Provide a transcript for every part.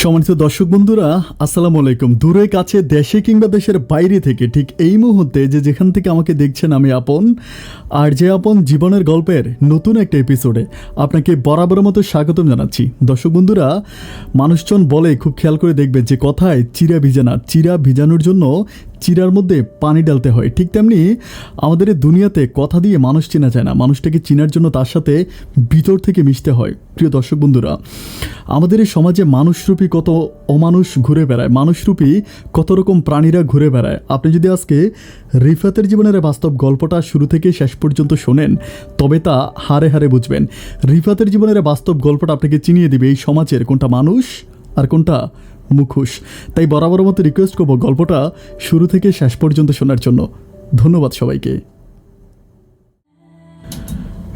সম্মানিত দর্শক বন্ধুরা, আসসালামু আলাইকুম। দূরে কাছে, দেশে কিংবা দেশের বাইরে থেকে ঠিক এই মুহূর্তে যেখান থেকে আমাকে দেখছেন, আমি আপন। আর যে আপন জীবনের গল্পের নতুন একটা এপিসোডে আপনাকে বরাবরের মতো স্বাগতম জানাচ্ছি। দর্শক বন্ধুরা, মানুষজন বলে, খুব খেয়াল করে দেখবেন যে কথায় চিরা ভিজে না, চিরা ভিজানোর জন্য চিরার মধ্যে পানি ডালতে হয়। ঠিক তেমনি আমাদের এই দুনিয়াতে কথা দিয়ে মানুষ চেনা যায় না, মানুষটাকে চেনার জন্য তার সাথে ভিতর থেকে মিশতে হয়। প্রিয় দর্শক বন্ধুরা, আমাদের এই সমাজে মানুষরূপী কত অমানুষ ঘুরে বেড়ায়, মানুষরূপী কত রকম প্রাণীরা ঘুরে বেড়ায়। আপনি যদি আজকে রিফাতের জীবনের বাস্তব গল্পটা শুরু থেকে শেষ পর্যন্ত শোনেন, তবে তা হারে হারে বুঝবেন। রিফাতের জীবনের বাস্তব গল্পটা আপনাকে চিনিয়ে দিবে এই সমাজের কোনটা মানুষ আর কোনটা মুখোশ। তাই বরাবর মতো রিকোয়েস্ট করবো গল্পটা শুরু থেকে শেষ পর্যন্ত শোনার জন্য। ধন্যবাদ সবাইকে।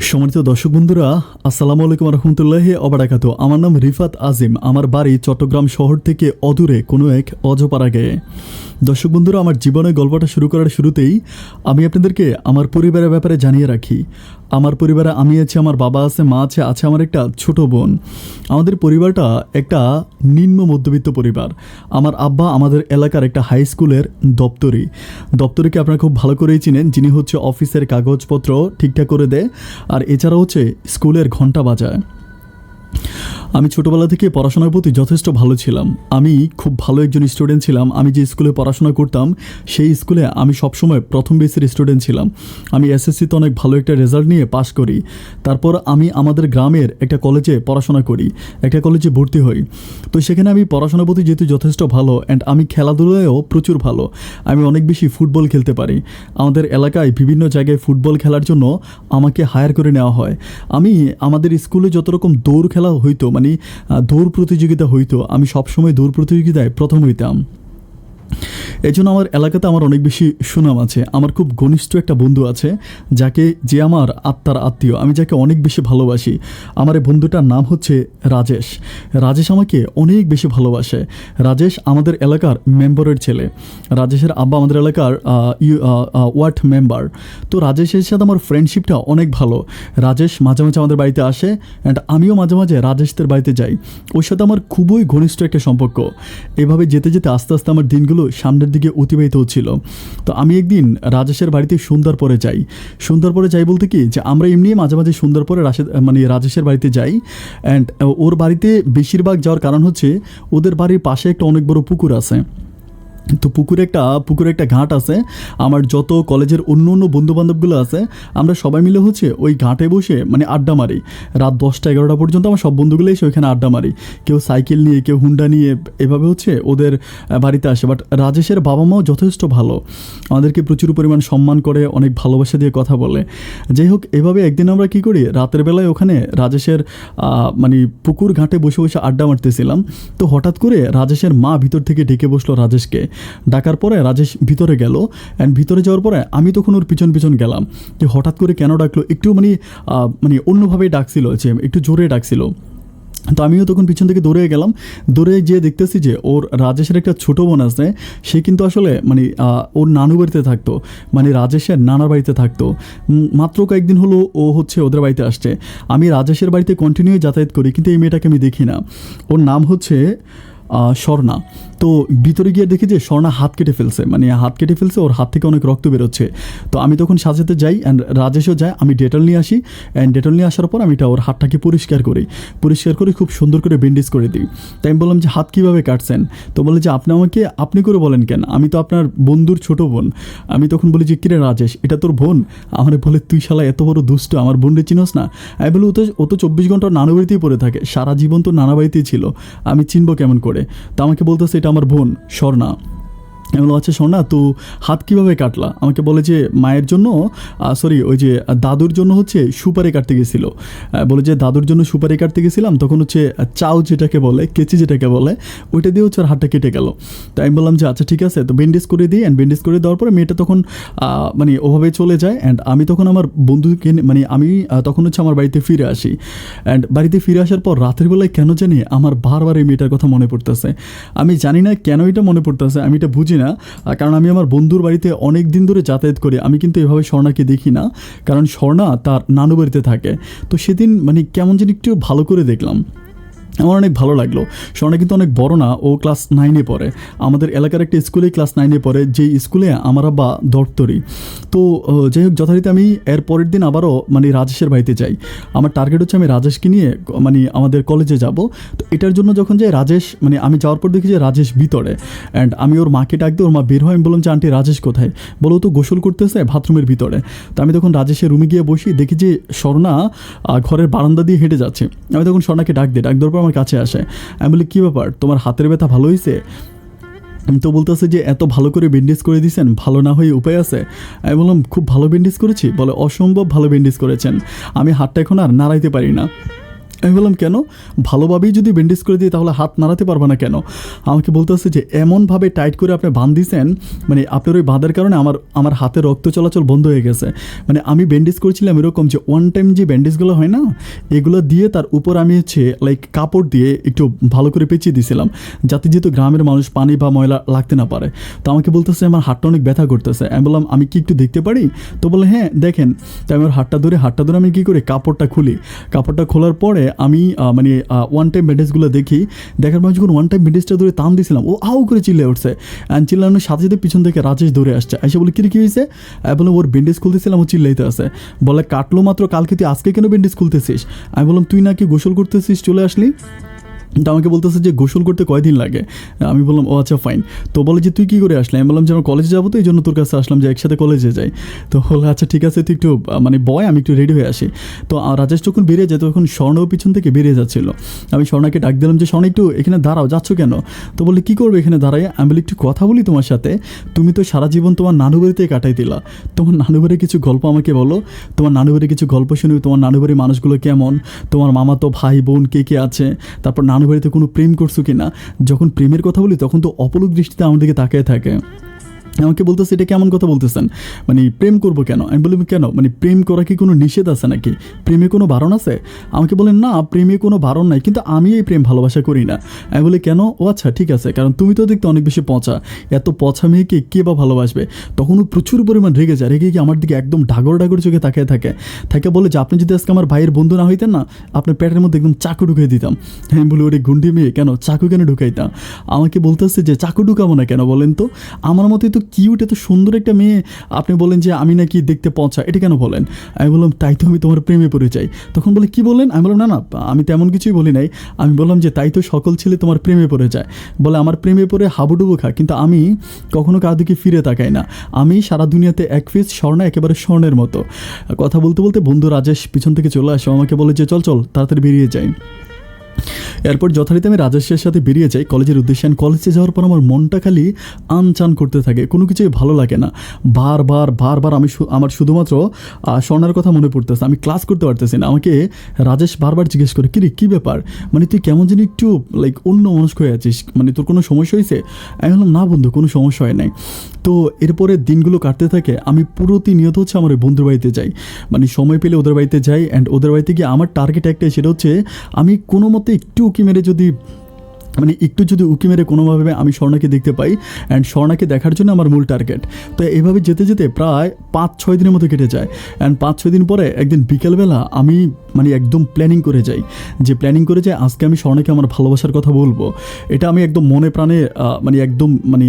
সম্মানিত দর্শক বন্ধুরা, আসসালামু আলাইকুম রহমতুল্লাহি ওবারাকাতু। আমার নাম রিফাত আজিম। আমার বাড়ি চট্টগ্রাম শহর থেকে অদূরে কোনো এক অজপাড়া গায়ে। দর্শক বন্ধুরা, আমার জীবনের গল্পটা শুরু করার শুরুতেই আমি আপনাদেরকে আমার পরিবারের ব্যাপারে জানিয়ে রাখি। আমার পরিবারে আমি আছি, আমার বাবা আছে, মা আছে, আছে আমার একটা ছোট বোন। আমাদের পরিবারটা একটা নিম্ন মধ্যবিত্ত পরিবার। আমার আব্বা আমাদের এলাকার একটা হাই স্কুলের দপ্তরিকে আপনারা খুব ভালো করেই চিনেন, যিনি হচ্ছে অফিসের কাগজপত্র ঠিকঠাক করে দেয়, আর এছাড়া হচ্ছে স্কুলের ঘন্টা বাজায়। আমি ছোটোবেলা থেকে পড়াশোনার প্রতি যথেষ্ট ভালো ছিলাম। আমি খুব ভালো একজন স্টুডেন্ট ছিলাম। আমি যে স্কুলে পড়াশোনা করতাম সেই স্কুলে আমি সবসময় প্রথম বেসের স্টুডেন্ট ছিলাম। আমি এসএসসিতে অনেক ভালো একটা রেজাল্ট নিয়ে পাশ করি। তারপর আমি আমাদের গ্রামের একটা কলেজে পড়াশোনা করি, একটা কলেজে ভর্তি হই। তো সেখানে আমি পড়াশোনার প্রতি যেহেতু যথেষ্ট ভালো, অ্যান্ড আমি খেলাধুলায়ও প্রচুর ভালো। আমি অনেক বেশি ফুটবল খেলতে পারি। আমাদের এলাকায় বিভিন্ন জায়গায় ফুটবল খেলার জন্য আমাকে হায়ার করে নেওয়া হয়। আমি আমাদের স্কুলে যত রকম দৌড় খেলা হইতো, মানে দৌড় প্রতিযোগিতা হইতো, আমি সবসময় দৌড় প্রতিযোগিতায় প্রথম হইতাম। এই জন্য আমার এলাকাতে আমার অনেক বেশি সুনাম আছে। আমার খুব ঘনিষ্ঠ একটা বন্ধু আছে, যে আমার আত্মার আত্মীয়, আমি যাকে অনেক বেশি ভালোবাসি। আমার এই বন্ধুটার নাম হচ্ছে রাজেশ। রাজেশ আমাকে অনেক বেশি ভালোবাসে। রাজেশ আমাদের এলাকার মেম্বারের ছেলে। রাজেশের আব্বা আমাদের এলাকার ওয়ার্ড মেম্বার। তো রাজেশের সাথে আমার ফ্রেন্ডশিপটা অনেক ভালো। রাজেশ মাঝে মাঝে আমাদের বাড়িতে আসে, অ্যান্ড আমিও মাঝে মাঝে রাজেশদের বাড়িতে যাই। ওর সাথে আমার খুবই ঘনিষ্ঠ একটা সম্পর্ক। এভাবে যেতে যেতে আস্তে আস্তে আমার দিনগুলো সামনের দিকে অতিবাহিত হচ্ছিল। তো আমি একদিন রাজেশের বাড়িতে সন্ধ্যার পরে যাই বলতে কি, যে আমরা এমনি মাঝে মাঝে সন্ধ্যার পরে রাজেশের বাড়িতে যাই। অ্যান্ড ওর বাড়িতে বেশিরভাগ যাওয়ার কারণ হচ্ছে ওদের বাড়ির পাশে একটা অনেক বড় পুকুর আছে। তো পুকুরে একটা ঘাট আছে। আমার যত কলেজের অন্য বন্ধুবান্ধবগুলো আছে, আমরা সবাই মিলে হচ্ছে ওই ঘাটে বসে আড্ডা মারি। রাত 10টা-11টা পর্যন্ত আমার সব বন্ধুগুলো এসে ওইখানে আড্ডা মারি। কেউ সাইকেল নিয়ে, কেউ হুন্ডা নিয়ে, এভাবে হচ্ছে ওদের বাড়িতে আসে। বাট রাজেশের বাবা মাও যথেষ্ট ভালো, আমাদেরকে প্রচুর পরিমাণ সম্মান করে, অনেক ভালোবাসা দিয়ে কথা বলে। যাই হোক, এভাবে একদিন আমরা কী করি, রাতের বেলায় ওখানে রাজেশের পুকুর ঘাটে বসে বসে আড্ডা মারতেছিলাম। তো হঠাৎ করে রাজেশের মা ভিতর থেকে ডেকে বসলো রাজেশকে। ডাকার পরে রাজেশ ভিতরে গেল, অ্যান্ড ভিতরে যাওয়ার পরে আমি তখন ওর পিছন গেলাম, যে হঠাৎ করে কেন ডাকলো, একটু অন্যভাবেই ডাকছিল, যে একটু জোরে ডাকছিল। তো আমিও তখন পিছন থেকে দৌড়ে গেলাম। দৌড়ে যেয়ে দেখতেছি যে ওর রাজেশের একটা ছোটো বোন আছে, সে কিন্তু আসলে ওর নানু বাড়িতে থাকতো, রাজেশের নানার বাড়িতে থাকতো। মাত্র কয়েকদিন হলো ও হচ্ছে ওদের বাড়িতে আসছে। আমি রাজেশের বাড়িতে কন্টিনিউ যাতায়াত করি, কিন্তু এই মেয়েটাকে আমি দেখি না। ওর নাম হচ্ছে স্বর্ণা। তো ভিতরে গিয়ে দেখি যে স্বর্ণা হাত কেটে ফেলছে, ওর হাত থেকে অনেক রক্ত বেরোচ্ছে। তো আমি তখন সাজাতে যাই, অ্যান্ড রাজেশও যায়। আমি ডেটল নিয়ে আসি, অ্যান্ড ডেটল নিয়ে আসার পর আমি ওর হাতটাকে পরিষ্কার করে খুব সুন্দর করে ব্যান্ডেজ করে দিই। তাই আমি বললাম যে হাত কীভাবে কাটছেন? তো বলে যে আপনি করে বলেন কেন, আমি তো আপনার বন্ধুর ছোট বোন। আমি তখন বলি যে কিরে রাজেশ, এটা তোর বোন? আমার বলে, তুই শালা এত বড় দুষ্ট, আমার বোনরে চিনোস না? আমি বলি, ও তো 24 ঘন্টা নানা বাড়িতেই পড়ে থাকে, সারা জীবন তো নানা বাড়িতেই ছিল, আমি চিনবো কেমন করে? তা আমাকে বলতেছে এটা আমার বোন স্বর্ণা। আমি বললাম, আচ্ছা স্বর্ণা, তো হাত কীভাবে কাটলা? আমাকে বলে যে মায়ের জন্য, ওই যে দাদুর জন্য হচ্ছে সুপারি কাটতে গেছিলো। বলে যে দাদুর জন্য সুপারি কাটতে গেছিলাম, তখন হচ্ছে চাউ যেটাকে বলে, কেচি যেটাকে বলে, ওইটা দিয়ে হচ্ছে ওর হাতটা কেটে গেল। তো আমি বললাম যে আচ্ছা ঠিক আছে, তো ব্যান্ডেজ করে দিই। অ্যান্ড ব্যান্ডেজ করে দেওয়ার পরে মেয়েটা তখন ওভাবে চলে যায়। অ্যান্ড আমি তখন আমার বন্ধুকে আমি তখন হচ্ছে আমার বাড়িতে ফিরে আসি। অ্যান্ড বাড়িতে ফিরে আসার পর রাতের বেলায় কেন জানি আমার বারবার এই মেয়েটার কথা মনে পড়তেছে। আমি জানি না কেন এটা মনে পড়তেছে, আমি এটা বুঝি না। কারণ আমি আমার বন্ধুর বাড়িতে অনেক দিন ধরে যাতায়াত করি, আমি কিন্তু এভাবে স্বর্ণাকে দেখি না, কারণ স্বর্ণা তার নানু বাড়িতে থাকে। তো সেদিন কেমন যেন একটু ভালো করে দেখলাম। আমার অনেক ভালো লাগলো। স্বর্ণা কিন্তু অনেক বড় না, ও ক্লাস 9-এ পড়ে। আমাদের এলাকার একটা স্কুলেই ক্লাস 9-এ পড়ে, যেই স্কুলে আমার আব্বা দপ্তরি। তো যাই হোক, যথারীতি আমি এর পরের দিন আবারও মানে রাজেশের বাড়িতে যাই। আমার টার্গেট হচ্ছে আমি রাজেশকে নিয়ে মানে আমাদের কলেজে যাব। তো এটার জন্য যখন যাই, রাজেশ মানে আমি যাওয়ার পর দেখি যে রাজেশ ভিতরে, অ্যান্ড আমি ওর মাকে ডাক দিই, ওর মা বের হয়। আমি বললাম যে আন্টি রাজেশ কোথায়? বলো ও তো গোসল করতেছে বাথরুমের ভিতরে। তো আমি তখন রাজেশের রুমে গিয়ে বসি, দেখি যে স্বর্ণা ঘরের বারান্দা দিয়ে হেঁটে যাচ্ছে। আমি তখন স্বর্ণাকে ডাক দেওয়ার পর আমার কাছে আসে। আমি বলি কী ব্যাপার, তোমার হাতের ব্যথা ভালো হয়েছে? তো বলতেছে যে এত ভালো করে ব্যান্ডেজ করে দিয়েছেন, ভালো না হয়ে উপায় আছে? আমি বললাম খুব ভালো ব্যান্ডেজ করেছি। বলে অসম্ভব ভালো ব্যান্ডেজ করেছেন, আমি হাতটা এখন আর নাড়াইতে পারি না। আমি বললাম কেন? ভালোভাবেই যদি ব্যান্ডেজ করে দিই তাহলে হাত নাড়াতে পারবে না কেন? আমাকে বলতেছে যে এমনভাবে টাইট করে আপনি বাঁধ দিয়েছেন, মানে আপনার ওই বাঁধার কারণে আমার হাতে রক্ত চলাচল বন্ধ হয়ে গেছে। মানে আমি ব্যান্ডেজ করেছিলাম এরকম যে ওয়ান টাইম যে ব্যান্ডেজগুলো হয় না, এগুলো দিয়ে তার উপর আমি হচ্ছে লাইক কাপড় দিয়ে একটু ভালো করে পেঁচিয়ে দিয়েছিলাম, যাতে যেহেতু গ্রামের মানুষ পানি বা ময়লা লাগতে না পারে। তো আমাকে বলতেছে আমার হাতটা অনেক ব্যথা করতেছে। আমি বললাম আমি কি একটু দেখতে পারি? তো বলে হ্যাঁ দেখেন। তো আমি ওর হাতটা ধরে আমি কী করি, কাপড়টা খুলি। কাপড়টা খোলার পরে আমি মানে ওয়ান টাইম ব্যান্ডেজগুলো দেখার পর যখন ওয়ান টাইম ব্যান্ডেজটা ধরে টান দিয়েছিলাম, ও আউ করে চিল্লে উঠছে। অ্যান্ড চিল্লানোর সাথে সাথে পিছন থেকে রাজেশ ধরে আসছে, এসে বলে কী হয়েছে? বলে ওর ব্যান্ডেজ খুলতেছিলাম, ও চিল্লাইতে আছে। বলে কাটলো মাত্র, কালকে তুই আজকে কেন ব্যান্ডেজ খুলতেছিস? আমি বললাম তুই নাকি গোসল করতেছিস, চলে আসলি। তো আমাকে বলতেছে যে গোসল করতে কয়দিন লাগে? আমি বললাম ও আচ্ছা ফাইন। তো বলে যে তুই কী করে আসলি? আমি বললাম যে আমার কলেজে যাবো, তো এই জন্য তোর কাছে আসলাম যে একসাথে কলেজে যাই। তো বলে আচ্ছা ঠিক আছে, তুই একটু মানে বয়, আমি একটু রেডি হয়ে আসি। তো রাজেশ যখন বেরিয়ে যায় তখন স্বর্ণও পিছন থেকে বেরিয়ে যাচ্ছিলো। আমি স্বর্ণাকে ডাক দিলাম যে স্বর্ণ একটু এখানে দাঁড়াও, যাচ্ছ কেন? তো বলে কী করবে এখানে দাঁড়াই? আমি বলি একটু কথা বলি তোমার সাথে। তুমি তো সারা জীবন তোমার নানু বাড়িতেই কাটাই দিলা, তোমার নানু বাড়ির কিছু গল্প আমাকে বলো। তোমার নানু বাড়ির কিছু গল্প শুনি, তোমার নানু বাড়ির মানুষগুলো কেমন, তোমার মামা তো ভাই বোন কে কে আছে, তারপর নানু বাড়িতে কোনো প্রেম করছো কিনা। যখন প্রেমের কথা বলি তখন তো অপলক দৃষ্টিতে আমার দিকে তাকিয়ে থাকে। আমাকে বলতেছে এটা কেমন কথা বলতেছেন, মানে প্রেম করবো কেন? আমি বলি কেন, মানে প্রেম করা কি কোনো নিষেধ আছে নাকি? প্রেমে কোনো বারণ আছে? আমাকে বলেন না, প্রেমে কোনো বারণ নাই, কিন্তু আমি এই প্রেম ভালোবাসা করি না। আমি বলি কেন? ও আচ্ছা ঠিক আছে, কারণ তুমি তো দেখতে অনেক বেশি পচা, এত পচা মেয়েকে কে বা ভালোবাসবে? তখনও প্রচুর পরিমাণ রেগে যায়, রেগে গিয়ে আমার দিকে একদম ডাগর চোখে তাকিয়ে থাকে বলে যে আপনি যদি আজকে আমার ভাইয়ের বন্ধু না হইতেন না, আপনার পেটের মধ্যে একদম চাকু ঢুকিয়ে দিতাম। আমি বলি ওরে গুন্ডি মেয়ে, কেন চাকু কেন ঢুকাইতাম? আমাকে বলতেছে যে চাকু ঢুকাবো না কেন বলেন তো, আমার মতে তো কিউট এত সুন্দর একটা মেয়ে, আপনি বলেন যে আমি নাকি দেখতে পচা, এটা কেন বলেন? আমি বললাম তাই তো আমি তোমার প্রেমে পড়ে যাই। তখন বলে কি বলেন? আমি বললাম না আমি তেমন কিছুই বলি নাই। আমি বললাম যে তাই তো সকল ছেলে তোমার প্রেমে পড়ে যায়। বলে আমার প্রেমে পড়ে হাবুডুবু খা, কিন্তু আমি কখনো কার দিকে ফিরে তাকাই না। আমি সারা দুনিয়াতে এক পিস স্বর্ণা, একেবারে স্বর্ণের মতো। কথা বলতে বলতে বন্ধু রাজেশ পিছন থেকে চলে আসে, আমাকে বলে যে চল তাড়াতাড়ি বেরিয়ে যাই। এরপর যথারীতি আমি রাজেশের সাথে বেরিয়ে যাই কলেজের উদ্দেশ্যে। কলেজে যাওয়ার পর আমার মনটা খালি আনচান করতে থাকে, কোনো কিছুই ভালো লাগে না। বারবার আমার শুধুমাত্র স্বর্ণার কথা মনে পড়তেছে, আমি ক্লাস করতে পারতেছি না। আমাকে রাজেশ বারবার জিজ্ঞেস করে কী ব্যাপার, মানে তুই কেমন জানি একটু লাইক অন্য মনস্ক হয়ে আছিস, মানে তোর কোনো সমস্যা হয়েছে? আমি বললাম না বন্ধু, কোনো সমস্যা হয় নাই। তো এরপরে দিনগুলো কাটতে থাকে, আমি প্রতিনিয়ত হচ্ছে আমার ওই বন্ধুর বাড়িতে যাই, মানে সময় পেলে ওদের বাড়িতে যাই। অ্যান্ড ওদের বাড়িতে গিয়ে আমার টার্গেট একটাই, সেটা হচ্ছে আমি কোনো মতে একটু উকি মেরে কোনোভাবে আমি স্বর্ণাকে দেখতে পাই, অ্যান্ড স্বর্ণাকে দেখার জন্য আমার মূল টার্গেট। তো এভাবে যেতে প্রায় 5-6 দিনের মতো কেটে যায়। অ্যান্ড 5-6 দিন পরে একদিন বিকেলবেলা আমি মানে একদম প্ল্যানিং করে যাই আজকে আমি স্বর্ণাকে আমার ভালোবাসার কথা বলবো। এটা আমি একদম মনে প্রাণে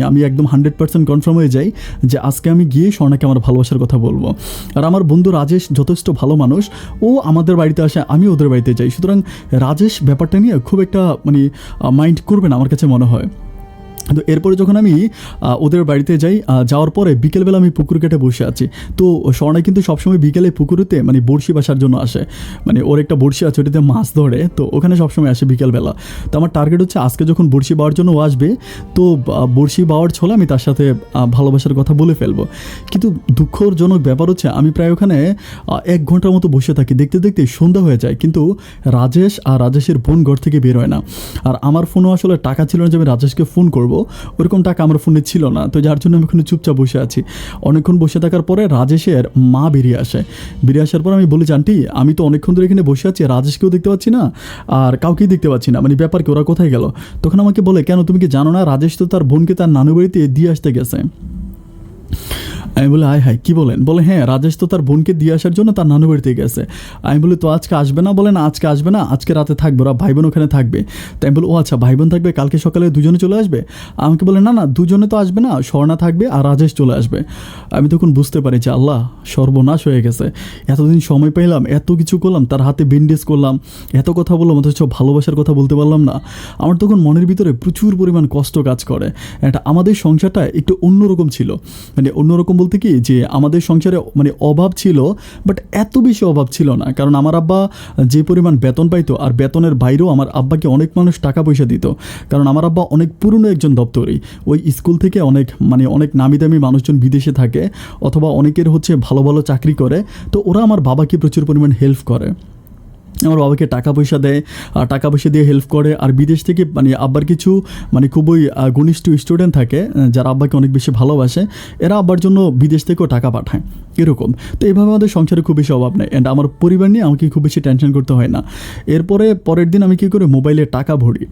আমি একদম 100% কনফার্ম হয়ে যাই যে আজকে আমি গিয়ে স্বর্ণাকে আমার ভালোবাসার কথা বলবো। আর আমার বন্ধু রাজেশ যথেষ্ট ভালো মানুষ, ও আমাদের বাড়িতে আসে, আমি ওদের বাড়িতে যাই। সুতরাং রাজেশ ব্যাপারটা নিয়ে খুব একটা মাইন্ড করবে না আমার কাছে মনে হয়। তো এরপরে যখন আমি ওদের বাড়িতে যাই, যাওয়ার পরে বিকেলবেলা আমি পুকুর কেটে বসে আছি। তো স্বর্ণা কিন্তু সবসময় বিকেলে পুকুরেতে মানে বড়শি বাসার জন্য আসে, মানে ওর একটা বড়শি আছে, ওটাতে মাছ ধরে, তো ওখানে সবসময় আসে বিকেলবেলা। তো আমার টার্গেট হচ্ছে আজকে যখন বড়শি বাওয়ার জন্য ও আসবে, তো বড়শি বাওয়ার ছলে আমি তার সাথে ভালোবাসার কথা বলে ফেলবো। কিন্তু দুঃখজনক ব্যাপার হচ্ছে আমি প্রায় ওখানে 1 ঘন্টার মতো বসে থাকি, দেখতে দেখতে সন্ধ্যা হয়ে যায়, কিন্তু রাজেশ আর রাজেশের বোন ঘর থেকে বের হয় না। আর আমার ফোনও আসলে টাকা ছিল না যে আমি রাজেশকে ফোন করবো, ওরকম টাকা আমার ফোনে ছিল না। তো যার জন্য আমি ওখানে চুপচাপ বসে আছি। অনেকক্ষণ বসে থাকার পরে রাজেশের মা বেরিয়ে আসার পর আমি বলি আন্টি, আমি তো অনেকক্ষণ ধরে এখানে বসে আছি, রাজেশকেও দেখতে পাচ্ছি না আর কাউকেই দেখতে পাচ্ছি না, মানে ব্যাপার কি, ওরা কোথায় গেল? তখন আমাকে বলে কেন, তুমি কি জানো না রাজেশ তো তার বোনকে তার নানু বাড়িতে দিয়ে আসতে গেছে। আমি বলি আয় হায় কী বলেন? বলে হ্যাঁ, রাজেশ তো তার বোনকে দিয়ে আসার জন্য তার নানু বাড়িতে গেছে। আমি বলি তো আজকে আসবে না? বলে না আজকে আসবে না, আজকে রাতে থাকবে, ওরা ভাই বোন ওখানে থাকবে। তাই আমি বলি ও আচ্ছা, ভাই বোন থাকবে, কালকে সকালে দুজনে চলে আসবে? আমাকে বলে না না, দুজনে তো আসবে না, স্বর্ণা থাকবে আর রাজেশ চলে আসবে। আমি তখন বুঝতে পারি যে আল্লাহ, সর্বনাশ হয়ে গেছে। এতদিন সময় পেলাম, এত কিছু করলাম, তার হাতে ব্যান্ডেজ করলাম, এত কথা বললাম, অথচ ভালোবাসার কথা বলতে পারলাম না। আমার তখন মনের ভিতরে প্রচুর পরিমাণ কষ্ট কাজ করে। এটা আমাদের সংসারটা একটু অন্যরকম ছিল, মানে অন্যরকম বলতে কি যে আমাদের সংসারে মানে অভাব ছিল, বাট এত বেশি অভাব ছিল না। কারণ আমার আব্বা যে পরিমাণ বেতন পাইতো, আর বেতনের বাইরেও আমার আব্বাকে অনেক মানুষ টাকা পয়সা দিত। কারণ আমার আব্বা অনেক পুরনো একজন দপ্তরি, ওই স্কুল থেকে অনেক মানে অনেক নামি দামি মানুষজন বিদেশে থাকে, অথবা অনেকের হচ্ছে ভালো ভালো চাকরি করে। তো ওরা আমার বাবাকে প্রচুর পরিমাণ হেল্প করে, আমার বাবাকে টাকা পয়সা দেয়, আর টাকা পয়সা দিয়ে হেল্প করে। আর বিদেশ থেকে মানে আব্বার কিছু মানে খুবই ঘনিষ্ঠ স্টুডেন্ট থাকে যারা আব্বাকে অনেক বেশি ভালোবাসে, এরা আব্বার জন্য বিদেশ থেকেও টাকা পাঠায় এরকম। তো এইভাবে আমাদের সংসারে খুব বেশি অভাব নেই, অ্যান্ড আমার পরিবার নিয়ে আমাকে খুব বেশি টেনশন করতে হয় না। এরপরে পরের দিন আমি কী করি, মোবাইলে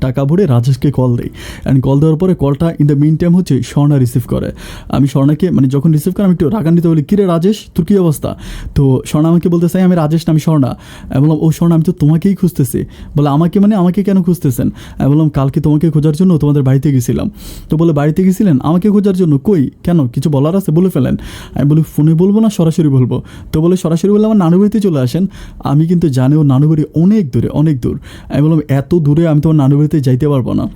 টাকা ভরে রাজেশকে কল দিই, অ্যান্ড কল দেওয়ার পরে কলটা ইন দ্য মিন টাইম হচ্ছে স্বর্ণা রিসিভ করে। আমি স্বর্ণাকে মানে যখন রিসিভ করে আমি একটু রাগান্বিত বলি, কিরে রাজেশ তোর কী অবস্থা? তো স্বর্ণা আমাকে বলতে চাই আমি রাজেশ না, আমি স্বর্ণা। আমি বললাম ও স্বর্ণা, আমি তো তোমাকেই খুঁজতেছি। বলে আমাকে মানে আমাকে কেন খুঁজতেছেন? আমি বললাম কালকে তোমাকে খোঁজার জন্য তোমাদের বাড়িতে গেছিলাম। তো বলে বাড়িতে গেছিলেন আমাকে খোঁজার জন্য? কই কেন, কিছু বলার আছে বলে ফেলেন। আমি বলি ফোনে বলবো না সরাসরি বলবো? তো বলে সরাসরি বললে আমার নানু বাড়িতে চলে আসেন। আমি কিন্তু জানি ও নানু বাড়ি অনেক দূরে, অনেক দূর। আমি বললাম এত দূরে আমি তোমার নানু বাড়িতে যাইতে পারবো না।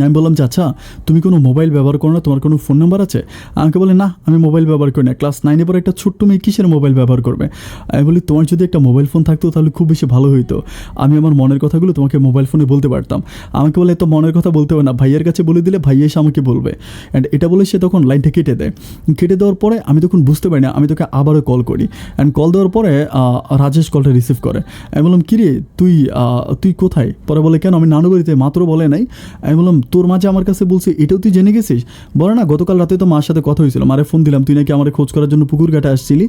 আমি বললাম যে আচ্ছা তুমি কোনো মোবাইল ব্যবহার করো না, তোমার কোনো ফোন নাম্বার আছে? আমাকে বলে না আমি মোবাইল ব্যবহার করি না, ক্লাস 9-এ পরে একটা ছোট্ট মেয়ে কিসের মোবাইল ব্যবহার করবে? আমি বলি তোমার যদি একটা মোবাইল ফোন থাকতো তাহলে খুব বেশি ভালো হইতো, আমি আমার মনের কথাগুলো তোমাকে মোবাইল ফোনে বলতে পারতাম। আমাকে বলে এত মনের কথা বলতে হবে না, ভাইয়ের কাছে বলে দিলে ভাই এসে আমাকে বলবে। অ্যান্ড এটা বলে সে তখন লাইনটা কেটে দেয়। কেটে দেওয়ার পরে আমি তখন বুঝতে পারি না, আমি তোকে আবারও কল করি। অ্যান্ড কল দেওয়ার পরে রাজেশ কলটা রিসিভ করে। আমি বললাম কিরে তুই কোথায়? পরে বলে কেন, আমি নানু বাড়িতে, মাত্র বলে নাই। আমি বললাম তোর মাঝে আমার কাছে বলছি এটাও তুই জেনে গেছিস? বলে না গতকাল রাতে তো মার সাথে কথা হয়েছিল, মারে ফোন দিলাম, তুই নাকি আমার খোঁজ করার জন্য পুকুর ঘাটে আসছিলি।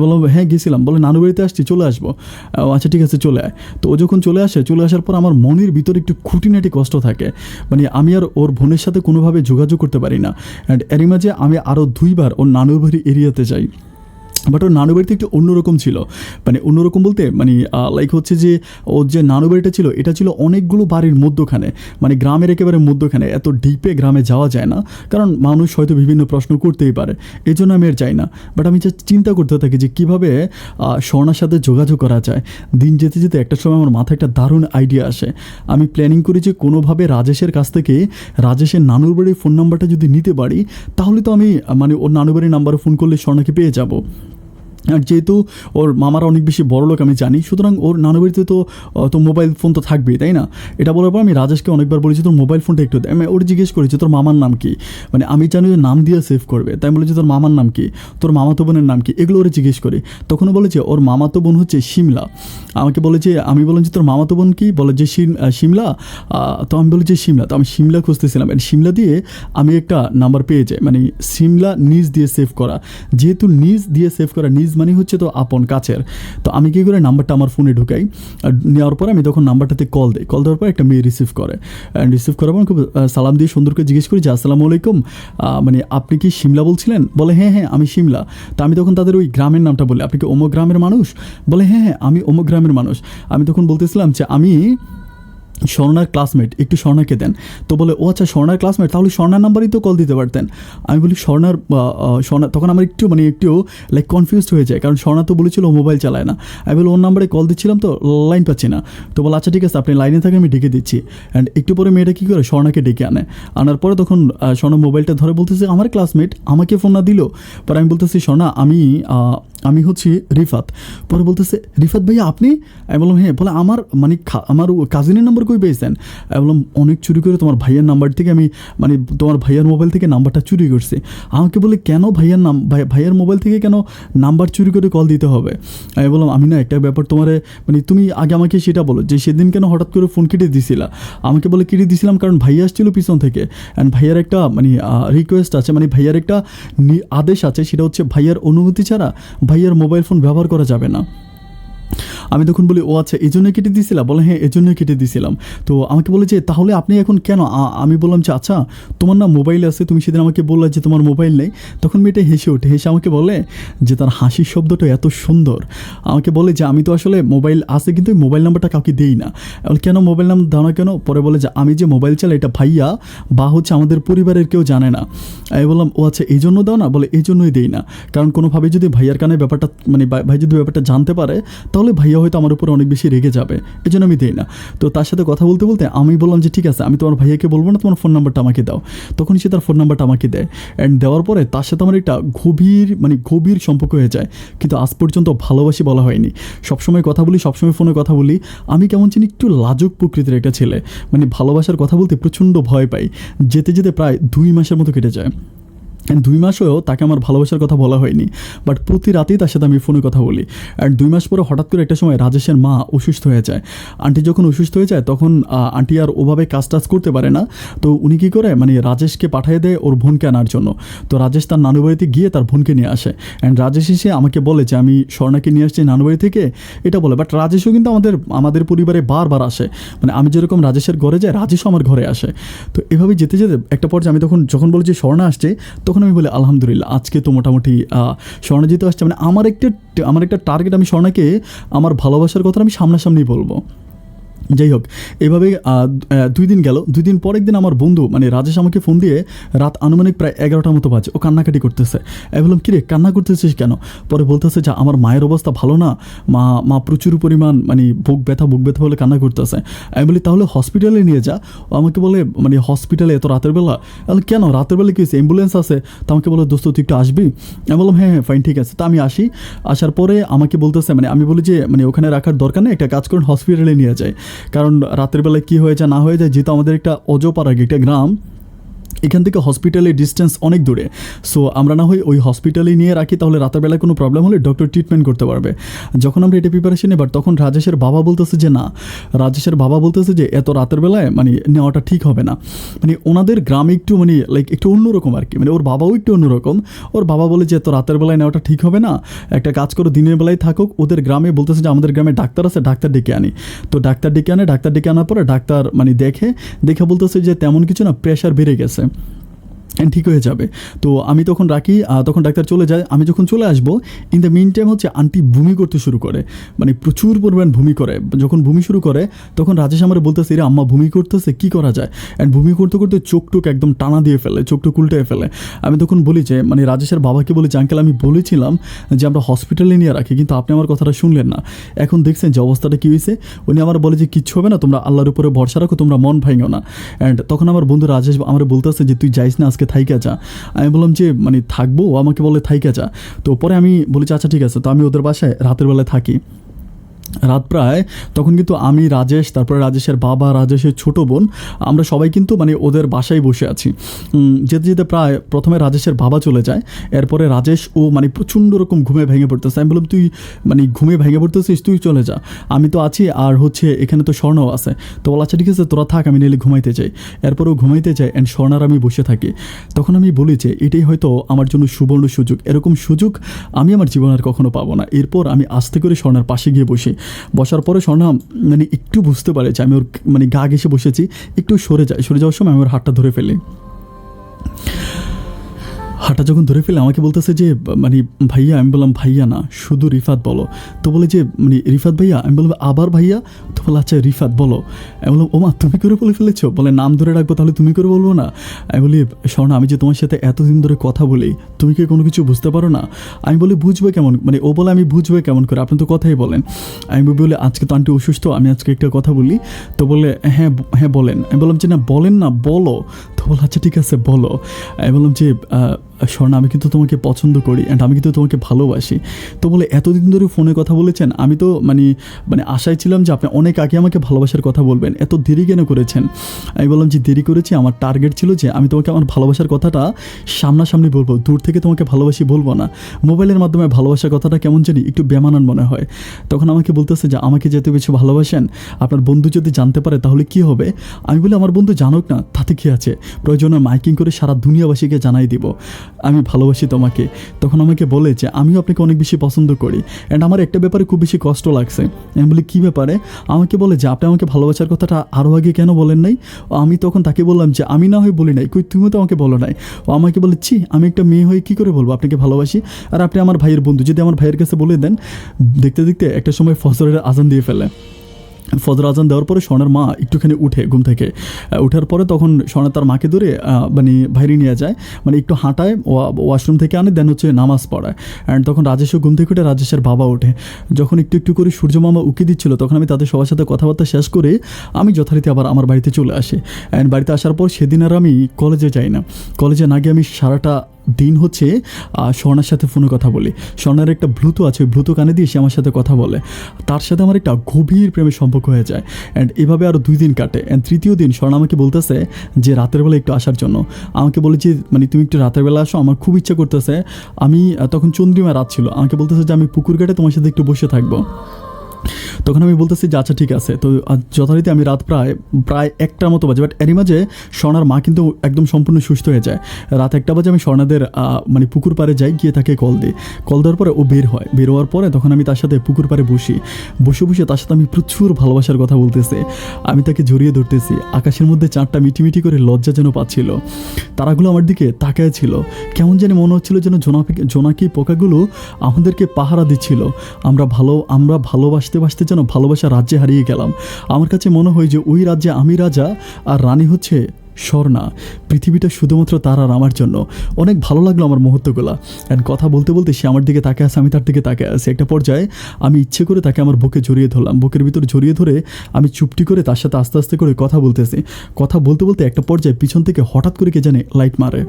বললাম হ্যাঁ গেছিলাম। বলে নানু বাড়িতে আসছি, চলে আসবো। আচ্ছা ঠিক আছে চলে আয়। তো ও যখন চলে আসার পর আমার মনের ভিতরে একটু খুঁটিনাটি কষ্ট থাকে, মানে আমি আর ওর বোনের সাথে কোনোভাবে যোগাযোগ করতে পারি না। অ্যান্ড এরই মাঝে আমি আরও 2বার ওর নানুর বাড়ি এরিয়াতে যাই, বাট ওর নানু বাড়িতে একটু অন্যরকম ছিল। মানে অন্যরকম বলতে মানে লাইক হচ্ছে যে ওর যে নানু বাড়িটা ছিল এটা ছিল অনেকগুলো বাড়ির মধ্যখানে, মানে গ্রামের একেবারে মধ্যখানে। এত ডিপে গ্রামে যাওয়া যায় না, কারণ মানুষ হয়তো বিভিন্ন প্রশ্ন করতেই পারে, এই জন্য আমি আর যাই না। বাট আমি যে চিন্তা করতে থাকি যে কীভাবে স্বর্ণার সাথে যোগাযোগ করা যায়। দিন যেতে যেতে একটা সময় আমার মাথায় একটা দারুণ আইডিয়া আসে। আমি প্ল্যানিং করি যে কোনোভাবে রাজেশের কাছ থেকে রাজেশের নানুর বাড়ির ফোন নাম্বারটা যদি নিতে পারি, তাহলে তো আমি মানে ওর নানু বাড়ির নাম্বারে ফোন করলে স্বর্ণাকে পেয়ে যাব। আর যেহেতু ওর মামারা অনেক বেশি বড় লোক আমি জানি, সুতরাং ওর নানু বাড়িতে তো মোবাইল ফোন তো থাকবেই, তাই না? এটা বলার পর আমি রাজেশকে অনেকবার বলেছি তোর মোবাইল ফোনটা একটু দেয়। আমি ওর জিজ্ঞেস করেছি তোর মামার নাম কি, মানে আমি জানি যে নাম দিয়ে সেভ করবে, তাই বলেছি তোর মামার নাম কি, তোর মামাতো বোনের নাম কি, এগুলো ওরে জিজ্ঞেস করি। তখনও বলেছে ওর মামাতো বোন হচ্ছে শিমলা। আমাকে বলেছে, আমি বললাম যে তোর মামাতো বোন কি, বলে যে শিমলা। তো আমি বলি যে শিমলা। তো আমি শিমলা খুঁজতেছিলাম, শিমলা দিয়ে আমি একটা নাম্বার পেয়ে যাই, মানে শিমলা নিজ দিয়ে সেভ করা। যেহেতু নিজ দিয়ে সেভ করা, নিজ মানে হচ্ছে তো আপন কাছের। তো আমি কী করে নাম্বারটা আমার ফোনে ঢুকাই, নেওয়ার পরে আমি তখন নাম্বারটাতে কল দিই। কল দেওয়ার পর একটা মেয়ে রিসিভ করে, অ্যান্ড রিসিভ করার পর খুব সালাম দিয়ে সুন্দর করে জিজ্ঞেস করি যে আসসালামু আলাইকুম, মানে আপনি কি শিমলা বলছিলেন? বলে হ্যাঁ হ্যাঁ আমি শিমলা। তো আমি তখন তাদের ওই গ্রামের নামটা বলি, আপনি কি অমুক গ্রামের মানুষ? বলে হ্যাঁ হ্যাঁ আমি অমুক গ্রামের মানুষ। আমি তখন বলতেছিলাম যে আমি স্বর্ণার ক্লাসমেট, একটু স্বর্ণাকে দেন। তো বলে ও আচ্ছা স্বর্ণার ক্লাসমেট, তাহলে স্বর্ণার নাম্বারই তো কল দিতে পারতেন। আমি বলি স্বর্ণা, তখন আমার একটু লাইক কনফিউজড হয়ে যায়, কারণ স্বর্ণা তো বলেছিল ও মোবাইল চালায় না। আমি বলি ওর নাম্বারে কল দিচ্ছিলাম তো লাইন পাচ্ছি না। তো বলে আচ্ছা ঠিক আছে আপনি লাইনে থাকেন, আমি ডেকে দিচ্ছি। অ্যান্ড একটু পরে মেয়েটা কী করে স্বর্ণাকে ডেকে আনার পরে তখন স্বর্ণা মোবাইলটা ধরে বলতেছে আমার ক্লাসমেট, আমাকে ফোন না দিল। পরে আমি বলতেছি স্বর্ণা আমি হচ্ছি রিফাত। পরে বলতেছে রিফাত ভাইয়া আপনি? আমি বললাম হ্যাঁ। বলে আমার কাজিনের নাম্বার কই পেয়েছেন? আমি বললাম অনেক চুরি করে তোমার ভাইয়ের নাম্বার থেকে আমি তোমার ভাইয়ের মোবাইল থেকে নাম্বারটা চুরি করছি। আমাকে বলে কেন ভাইয়ের মোবাইল থেকে কেন নাম্বার চুরি করে কল দিতে হবে? আমি বললাম আমি না একটা ব্যাপার তোমারে তুমি আগে আমাকে সেটা বলো যে সেদিন কেন হঠাৎ করে ফোন কেটে দিছিলা? আমাকে বলে কেটে দিছিলাম কারণ ভাইয়া আসছিল পিছন থেকে, অ্যান্ড ভাইয়ার একটা রিকোয়েস্ট আছে, ভাইয়ার একটা আদেশ আছে, সেটা হচ্ছে ভাইয়ার অনুমতি ছাড়া ভাইয়ার মোবাইল ফোন ব্যবহার করা যাবে না। আমি তখন বলি, ও আচ্ছা এই জন্যই কেটে দিয়েছিলাম? বলে হ্যাঁ এই জন্যই কেটে দিয়েছিলাম। তো আমাকে বলে যে তাহলে আপনি এখন কেন? আমি বললাম যে আচ্ছা তোমার না মোবাইল আছে, তুমি সেদিন আমাকে বললে যে তোমার মোবাইল নেই। তখন মেয়েটা হেসে ওঠে, হেসে আমাকে বলে যে তার হাসির শব্দটা এত সুন্দর। আমাকে বলে যে আমি তো আসলে মোবাইল আছে কিন্তু মোবাইল নাম্বারটা কাউকে দিই না। বলে কেন মোবাইল নাম্বার দাও না কেন? পরে বলে যে আমি যে মোবাইল চালাই এটা ভাইয়া বা হচ্ছে আমাদের পরিবারের কেউ জানে না। আমি বললাম ও আচ্ছা এই জন্য দাও না? বলে এই জন্যই দেই না, কারণ কোনোভাবে যদি ভাইয়ার কানে ব্যাপারটা মানে ভাই যদি ব্যাপারটা জানতে পারে তাহলে ভাইয়া হয়তো আমার উপর অনেক বেশি রেগে যাবে, এই জন্য আমি দিই না। তো তার সাথে কথা বলতে বলতে আমি বললাম যে ঠিক আছে আমি তোমার ভাইয়াকে বলবো না, তোমার ফোন নাম্বারটা আমাকে দাও। তখন সে তার ফোন নাম্বারটা আমাকে দেয়, অ্যান্ড দেওয়ার পরে তার সাথে আমার একটা গভীর সম্পর্ক হয়ে যায়। কিন্তু আজ পর্যন্ত ভালোবাসি বলা হয়নি। সবসময় কথা বলি, সবসময় ফোনে কথা বলি। আমি কেমন চিনি একটু লাজুক প্রকৃতির একটা ছেলে, মানে ভালোবাসার কথা বলতে প্রচণ্ড ভয় পাই। যেতে যেতে প্রায় 2 মাসের মতো কেটে যায়। 2 মাসেও তাকে আমার ভালোবাসার কথা বলা হয়নি, বাট প্রতি রাতেই তার সাথে আমি ফোনে কথা বলি। অ্যান্ড 2 মাস পরে হঠাৎ করে একটা সময় রাজেশের মা অসুস্থ হয়ে যায়। আন্টি যখন অসুস্থ হয়ে যায় তখন আন্টি আর ওভাবে কাজ টাজ করতে পারে না। তো উনি কী করে, মানে রাজেশকে পাঠিয়ে দেয় ওর বোনকে আনার জন্য। তো রাজেশ তার নানু বাড়িতে গিয়ে তার বোনকে নিয়ে আসে। অ্যান্ড রাজেশ এসে আমাকে বলে যে আমি স্বর্ণাকে নিয়ে আসছি নানু বাড়ি থেকে, এটা বলে। বাট রাজেশও কিন্তু আমাদের পরিবারে বারবার আসে, মানে আমি যেরকম রাজেশের ঘরে যাই রাজেশও আমার ঘরে আসে। তো এভাবে যেতে যেতে একটা পর্যায়ে আমি যখন বলি যে স্বর্ণা আসছে, তখন আমি বলি আলহামদুলিল্লাহ আজকে তো মোটামুটি স্বর্ণা যেতে আসছে। মানে আমার একটা টার্গেট, আমি স্বর্ণাকে আমার ভালোবাসার কথা আমি সামনাসামনি বলবো। যাই হোক, এভাবে 2 দিন গেল। 2 দিন পর একদিন আমার বন্ধু মানে রাজেশ আমাকে ফোন দিয়ে রাত আনুমানিক প্রায় 11টার মতো বাজে, ও কান্নাকাটি করতেছে। আমি বললাম কিরে কান্না করতেছিস কেন? পরে বলতেছে যে আমার মায়ের অবস্থা ভালো না, মা প্রচুর পরিমাণ মানে বুক ব্যথা বলে কান্না করতেছে। আমি বলি তাহলে হসপিটালে নিয়ে যা। ও আমাকে বলে মানে হসপিটালে এত রাতের বেলা? আমি কেন, রাতের বেলা কি হয়েছে, অ্যাম্বুলেন্স আছে? তো আমাকে বলে দোস্ত তুই একটু আসবি? আমি বললাম হ্যাঁ ফাইন ঠিক আছে। তো আমি আসি। আসার পরে আমাকে বলতেছে, মানে আমি বলি যে মানে ওখানে রাখার দরকার নেই, একটা কাজ করুন হসপিটালে নিয়ে যায়। কারণ রাতের বেলায় কী হয়ে যায় না হয়ে যায়, যেহেতু আমাদের একটা অজপাড়া একটা গ্রাম, এখান থেকে হসপিটালের ডিস্টেন্স অনেক দূরে। সো আমরা না হয় ওই হসপিটালেই নিয়ে রাখি, তাহলে রাতের বেলায় কোনো প্রবলেম হলে ডক্টর ট্রিটমেন্ট করতে পারবে। যখন আমরা এটা প্রিপারেশন এবার তখন রাজেশের বাবা বলতেছে যে না, রাজেশের বাবা বলতেছে যে এত রাতের বেলায় মানে নেওয়াটা ঠিক হবে না। মানে ওনাদের গ্রামে একটু মানে লাইক একটু অন্যরকম আর কি, মানে ওর বাবাও একটু অন্যরকম। ওর বাবা বলে যে এত রাতের বেলায় নেওয়াটা ঠিক হবে না, একটা কাজ করো দিনের বেলায় থাকুক। ওদের গ্রামে বলতেছে যে আমাদের গ্রামে ডাক্তার আছে, ডাক্তার ডেকে আনি। তো ডাক্তার ডেকে আনার পরে ডাক্তার মানে দেখে বলতেছে যে তেমন কিছু না, প্রেশার বেড়ে গেছে, ঠিক হয়ে যাবে। তো আমি তখন রাখি, তখন ডাক্তার চলে যায়। আমি যখন চলে আসবো, ইন দ্য মিন টাইম হচ্ছে আন্টি বমি করতে শুরু করে, মানে প্রচুর পরিমাণ বমি করে। যখন বমি শুরু করে তখন রাজেশ আমার বলতেছে রে আম্মা বমি করতেছে, কী করা যায়? অ্যান্ড বমি করতে করতে চোখটুক একদম টানা দিয়ে ফেলে, চোখটুক উল্টে ফেলে। আমি তখন বলি যে মানে রাজেশের বাবাকে বলি যে আঙ্কেল আমি বলেছিলাম যে আমরা হসপিটালে নিয়ে রাখি, কিন্তু আপনি আমার কথাটা শুনলেন না। এখন দেখছেন যে অবস্থাটা কী হয়েছে। উনি আমার বলে যে কিচ্ছু হবে না, তোমরা আল্লাহর উপরে ভরসা রাখো, তোমরা মন ভাঙো না। অ্যান্ড তখন আমার বন্ধু রাজেশ আমার বলতেছে যে তুই যাইস না আজকে, থাইকা যা। আমি বললাম যে মানে থাকবো? আমাকে বলে থাইকা যা। তো পরে আমি বলেছি আচ্ছা ঠিক আছে। তো আমি ওদের বাসায় রাতের বেলায় থাকি। রাত প্রায় তখন কিন্তু আমি, রাজেশ, তারপরে রাজেশের বাবা, রাজেশের ছোটো বোন, আমরা সবাই কিন্তু মানে ওদের বাসায় বসে আছি। যেতে যেতে প্রায় প্রথমে রাজেশের বাবা চলে যায়। এরপরে রাজেশ ও মানে প্রচণ্ড রকম ঘুমে ভেঙে পড়তেছে। আমি বললাম তুই মানে ঘুমে ভেঙে পড়তেছিস, তুই চলে যা, আমি তো আছি, আর হচ্ছে এখানে তো স্বর্ণও আছে। তো বলা আচ্ছা ঠিক আছে তোরা থাক, আমি নিলে ঘুমাইতে চাই। এরপরেও ঘুমাইতে চাই, অ্যান্ড স্বর্ণার আমি বসে থাকি। তখন আমি বলি যে এটাই হয়তো আমার জন্য সুবর্ণ সুযোগ, এরকম সুযোগ আমি আমার জীবনে আর কখনো পাবো না। এরপর আমি আস্তে করে স্বর্ণার পাশে গিয়ে বসি। বসার পরে স্বর্ণা মানে একটু বুঝতে পারে যে আমি ওর মানে গা ঘেঁষে বসেছি, একটু সরে যাওয়ার সময় আমি ওর হাতটা ধরে ফেলি। হাঁটা যখন ধরে ফেলে আমাকে বলতেছে যে মানে ভাইয়া। আমি বললাম ভাইয়া না, শুধু রিফাত বলো। তো বলে যে মানে রিফাত ভাইয়া। আমি বললাম আবার ভাইয়া? তো বলে আচ্ছা রিফাত বলো। আমি বললাম ওমা তুমি করে বলে ফেলেছো? বলে নাম ধরে রাখবো তাহলে তুমি করে বলবো না? আমি বলি স্বর্ণা আমি যে তোমার সাথে এতদিন ধরে কথা বলি, তুমি কি কোনো কিছু বুঝতে পারো না? আমি বলি বুঝবে কেমন, মানে ও বলে আমি বুঝবে কেমন করে, আপনি তো কথাই বলেন। আমি বলি আজকে তো আন্টি অসুস্থ, আমি আজকে একটা কথা বলি। তো বলে হ্যাঁ হ্যাঁ বলেন। আমি বললাম যে না বলেন না, বলো। তো বলে আচ্ছা ঠিক আছে বলো। আমি বললাম যে স্বর্ণা আমি কিন্তু তোমাকে পছন্দ করি, অ্যান্ড আমি কিন্তু তোমাকে ভালোবাসি। তো বলে এতদিন ধরে ফোনে কথা বলেছেন, আমি তো মানে আশায় ছিলাম যে আপনি অনেক আগে আমাকে ভালোবাসার কথা বলবেন, এত দেরি কেন করেছেন? আমি বললাম যে দেরি করেছি, আমার টার্গেট ছিল যে আমি তোমাকে আমার ভালোবাসার কথাটা সামনাসামনি বলবো, দূর থেকে তোমাকে ভালোবাসি বলবো না। মোবাইলের মাধ্যমে ভালোবাসার কথাটা কেমন জানি একটু বেমানান মনে হয়। তখন আমাকে বলতেছে যে আমাকে যেতে বেশি ভালোবাসেন, আপনার বন্ধু যদি জানতে পারে তাহলে কি হবে? আমি বলি আমার বন্ধু জানুক না, তাতে কী আছে, প্রয়োজনে মাইকিং করে সারা দুনিয়াবাসীকে জানাই দিব। আমি ভালোবাসি তোমাকে। তখন আমাকে বলে যে আমিও আপনাকে অনেক বেশি পছন্দ করি, অ্যান্ড আমার একটা ব্যাপারে খুব বেশি কষ্ট লাগছে। আমি বলি কী ব্যাপারে? আমাকে বলে যে আপনি আমাকে ভালোবাসার কথাটা আরও আগে কেন বলেন নাই? আমি তখন তাকে বললাম যে আমি না হয় বলি নাই, কই তুমিও তো আমাকে বলো নাই। ও আমাকে বলে ছি, আমি একটা মেয়ে হয়ে কী করে বলবো আপনাকে ভালোবাসি, আর আপনি আমার ভাইয়ের বন্ধু, যদি আমার ভাইয়ের কাছে বলে দেন। দেখতে দেখতে একটা সময় ফজরের আজান দিয়ে ফেলে। ফজর আজান দেওয়ার পরে স্বর্ণার মা একটুখানি উঠে ঘুম থেকে, উঠার পরে তখন স্বর্ণা তার মাকে ধরে মানে বাইরে নিয়ে যায়, মানে একটু হাঁটায়, ওয়াশরুম থেকে আনে, দেন হচ্ছে নামাজ পড়ায়। অ্যান্ড তখন রাজেশও ঘুম থেকে উঠে, রাজেশের বাবা ওঠে। যখন একটু একটু করে সূর্য মামা উকি দিচ্ছিল, তখন আমি তাদের সবার সাথে কথাবার্তা শেষ করে আমি যথারীতি আবার আমার বাড়িতে চলে আসি। অ্যান্ড বাড়িতে আসার পর সেদিন আর আমি কলেজে যাই না। কলেজে না গিয়ে আমি সারাটা দিন হচ্ছে স্বর্ণার সাথে ফোনে কথা বলি। স্বর্ণার একটা ব্লুটুথ আছে, ওই ব্লুটুথ কানে দিয়ে সে আমার সাথে কথা বলে। তার সাথে আমার একটা গভীর প্রেমের সম্পর্ক হয়ে যায়। অ্যান্ড এভাবে আরও 2 দিন কাটে। অ্যান্ড তৃতীয় দিন স্বর্ণা আমাকে বলতেছে যে রাতের বেলা একটু আসার জন্য। আমাকে বলে যে মানে তুমি একটু রাতের বেলা আসো, আমার খুব ইচ্ছা করতেছে। আমি তখন চন্দ্রিমা রাত ছিল, আমাকে বলতেছে যে আমি পুকুর ঘাটে তোমার সাথে একটু বসে থাকবো। তখন আমি বলতেছি যে আচ্ছা ঠিক আছে। তো যথারীতি আমি রাত প্রায় 1টার মতো বাজে, বাট এরই মাঝে স্বর্ণার মা কিন্তু একদম সম্পূর্ণ সুস্থ হয়ে যায়। রাত 1টা বাজে আমি স্বর্ণাদের মানে পুকুর পাড়ে যাই, গিয়ে তাকে কল দিই। কল দেওয়ার পরে ও বের হয়। বের হওয়ার পরে তখন আমি তার সাথে পুকুর পাড়ে বসে তার সাথে আমি প্রচুর ভালোবাসার কথা বলতেছি। আমি তাকে জড়িয়ে ধরতেছি। আকাশের মধ্যে চাঁদটা মিটিমিটি করে লজ্জা যেন পাচ্ছিল। তারাগুলো আমার দিকে তাকায় ছিল। কেমন জানি মনে হচ্ছিল যেন জোনাকি পোকাগুলো আমাদেরকে পাহারা দিচ্ছিল। আমরা ভালোবাসতে যেন ভালোবাসা রাজ্যে হারিয়ে গেলাম। আমার কাছে মনে হয় যে ওই রাজ্যে আমি রাজা আর রানী হচ্ছে স্বর্ণা। পৃথিবীটা শুধুমাত্র তার আর আমার জন্য। অনেক ভালো লাগলো আমার মুহূর্তগুলো। অ্যান্ড কথা বলতে বলতে সে আমার দিকে তাকে আসে, আমি তার দিকে তাকে আসি। একটা পর্যায়ে আমি ইচ্ছে করে তাকে আমার বুকে জড়িয়ে ধরলাম। বুকের ভিতর জড়িয়ে ধরে আমি চুপটি করে তার সাথে আস্তে আস্তে করে কথা বলতেছি। কথা বলতে বলতে একটা পর্যায়ে পিছন থেকে হঠাৎ করে কে জানে লাইট মারে।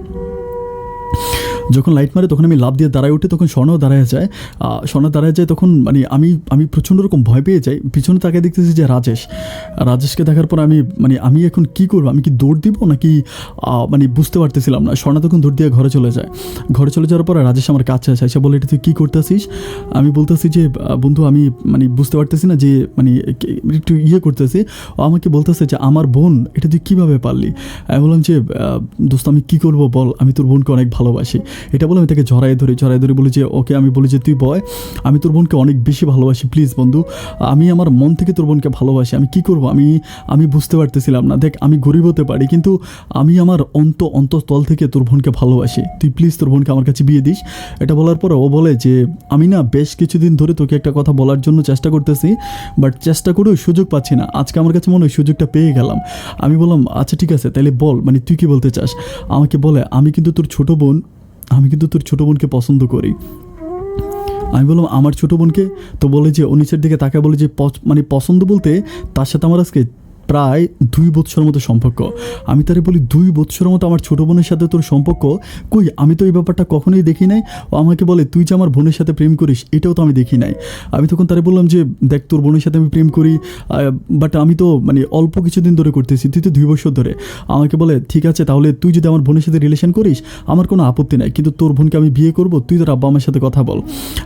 যখন লাইট মারে তখন আমি লাফ দিয়ে দাঁড়ায় উঠে, তখন স্বর্ণাও দাঁড়ায় যায়। তখন মানে আমি প্রচণ্ড রকম ভয় পেয়ে যাই। পিছনে তাকে দেখতেছি যে রাজেশকে দেখার পর আমি এখন কি করবো? আমি কি দৌড় দিব নাকি মানে বুঝতে পারতেছিলাম না। স্বর্ণা তখন দৌড় দিয়ে ঘরে চলে যায়। ঘরে চলে যাওয়ার পরে রাজেশ আমার কাছে আসে, সে বলে এটা তুই কী করতেছিস? আমি বলতেছি যে বন্ধু আমি মানে বুঝতে পারতেছি না, যে মানে একটু করতেছি। ও আমাকে বলতেছে যে আমার বোন, এটা তুই কীভাবে পারলি? আমি বললাম যে দোস্ত আমি কী করবো বল, আমি তোর বোনকে অনেক ভালোবাসি। এটা বলে আমি তাকে জড়াই ধরে বলি যে ওকে, আমি বলি যে তুই বয়, আমি তোর বোনকে অনেক বেশি ভালোবাসি, প্লিজ বন্ধু, আমি আমার মন থেকে তোর বোনকে ভালোবাসি। আমি কী করবো? আমি বুঝতে পারতেছিলাম না। দেখ আমি গরিব হতে পারি, কিন্তু আমি আমার অন্তঃস্থল থেকে তোর বোনকে ভালোবাসি। তুই প্লিজ তোর বোনকে আমার কাছে বিয়ে দিস। এটা বলার পর ও বলে যে আমি না বেশ কিছুদিন ধরে তোকে একটা কথা বলার জন্য চেষ্টা করতেছি, বাট চেষ্টা করেও সুযোগ পাচ্ছি না। আজকে আমার কাছে মনে হয় সুযোগটা পেয়ে গেলাম। আমি বললাম আচ্ছা ঠিক আছে, তাহলে বল, মানে তুই কী বলতে চাস? আমাকে বলে আমি কিন্তু তোর ছোটো বোনকে পছন্দ করি। আমি বললাম আমার ছোটো বোনকে? তো বলে যে ও নিচের দিকে তাকে বলে যে মানে পছন্দ বলতে তার সাথে আমার আজকে প্রায় 2 বছরের মতো সম্পর্ক। আমি তারে বলি 2 বছরের মতো আমার ছোটো বোনের সাথে তোর সম্পর্ক? কই, আমি তো এই ব্যাপারটা কখনোই দেখি নাই। ও আমাকে বলে তুই যে আমার বোনের সাথে প্রেম করিস এটাও তো আমি দেখি নাই। আমি তখন তারে বললাম যে দেখ তোর বোনের সাথে আমি প্রেম করি, বাট আমি তো মানে অল্প কিছুদিন ধরে করতেছি, তুই তো 2 বছর ধরে। আমাকে বলে ঠিক আছে, তাহলে তুই যদি আমার বোনের সাথে রিলেশন করিস আমার কোনো আপত্তি নাই, কিন্তু তোর বোনকে আমি বিয়ে করব, তুই তোর আব্বা আমার সাথে কথা বল।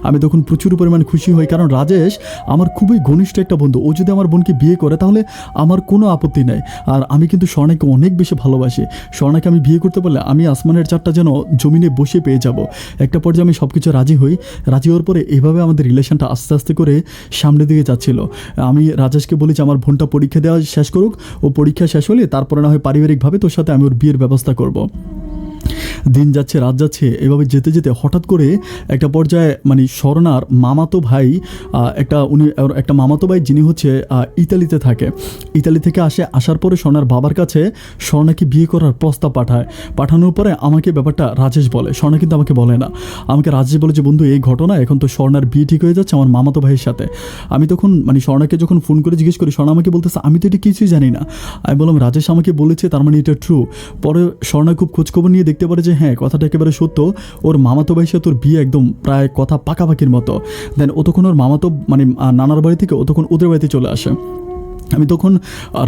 আমি তখন প্রচুর পরিমাণে খুশি হই, কারণ রাজেশ আমার খুবই ঘনিষ্ঠ একটা বন্ধু। ও যদি আমার বোনকে বিয়ে করে তাহলে আমার কোনো আপত্তি নাই। আর আমি কিন্তু স্বর্ণাকে অনেক বেশি ভালোবাসি। স্বর্ণাকে আমি বিয়ে করতে পারলে আমি আসমানের চারটা যেন জমিনে বসে পেয়ে যাব। একটা পর্যায়ে আমি সব কিছু রাজি হওয়ার পরে এভাবে আমাদের রিলেশনটা আস্তে আস্তে করে সামনের দিকে যাচ্ছিল। আমি রাজেশকে বলি যে আমার বোনটা পরীক্ষা দেওয়া শেষ করুক, ও পরীক্ষা শেষ হলে তারপরে না হয় পারিবারিকভাবে তোর সাথে আমি ওর বিয়ের ব্যবস্থা করব। দিন যাচ্ছে রাত যাচ্ছে, এভাবে যেতে যেতে হঠাৎ করে একটা পর্যায়ে মানে স্বর্ণার মামাতো ভাই একটা মামাতো ভাই যিনি হচ্ছে ইতালিতে থাকে, ইতালি থেকে আসার পরে স্বর্ণার বাবার কাছে স্বর্ণাকে বিয়ে করার প্রস্তাব পাঠানোর পরে আমাকে ব্যাপারটা রাজেশ বলে। স্বর্ণা কিন্তু আমাকে বলে না। আমাকে রাজেশ বলে যে বন্ধু এই ঘটনা, এখন তো স্বর্ণার বিয়ে ঠিক হয়ে যাচ্ছে আমার মামাতো ভাইয়ের সাথে। আমি তখন মানে স্বর্ণাকে যখন ফোন করে জিজ্ঞেস করি, স্বর্ণা আমাকে বলতেছে আমি তো এটা কিছুই জানি না। আমি বললাম রাজেশ আমাকে বলেছে, তার মানে এটা ট্রু। পরে স্বর্ণা খুব খোঁজখবর নিয়ে দেখতে পারে যে হ্যাঁ কথাটা একেবারে সত্য, ওর মামাতো ভাইয়ের সাথে তোর বিয়ে একদম প্রায় কথা পাকাপাকির মতো। দেন ও তখন ওর মামাতো মানে নানার বাড়ি থেকে ও তখন ওদের বাড়িতে চলে আসে। আমি তখন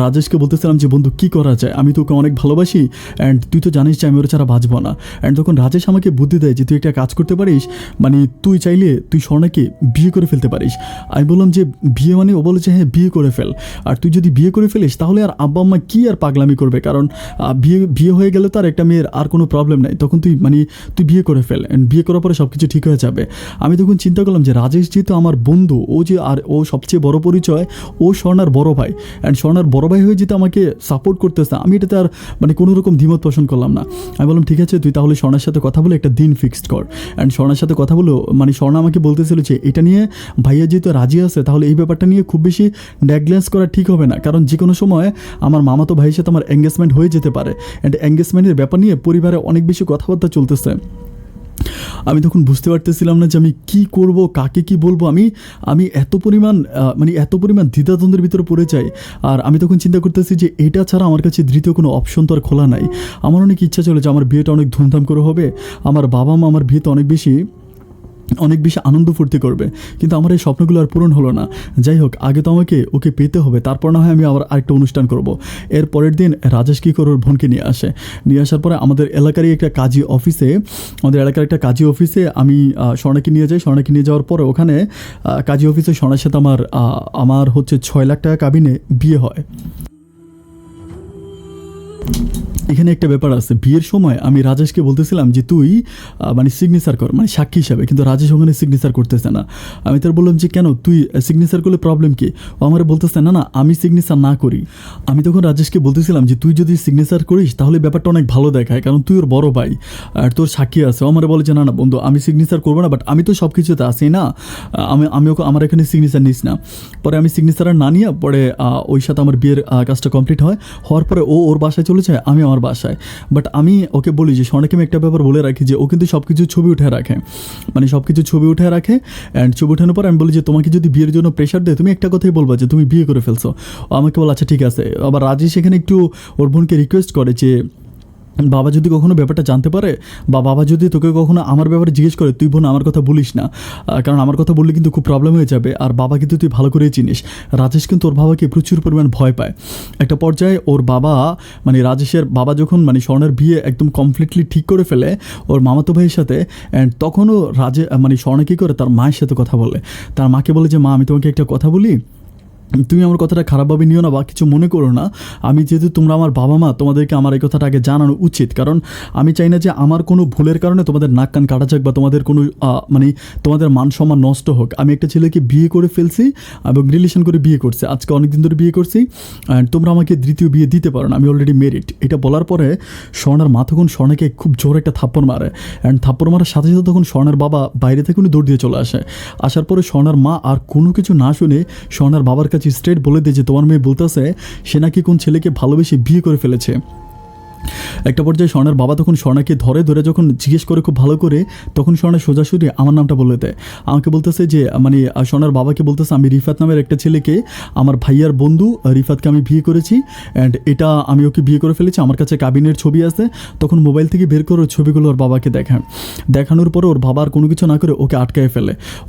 রাজেশকে বলতেছিলাম যে বন্ধু কী করা যায়, আমি তোকে অনেক ভালোবাসি অ্যান্ড তুই তো জানিস যে আমি ওর ছাড়া বাঁচবো না। অ্যান্ড তখন রাজেশ আমাকে বুদ্ধি দেয় যে তুই একটা কাজ করতে পারিস, মানে তুই চাইলে তুই স্বর্ণাকে বিয়ে করে ফেলতে পারিস। আমি বললাম যে বিয়ে মানে? ও বলেছে হ্যাঁ বিয়ে করে ফেল, আর তুই যদি বিয়ে করে ফেলিস তাহলে আর আব্বা আম্মা কী আর পাগলামি করবে, কারণ বিয়ে বিয়ে হয়ে গেলে তো আর একটা মেয়ের আর কোনো প্রবলেম নাই, তখন তুই তুই বিয়ে করে ফেল অ্যান্ড বিয়ে করার পরে সব কিছু ঠিক হয়ে যাবে। আমি তখন চিন্তা করলাম যে রাজেশ যেহেতু আমার বন্ধু, ও যে আর ও সবচেয়ে বড় পরিচয়, ও স্বর্ণার বড় ভাই, অ্যান্ড স্বর্ণার বড় ভাই হয়ে যেতে আমাকে সাপোর্ট করতেছে, আমি এটাতে আর কোনো রকম দ্বিমত পোষণ করলাম না। আমি বললাম ঠিক আছে তুই তাহলে স্বর্ণার সাথে কথা বলে একটা দিন ফিক্সড কর। অ্যান্ড স্বর্ণার সাথে কথা বলো, স্বর্ণা আমাকে বলতেছিল যে এটা নিয়ে ভাইয়া যেহেতু রাজি আছে তাহলে এই ব্যাপারটা নিয়ে খুব বেশি নেগলেন্স করা ঠিক হবে না, কারণ যে কোনো সময় আমার মামাতো ভাইয়ের সাথে আমার এঙ্গেজমেন্ট হয়ে যেতে পারে, অ্যান্ড এঙ্গেজমেন্টের ব্যাপার নিয়ে পরিবারে অনেক বেশি কথাবার্তা চলতেছে। আমি তখন বুঝতে পারতেছিলাম না যে আমি কী করব, কাকে কি বলবো। আমি এত পরিমাণ দ্বিধাদ্বন্দ্বের ভিতরে পড়ে যাই। আর আমি তখন চিন্তা করতেছি যে এটা ছাড়া আমার কাছে দ্বিতীয় কোনো অপশন তো আর খোলা নাই। আমার অনেক ইচ্ছা ছিল যে আমার বিয়েটা অনেক ধুমধাম করে হবে, আমার বাবা মা আমার বিয়েতে অনেক বেশি আনন্দ ফুর্তি করবে, কিন্তু আমার এই স্বপ্নগুলো আর পূরণ হলো না। যাই হোক, আগে তো আমাকে ওকে পেতে হবে, তারপর না হয় আমি আবার আরেকটা অনুষ্ঠান করব। এর পরের দিন রাজেশ কী করে ওর বোনকে নিয়ে আসার পরে আমাদের এলাকারই একটা কাজী অফিসে আমি স্বর্ণাকে নিয়ে যাই। স্বর্ণাকে নিয়ে যাওয়ার পরে ওখানে কাজী অফিসে স্বর্ণার সাথে আমার হচ্ছে 6 লাখ টাকা কাবিনে বিয়ে হয়। এখানে একটা ব্যাপার আছে, বিয়ের সময় আমি রাজেশকে বলতেছিলাম যে তুই সিগনেচার কর, সাক্ষী হিসাবে, কিন্তু রাজেশ ওখানে সিগনেচার করতেছে না। আমি তার বললাম যে কেন, তুই সিগনেচার করলে প্রবলেম কি? ও আমার বলতেছে না আমি সিগনেচার না করি। আমি তখন রাজেশকে বলতেছিলাম যে তুই যদি সিগনেচার করিস তাহলে ব্যাপারটা অনেক ভালো দেখায়, কারণ তুই ওর বড় ভাই আর তোর সাক্ষী আছে। ও আমার বলে যে না বন্ধু আমি সিগনেচার করবো না, বাট আমি তো সব কিছুতে আছি না, আমি ওকে আমার এখানে সিগনেচার নিস না। পরে আমি সিগনেচার না নিয়ে পরে ওই সাথে আমার বিয়ের কাজটা কমপ্লিট হওয়ার পরে ও ওর বাসায় চলে যায়, আমি আমার বাসায়। বাট আমি ওকে বলি যে স্বর্ণাকে আমি একটা ব্যাপার বলে রাখি যে ও কিন্তু সব কিছু ছবি উঠে রাখে, অ্যান্ড ছবি ওঠানোর পর আমি বলি যে তোমাকে যদি বিয়ের জন্য প্রেশার দেয় তুমি একটা কথাই বলবা যে তুমি বিয়ে করে ফেলছো। ও আমাকে বলে আচ্ছা ঠিক আছে। আবার রাজেশ সেখানে একটু ওর বোনকে রিকোয়েস্ট করে যে বাবা যদি কখনো ব্যাপারটা জানতে পারে বা বাবা যদি তোকে কখনো আমার ব্যাপারে জিজ্ঞেস করে, তুই বোন আমার কথা বলিস না, কারণ আমার কথা বললে কিন্তু খুব প্রবলেম হয়ে যাবে, আর বাবা কিন্তু তুই ভালো করেই চিনিস। রাজেশ কিন্তু ওর বাবাকে প্রচুর পরিমাণ ভয় পায়। একটা পর্যায়ে ওর বাবা রাজেশের বাবা যখন স্বর্ণের বিয়ে একদম কমপ্লিটলি ঠিক করে ফেলে ওর মামাতো ভাইয়ের সাথে, অ্যান্ড তখনও স্বর্ণা কী করে তার মায়ের সাথে কথা বলে, তার মাকে বলে যে মা আমি তোমাকে একটা কথা বলি, তুমি আমার কথাটা খারাপভাবে নিও না বা কিছু মনে করো না, আমি যেহেতু তোমরা আমার বাবা মা তোমাদেরকে আমার এই কথাটা আগে জানানো উচিত, কারণ আমি চাই না যে আমার কোনো ভুলের কারণে তোমাদের নাক কান কাটা যাক বা তোমাদের কোনো তোমাদের মান সম্মান নষ্ট হোক। আমি একটা ছেলেকে বিয়ে করে ফেলছি এবং রিলেশন করে বিয়ে করছি, আজকে অনেক দিন ধরে বিয়ে করছি, অ্যান্ড তোমরা আমাকে দ্বিতীয় বিয়ে দিতে পারো না, আমি অলরেডি মেরিড। এটা বলার পরে স্বর্ণার মা তখন স্বর্ণাকে খুব জোর একটা থাপ্পড় মারে, অ্যান্ড থাপ্পড় মারার সাথে সাথে তখন স্বর্ণার বাবা বাইরে থেকে উনি দৌড় দিয়ে চলে আসার পরে স্বর্ণার মা আর কোনো কিছু না শুনে স্বর্ণার বাবার কাছে স্ট্রেট বলে দিয়ে যে তোমার মেয়ে বলতেছে সে নাকি কোন ছেলেকে ভালোবেসে বিয়ে করে ফেলেছে। একটা পর্যায়ে স্বর্ণার বাবা তখন স্বর্ণাকে ধরে যখন জিজ্ঞেস করে খুব ভালো করে, তখন স্বর্ণা সোজাসুজি আমার নামটা বলে দেয়। আমাকে বলতেছে যে স্বর্ণার বাবাকে বলতেছে আমি রিফাত নামের একটা ছেলেকে, আমার ভাইয়ার বন্ধু রিফাতকে আমি বিয়ে করেছি, অ্যান্ড এটা আমি ওকে বিয়ে করে ফেলেছি, আমার কাছে কাবিনের ছবি আছে। তখন মোবাইল থেকে বের করে ছবিগুলো ওর বাবাকে দেখানোর পরে ওর বাবা আর কোনো কিছু না করে ওকে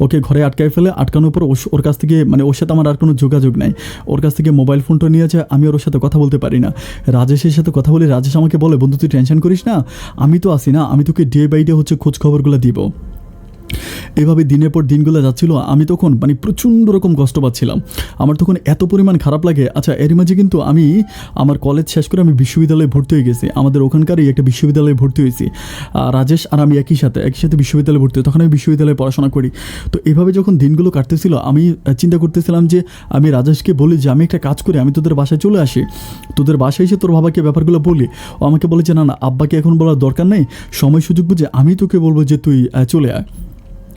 ওকে ঘরে আটকায় ফেলে। আটকানোর পর ওর কাছ থেকে ওর সাথে আমার আর কোনো যোগাযোগ নাই, ওর কাছ থেকে মোবাইল ফোনটা নিয়েছে, আমি ওর সাথে কথা বলতে পারি না। রাজেশের সাথে কথা বলি, রাজেশ আমাকে বলে বন্ধু তুই টেনশন করিস না, আমি তো আসি না, আমি তোকে ডে বাই ডে খোঁজ খবরগুলো দিব। এভাবে দিনের পর দিনগুলো যাচ্ছিল। আমি তখন প্রচণ্ড রকম কষ্ট পাচ্ছিলাম, আমার তখন এত পরিমাণ খারাপ লাগে। আচ্ছা, এর মাঝে কিন্তু আমি আমার কলেজ শেষ করে আমি বিশ্ববিদ্যালয়ে ভর্তি হয়ে গেছি, আমাদের ওখানকারই একটা বিশ্ববিদ্যালয়ে ভর্তি হয়েছি। রাজেশ আর আমি একই সাথে বিশ্ববিদ্যালয়ে ভর্তি হই, তখন আমি বিশ্ববিদ্যালয়ে পড়াশোনা করি। তো এভাবে যখন দিনগুলো কাটতেছিল আমি চিন্তা করতেছিলাম যে আমি রাজেশকে বলি যে আমি একটা কাজ করি, আমি তোদের বাসায় চলে আসি, তোদের বাসায় এসে তোর বাবাকে ব্যাপারগুলো বলি। ও আমাকে বলে যে না আব্বাকে এখন বলার দরকার নেই, সময় সুযোগ বুঝে আমি তোকে বলবো যে তুই চলে আয়।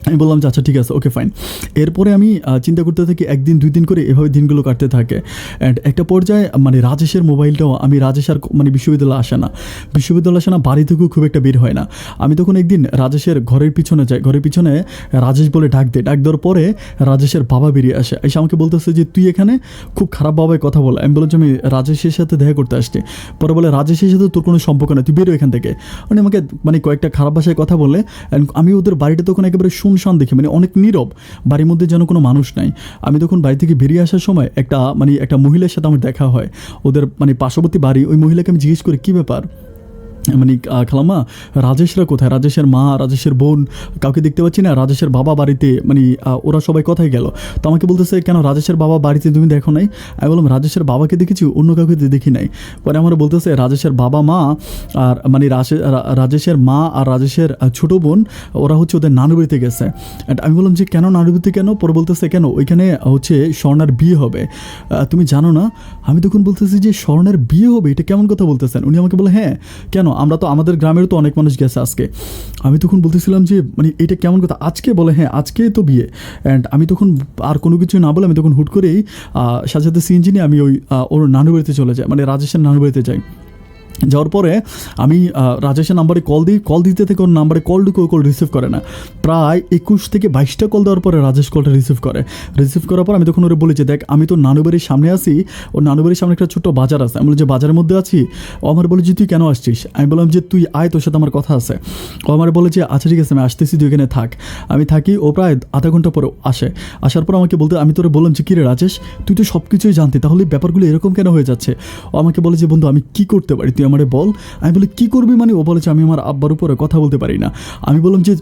আমি বললাম যে আচ্ছা ঠিক আছে, ওকে ফাইন। এরপরে আমি চিন্তা করতে থাকি, একদিন 2 দিন করে এভাবে দিনগুলো কাটতে থাকে। অ্যান্ড একটা পর্যায়ে রাজেশের মোবাইলটাও রাজেশ আর বিশ্ববিদ্যালয়ে আসে না, বাড়ি থেকেও খুব একটা বের হয় না। আমি তখন একদিন রাজেশের ঘরের পিছনে যাই, ঘরের পিছনে রাজেশ বলে ডাক দেওয়ার পরে রাজেশের বাবা বেরিয়ে আসে, এসে আমাকে বলতেছে যে তুই এখানে, খুব খারাপ বাবায় কথা বলে। আমি বললাম যে আমি রাজেশের সাথে দেখা করতে আসছি। পরে বলে রাজেশের সাথে তোর কোনো সম্পর্ক নেই, তুই বেরো এখান থেকে। আমাকে কয়েকটা খারাপ ভাষায় কথা বলে। অ্যান্ড আমি ওদের বাড়িটা তখন একেবারে শুনশান দেখে, মানে অনেক নীরব, বাড়ির মধ্যে যেন কোনো মানুষ নাই। আমি তখন বাড়ি থেকে বেরিয়ে আসার সময় একটা মহিলার সাথে আমার দেখা হয়, ওদের মানে পার্শ্ববর্তী বাড়ি। ওই মহিলাকে আমি জিজ্ঞেস করি কী ব্যাপার, মানে খালাম্মা রাজেশরা কোথায়, রাজেশের মা, রাজেশের বোন, কাউকে দেখতে পাচ্ছি না, রাজেশের বাবা বাড়িতে, মানে ওরা সবাই কোথায় গেল। তো আমাকে বলতেছে কেন রাজেশের বাবা বাড়িতে তুমি দেখো নাই? আমি বললাম রাজেশের বাবাকে দেখেছি, অন্য কাউকে দেখি নাই। পরে আমার বলতেছে রাজেশের বাবা মা আর মানে রাজেশের মা আর রাজেশের ছোটো বোন ওরা হচ্ছে ওদের নানু বাড়িতে গেছে। অ্যান্ড আমি বললাম যে কেন নানু বাড়িতে কেন? পরে বলতেছে কেন ওইখানে হচ্ছে স্বর্ণার বিয়ে হবে, তুমি জানো না? আমি তখন বলতেছি যে স্বর্ণের বিয়ে হবে, এটা কেমন কথা বলতেছেন? উনি আমাকে বলে হ্যাঁ কেন, আমরা তো আমাদের গ্রামের তো অনেক মানুষ গেছে আজকে। আমি তখন বলতেছিলাম যে মানে এটা কেমন কথা আজকে? বলে হ্যাঁ আজকে তো বিয়ে। অ্যান্ড আমি তখন আর কোনো কিছু না বলে আমি তখন হুট করেই সাথে সাথে সিএনজি নিয়ে আমি ওর নানু বাড়িতে চলে যাই, মানে রাজেশের নানু বাড়িতে যাই। যাওয়ার পরে আমি রাজেশের নাম্বারে কল দিতে থেকে ওর নাম্বারে কল রিসিভ করে না। প্রায় 21 থেকে 22টা কল দেওয়ার পরে রাজেশ কলটা রিসিভ করার পর আমি তখন ওরে বলেছি দেখ আমি তো নানুবাড়ির সামনে আছি, ওর নানুবাড়ির সামনে একটা ছোট্ট বাজার আছে। আমি বলি যে বাজারের মধ্যে আছি। ও আমার বলে যে তুই কেন আসছিস? আমি বললাম যে তুই আয়, তোর সাথে আমার কথা আছে। ও আমার বলে যে আচ্ছা ঠিক আছে আমি আসতেছি, তুই এখানে থাক। আমি থাকি। ও প্রায় আধা ঘন্টা পরে আসার পর আমাকে আমি তোরে বললাম যে কিরে রাজেশ তুই তো সব কিছুই জানতি, তাহলে ব্যাপারগুলো এরকম কেন হয়ে যাচ্ছে? ও আমাকে বলে যে বন্ধু আমি কী করতে পারি তুই আমারে বল। আমি বলি কী করবি মানে? ও বলেছে আমি আমার আব্বার উপরে কথা বলতে পারি না। আমি বললাম যে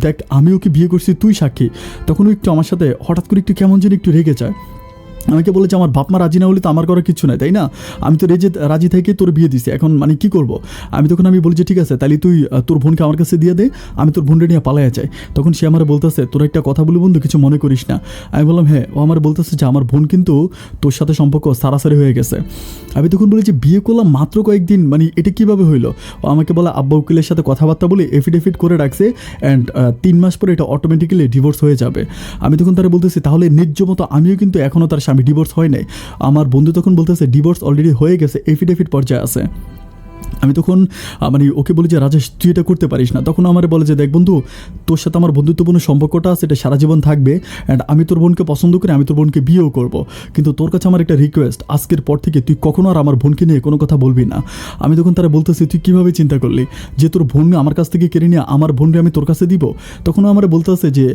দেখ আমি ওকে বিয়ে করছি, তুই সাক্ষী। তখন ও একটু আমার সাথে হঠাৎ করে একটু কেমন যেন একটু রেগে যায়। আমাকে বলেছে আমার বাপ মা রাজি না হলে তো আমার করার কিছু নাই, তাই না? আমি তো রাজি থেকে তোর বিয়ে দিছি, এখন মানে কী করবো? আমি বলি যে ঠিক আছে তাহলে তুই তোর বোনকে আমার কাছে দিয়ে দে, আমি তোর বোনটা নিয়ে পালাইয়া যাই। তখন সে আমার বলতেছে তোর একটা কথা বলি বন্ধু, কিছু মনে করিস না। আমি বললাম হ্যাঁ। ও আমার বলতেছে যে আমার বোন কিন্তু তোর সাথে সম্পর্ক সারাসারি হয়ে গেছে। আমি তখন বলি যে বিয়ে করলাম মাত্র কয়েকদিন, মানে এটা কীভাবে হইলো? ও আমাকে বলে আব্বা উকিলের সাথে কথাবার্তা বলে এফিডেভিট করে রাখছে, অ্যান্ড 3 মাস পরে এটা অটোমেটিক্যালি ডিভোর্স হয়ে যাবে। আমি তখন তারা বলতেছি তাহলে ন্যায্য মতো আমিও কিন্তু এখনও তার স্বামী, ডিভোর্স হয় নাই। আমার বন্ধু তখন বলতেছে ডিভোর্স অলরেডি হয়ে গেছে, এফিডেভিট পর্যায়ে আছে। আমি তখন মানে ওকে বলি যে রাজেশ তুই এটা করতে পারিস না। তখন আমার বলে যে দেখ বন্ধু তোর সাথে আমার বন্ধুত্বপূর্ণ সম্পর্কটা আছে, এটা সারা জীবন থাকবে, অ্যান্ড আমি তোর বোনকে পছন্দ করি, আমি তোর বোনকে বিয়েও করব। কিন্তু তোর কাছে আমার একটা রিকোয়েস্ট, আজকের পর থেকে তুই কখনো আর আমার বোনকে নিয়ে কোনো কথা বলবি না। আমি তখন তারা বলতেছি তুই কীভাবে চিন্তা করলি যে তোর বোন আমার কাছ থেকে কেড়ে নিয়ে আমার বোনকে আমি তোর কাছে দিব? তখন আমার বলতেছে যে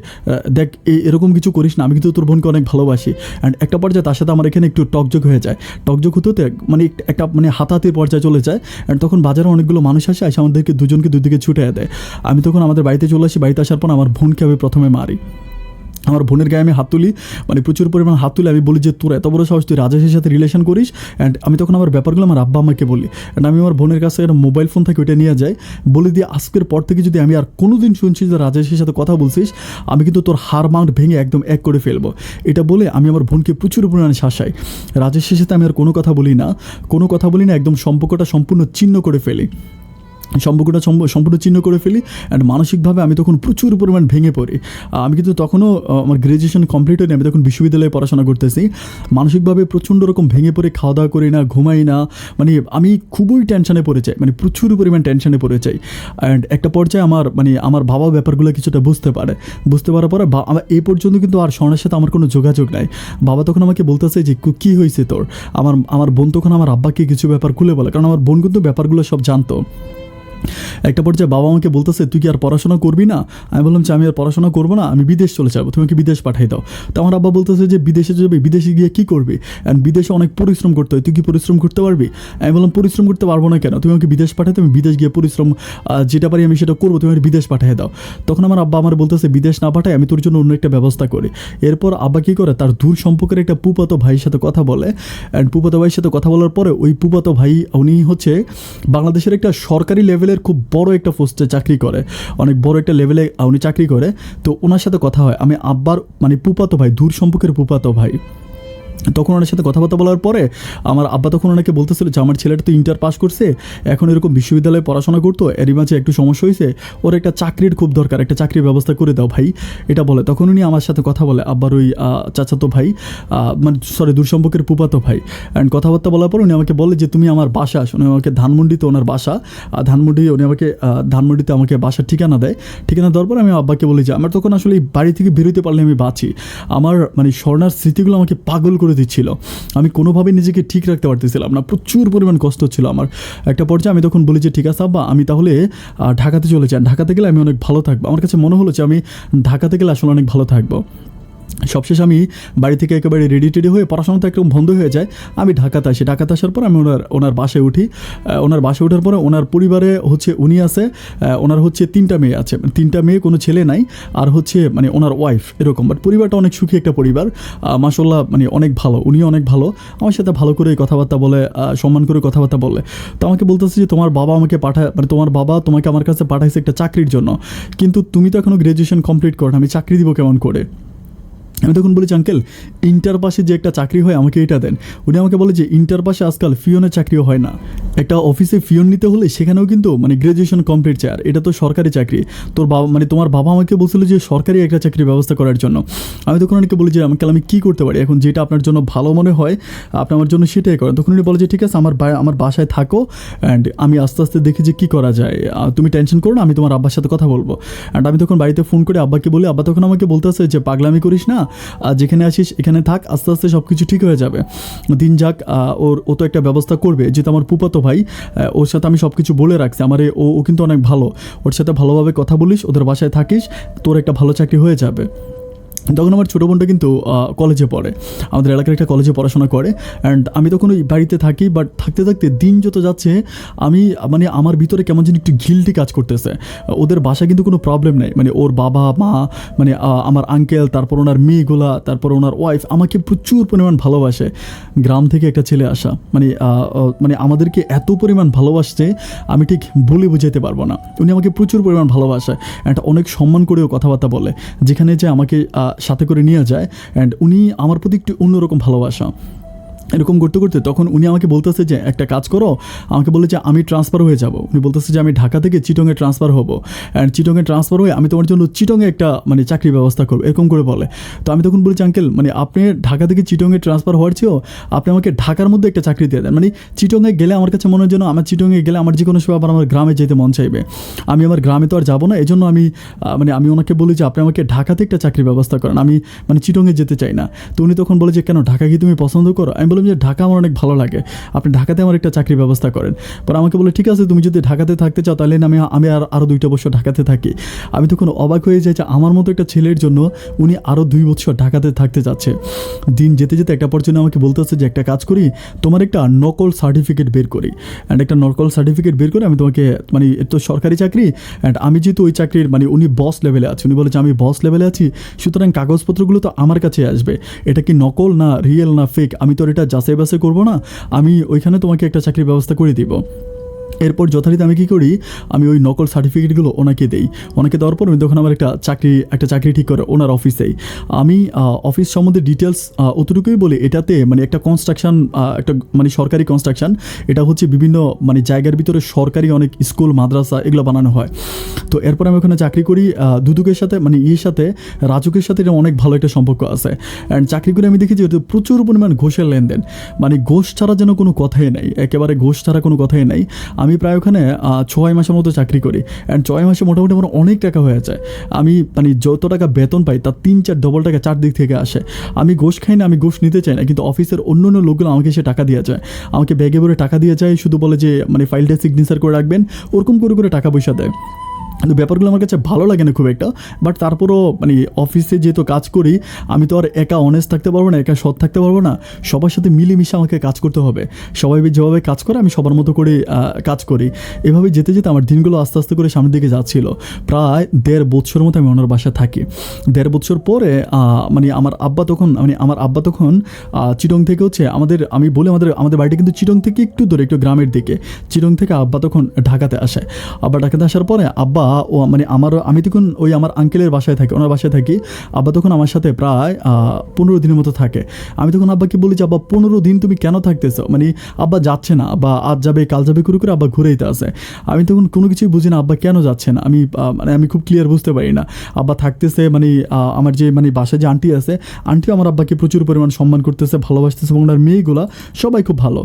দেখ এরকম কিছু করিস না, আমি কিন্তু তোর বোনকে অনেক ভালোবাসি। অ্যান্ড একটা পর্যায়ে তার সাথে আমার এখানে একটু টকযোগ হয়ে যায়। টকযোগ হতে মানে একটা মানে হাতাহাতির পর্যায়ে চলে যায়। অ্যান্ড তখন বাজারে অনেকগুলো মানুষ আসে আমাদেরকে দুজনকে দুদিকে ছুটে দেয়। আমি তখন আমাদের বাড়িতে চলে আসি। বাড়িতে আসার পর আমার বোনকে আমি প্রথমে মারি, আমার বোনের গায়ে আমি হাত তুলি, মানে প্রচুর পরিমাণ হাত তুলে আমি বলি যে তোর এত বড় সাহস তুই রাজেশের সাথে রিলেশন করিস। অ্যান্ড আমি তখন আমার ব্যাপারগুলো আমার আব্বা আমাকে বলি। অ্যান্ড আমি আমার বোনের কাছে একটা মোবাইল ফোন থাকে ওইটা নিয়ে যাই, বলে দিয়ে আজকের পর থেকে যদি আমি আর কোনো দিন শুনছি যে রাজেশের সাথে কথা বলছিস আমি কিন্তু তোর হাড় মাউন্ট ভেঙে একদম এক করে ফেলবো। এটা বলে আমি আমার বোনকে প্রচুর পরিমাণে শাসাই। রাজেশের সাথে আমি আর কোনো কথা বলি না, একদম সম্পর্কটা সম্পূর্ণ ছিন্ন করে ফেলি। সম্পূর্ণ চিহ্ন করে ফেলি। অ্যান্ড মানসিকভাবে আমি তখন প্রচুর পরিমাণ ভেঙে পড়ি। আমি কিন্তু তখনও আমার গ্র্যাজুয়েশন কমপ্লিট হয়নি, আমি তখন বিশ্ববিদ্যালয়ে পড়াশোনা করতেছি। মানসিকভাবে প্রচণ্ড রকম ভেঙে পড়ে খাওয়া দাওয়া করি না, ঘুমাই না, মানে আমি খুবই টেনশনে পড়ে যাই, মানে প্রচুর পরিমাণ টেনশনে পড়ে যাই। অ্যান্ড একটা পর্যায়ে আমার বাবা ব্যাপারগুলো কিছুটা বুঝতে পারার পরে আমার এই পর্যন্ত কিন্তু আর স্বর্ণের সাথে আমার কোনো যোগাযোগ নাই। বাবা তখন আমাকে বলতেছে যে কী হয়েছে তোর? আমার বোন তখন আমার আব্বাকে কিছু ব্যাপার খুলে বলে, কারণ আমার বোন কিন্তু ব্যাপারগুলো সব জানতো। একটা পর্যায়ে বাবা আমাকে বলতেছে তুই কি আর পড়াশোনা করবি না? আমি বললাম যে আমি আর পড়াশোনা করবো না, আমি বিদেশ চলে যাবো, তুমি আমাকে বিদেশ পাঠিয়ে দাও। তো আমার আব্বা বলতেছে যে বিদেশে যাবে, বিদেশে গিয়ে কী করবি? অ্যান্ড বিদেশে অনেক পরিশ্রম করতে হয়, তুই কি পরিশ্রম করতে পারবি? আমি বললাম পরিশ্রম করতে পারবো না কেন, তুমি আমাকে বিদেশ পাঠাতে, আমি বিদেশ গিয়ে পরিশ্রম যেটা পারি আমি সেটা করবো, তুমি আমাকে বিদেশ পাঠিয়ে দাও। তখন আমার আব্বা আমার বলতেছে বিদেশ না পাঠায় আমি তোর জন্য অন্য একটা ব্যবস্থা করি। এরপর আব্বা কী করে তার দূর সম্পর্কের একটা ফুফাতো ভাইয়ের সাথে কথা বলে। অ্যান্ড ফুফাতো ভাইয়ের সাথে কথা বলার পরে ওই ফুফাতো ভাই উনি হচ্ছে বাংলাদেশের একটা সরকারি লেভেলের খুব বড় একটা পোস্টে চাকরি করে, অনেক বড় একটা লেভেলে উনি চাকরি করে। তো ওনার সাথে কথা হয়, আমি আব্বার মানে ফুফাতো ভাই, দূর সম্পর্কের ফুফাতো ভাই। তখন ওনার সাথে কথাবার্তা বলার পরে আমার আব্বা তখন ওনাকে বলতেছিল যে আমার ছেলেটা তো ইন্টার পাস করছে, এখন এরকম বিশ্ববিদ্যালয়ে পড়াশোনা করতো, এরই মাঝে একটু সমস্যা হয়েছে, ওর একটা চাকরির খুব দরকার, একটা চাকরির ব্যবস্থা করে দাও ভাই, এটা বলে। তখন উনি আমার সাথে কথা বলে আব্বার ওই চাচাতো ভাই, মানে দূর সম্পর্কের ফুফাতো ভাই। অ্যান্ড কথাবার্তা বলার পর উনি আমাকে বলে যে তুমি আমার বাসা আস। উনি আমাকে ধানমন্ডিতে ওনার বাসা, ধানমন্ডিতে আমাকে বাসার ঠিকানা দেয়। ঠিকানা দেওয়ার পর আমি আব্বাকে বলি যে আমার তখন আসলে বাড়ি থেকে বেরোতে পারলে আমি বাঁচি। আমার মানে স্বর্ণার স্মৃতিগুলো আমাকে পাগল করে করে দিচ্ছিল। আমি কোনোভাবেই নিজেকে ঠিক রাখতে পারতেছিলাম না, প্রচুর পরিমাণ কষ্ট হচ্ছিল আমার। একটা পর্যায়ে আমি তখন বলি যে ঠিক আছে আব্বা, আমি তাহলে ঢাকাতে চলে যাই, ঢাকাতে গেলে আমি অনেক ভালো থাকবো। আমার কাছে মনে হলো যে আমি ঢাকাতে গেলে আসলে অনেক ভালো থাকবো। সবশেষ আমি বাড়ি থেকে একেবারে রেডি টেডি হয়ে, পড়াশোনা তো একদম বন্ধ হয়ে যায়, আমি ঢাকাতে আসি। ঢাকাতে আসার পর আমি ওনার বাসায় উঠি। ওনার বাসায় ওঠার পরে ওনার পরিবারে হচ্ছে উনি আছে, ওনার হচ্ছে 3টা মেয়ে আছে, 3টা মেয়ে, কোনো ছেলে নাই, আর হচ্ছে মানে ওনার ওয়াইফ এরকম। বাট পরিবারটা অনেক সুখী একটা পরিবার, মাশাআল্লাহ, মানে অনেক ভালো, উনিও অনেক ভালো, আমার সাথে ভালো করে কথাবার্তা বলে, সম্মান করে কথাবার্তা বলে। তো আমাকে বলতেছে যে তোমার বাবা আমাকে মানে তোমার বাবা তোমাকে আমার কাছে পাঠাইছে একটা চাকরির জন্য, কিন্তু তুমি তো এখনও গ্র্যাজুয়েশন কমপ্লিট করো, আমি চাকরি দিব কেমন করে? আমি তখন বলেছি আঙ্কেল, ইন্টার পাশে যে একটা চাকরি হয় আমাকে এটা দেন। উনি আমাকে বলে যে ইন্টার পাশে আজকাল ফিওনের চাকরিও হয় না, একটা অফিসে ফিওন নিতে হলে সেখানেও কিন্তু মানে গ্র্যাজুয়েশন কমপ্লিট চায়, আর এটা তো সরকারি চাকরি। তোর বাবা মানে তোমার বাবা আমাকে বলছিল যে সরকারি একটা চাকরির ব্যবস্থা করার জন্য। আমি তখন অনেকে বলি যে আঙ্কেল আমি কী করতে পারি, এখন যেটা আপনার জন্য ভালো মনে হয় আপনি আমার জন্য সেটাই করেন। তখন উনি বলে যে ঠিক আছে আমার বাসায় থাকো, অ্যান্ড আমি আস্তে আস্তে দেখি যে কী করা যায়, তুমি টেনশন করো না, আমি তোমার আব্বার সাথে কথা বলবো। অ্যান্ড আমি তখন বাড়িতে ফোন করে আব্বাকে বলি, আব্বা তখন আমাকে বলতেছে যে পাগলামি করিস না, যেখানে আসিস এখানে থাক, আস্তে আস্তে সব কিছু ঠিক হয়ে যাবে, দিন যাক, ও তো একটা ব্যবস্থা করবে, যেহেতু আমার ফুফাতো ভাই, ওর সাথে আমি সব কিছু বলে রাখছি। ও কিন্তু অনেক ভালো, ওর সাথে ভালোভাবে কথা বলিস, ওদের বাসায় থাকিস, তোর একটা ভালো চাকরি হয়ে যাবে। তখন আমার ছোটো বোনটা কিন্তু কলেজে পড়ে, আমাদের এলাকার একটা কলেজে পড়াশোনা করে। অ্যান্ড আমি তখন ওই বাড়িতে থাকি, বাট থাকতে থাকতে দিন যত যাচ্ছে আমি মানে আমার ভিতরে কেমন যেন একটু গিল্টি কাজ করতেছে। ওদের বাসায় কিন্তু কোনো প্রবলেম নেই, মানে ওর বাবা মা, মানে আমার আঙ্কেল, তারপর ওনার মেয়েগুলা, তারপর ওনার ওয়াইফ আমাকে প্রচুর পরিমাণ ভালোবাসে। গ্রাম থেকে একটা ছেলে আসা, মানে আমাদেরকে এত পরিমাণ ভালোবাসছে আমি ঠিক বলে বুঝাইতে পারবো না। উনি আমাকে প্রচুর পরিমাণ ভালোবাসে, অ্যান্ড অনেক সম্মান করেও কথাবার্তা বলে, যেখানে যে আমাকে সাথে করে নিয়ে যায়। অ্যান্ড উনি আমার প্রতি একটু অন্যরকম ভালোবাসা। এরকম করতে করতে তখন উনি আমাকে বলতেছে যে একটা কাজ করো, আমাকে বলে যে আমি ট্রান্সফার হয়ে যাব। উনি বলতেছে যে আমি ঢাকা থেকে চিটংয়ে ট্রান্সফার হব, অ্যান্ড চিটংয়ে ট্রান্সফার হয়ে আমি তোমার জন্য চিটংয়ে একটা মানে চাকরির ব্যবস্থা করবো, এরকম করে বলে। তো আমি তখন বলেছি আঙ্কেল, মানে আপনি ঢাকা থেকে চিটংয়ে ট্রান্সফার হওয়ার চেয়েও আপনি আমাকে ঢাকার মধ্যে একটা চাকরি দিয়ে দেন। মানে চিটংয়ে গেলে আমার কাছে মনে হয় যেন আমার চিটংয়ে গেলে আমার যে কোনো সময় আবার আমার গ্রামে যেতে মন চাইবে, আমি আমার গ্রামে তো আর যাবো না। এই জন্য আমি ওনাকে বলি যে আপনি আমাকে ঢাকাতে একটা চাকরির ব্যবস্থা করেন, আমি মানে চিটংয়ে যেতে চাই না। তো উনি তখন বলে যে কেন, ঢাকা কি তুমি পছন্দ করো? আমি বললাম যে ঢাকা আমার অনেক ভালো লাগে, আপনি ঢাকাতে আমার একটা চাকরির ব্যবস্থা করেন। পরে আমাকে বলে ঠিক আছে, তুমি যদি ঢাকাতে থাকতে চাও তাহলে আমি আরও 2টা বছর ঢাকাতে থাকি। আমি তখন অবাক হয়ে যাই যে আমার মতো একটা ছেলের জন্য উনি আরও 2 বছর ঢাকাতে থাকতে যাচ্ছে। দিন যেতে যেতে একটা পর্যন্ত আমাকে বলতেছে যে একটা কাজ করি, তোমার একটা নকল সার্টিফিকেট বের করি, অ্যান্ড একটা নকল সার্টিফিকেট বের করে আমি তোমাকে, মানে তো সরকারি চাকরি, অ্যান্ড আমি যেহেতু ওই চাকরির মানে উনি বস লেভেলে আছি, উনি বলে যে আমি বস লেভেলে আছি, সুতরাং কাগজপত্রগুলো তো আমার কাছে আসবে, এটা কি নকল না রিয়েল না ফেক আমি তো এটা যাচাই বাছাই করবো না, আমি ওইখানে তোমাকে একটা চাকরির ব্যবস্থা করে দিব। এরপর যথারীতি আমি কী করি, আমি ওই নকল সার্টিফিকেটগুলো ওনাকে দেই। ওনাকে দেওয়ার পর উনি তখন আমার একটা চাকরি ঠিক করে ওনার অফিসেই। আমি অফিস সম্বন্ধে ডিটেলস অতটুকুই বলি, এটাতে মানে একটা কনস্ট্রাকশন, একটা মানে সরকারি কনস্ট্রাকশন, এটা হচ্ছে বিভিন্ন মানে জায়গার ভিতরে সরকারি অনেক স্কুল মাদ্রাসা এগুলো বানানো হয়। তো এরপর আমি ওখানে চাকরি করি। দুদুকের সাথে মানে সাথে রাজুকের সাথে এটা অনেক ভালো একটা সম্পর্ক আছে। অ্যান্ড চাকরি করে আমি দেখি যে প্রচুর পরিমাণ ঘোষের লেনদেন, মানে ঘোষ ছাড়া যেন কোনো কথাই নাই, একেবারে ঘোষ ছাড়া কোনো কথাই নাই। আমি প্রায় ওখানে 6 মাসের মতো চাকরি করি, অ্যান্ড 6 মাসে মোটামুটি আমার অনেক টাকা হয়ে যায়। আমি মানে যত টাকা বেতন পাই তার 3-4 ডবল টাকা চারদিক থেকে আসে। আমি ঘোষ খাই না, আমি ঘোষ নিতে চাই না, কিন্তু অফিসের অন্য লোকগুলো আমাকে সে টাকা দিয়ে যায়, আমাকে ব্যাগে ভরে টাকা দিয়ে যায়, শুধু বলে যে মানে ফাইলটা সিগনেচার করে রাখবেন, ওরকম করে টাকা পয়সা দেয়। কিন্তু ব্যাপারগুলো আমার কাছে ভালো লাগে না খুব একটা, বাট তারপরও মানে অফিসে যেহেতু কাজ করি, আমি তো আর একা অনেস্ট থাকতে পারবো না, একা সৎ থাকতে পারবো না, সবার সাথে মিলেমিশে আমাকে কাজ করতে হবে। সবাই যেভাবে কাজ করে আমি সবার মতো করে কাজ করি। এভাবে যেতে যেতে আমার দিনগুলো আস্তে আস্তে করে সামনের দিকে যাচ্ছিল। প্রায় 1.5 বছরের মতো আমি ওনার বাসায় থাকি। 1.5 বছর পরে মানে আমার আব্বা তখন চিটং থেকে হচ্ছে আমি বলি আমাদের বাড়িটা কিন্তু চিটং থেকে একটু দূরে, একটু গ্রামের দিকে। চিটং থেকে আব্বা তখন ঢাকাতে আসে। আব্বা ঢাকাতে আসার পরে আব্বা মানে আমি তখন ওই আমার আঙ্কেলের বাসায় থাকি, ওনার বাসায় থাকি। আব্বা তখন আমার সাথে প্রায় 15 দিনের মতো থাকে। আমি তখন আব্বাকে বলি যে আব্বা 15 দিন তুমি কেন থাকতেছ? মানে আব্বা যাচ্ছে না, আব্বা আজ যাবে কাল যাবে করে আব্বা ঘুরেইতে আসে। আমি তখন কোনো কিছুই বুঝি না আব্বা কেন যাচ্ছে না, আমি খুব ক্লিয়ার বুঝতে পারি না। আব্বা থাকতেছে মানে আমার যে মানে বাসায় যে আন্টি আছে, আন্টিও আমার আব্বাকে প্রচুর পরিমাণ সম্মান করতেছে, ভালোবাসতেছে, এবং ওনার মেয়েগুলা সবাই খুব ভালো।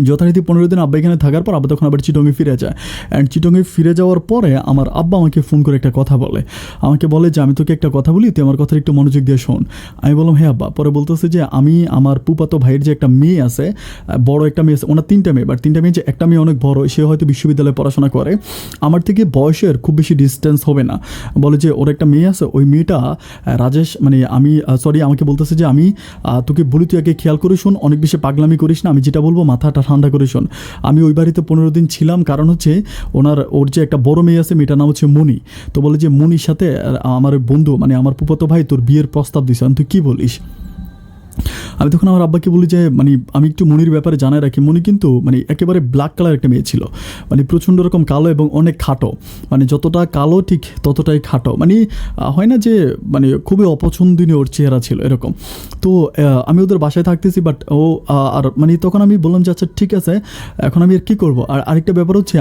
যথারীতি 15 দিন আব্বা এখানে থাকার পর আব্বা তখন আবার চিটংয়ে ফিরে যায়। অ্যান্ড চিটংয়ে ফিরে যাওয়ার পরে আমার আব্বা আমাকে ফোন করে একটা কথা বলে, আমাকে বলে যে আমি তোকে একটা কথা বলি, তুই আমার কথাটা একটু মনোযোগ দিয়ে শোন। আমি বললাম হ্যাঁ আব্বা। পরে বলতেছে যে আমি আমার ফুফাতো ভাইয়ের যে একটা মেয়ে আছে, বড় একটা মেয়ে আছে, ওনার 3টা মেয়ে, বাট 3টা মেয়ে যে একটা মেয়ে অনেক বড়, সে হয়তো বিশ্ববিদ্যালয়ে পড়াশোনা করে, আমার থেকে বয়সের খুব বেশি ডিস্টেন্স হবে না। বলে যে ওর একটা মেয়ে আছে, ওই মেয়েটা রাজেশ মানে আমি সরি আমাকে বলতেছে যে আমি তোকে বলি তুই আগে খেয়াল করে শোন, অনেক বেশি পাগলামি করিস না, আমি যেটা বলবো মাথাটা ঠান্ডা করে শোন। আমি ওই বাড়িতে 15 দিন ছিলাম, কারণ হচ্ছে ওর যে একটা বড় মেয়ে আছে, মেয়েটার নাম হচ্ছে মনি। তো বলে যে মনির সাথে আমার বন্ধু মানে আমার ফুফাতো ভাই তোর বিয়ের প্রস্তাব দিছে, তুই কী বলিস? আমি তখন আমার আব্বাকে বলি যে মানে আমি একটু মনির ব্যাপারে জানাই রাখি, মনি কিন্তু মানে একেবারে ব্ল্যাক কালার একটা মেয়ে ছিল, মানে প্রচণ্ড রকম কালো এবং অনেক খাটো, মানে যতটা কালো ঠিক ততটাই খাটো, মানে হয় না যে মানে খুবই অপছন্দনীয় ওর চেহারা ছিল এরকম। তো আমি ওদের বাসায় থাকতেছি, বাট ও আর মানে তখন আমি বললাম যে আচ্ছা ঠিক আছে, এখন আমি আর কী করবো। আর আরেকটা ব্যাপার হচ্ছে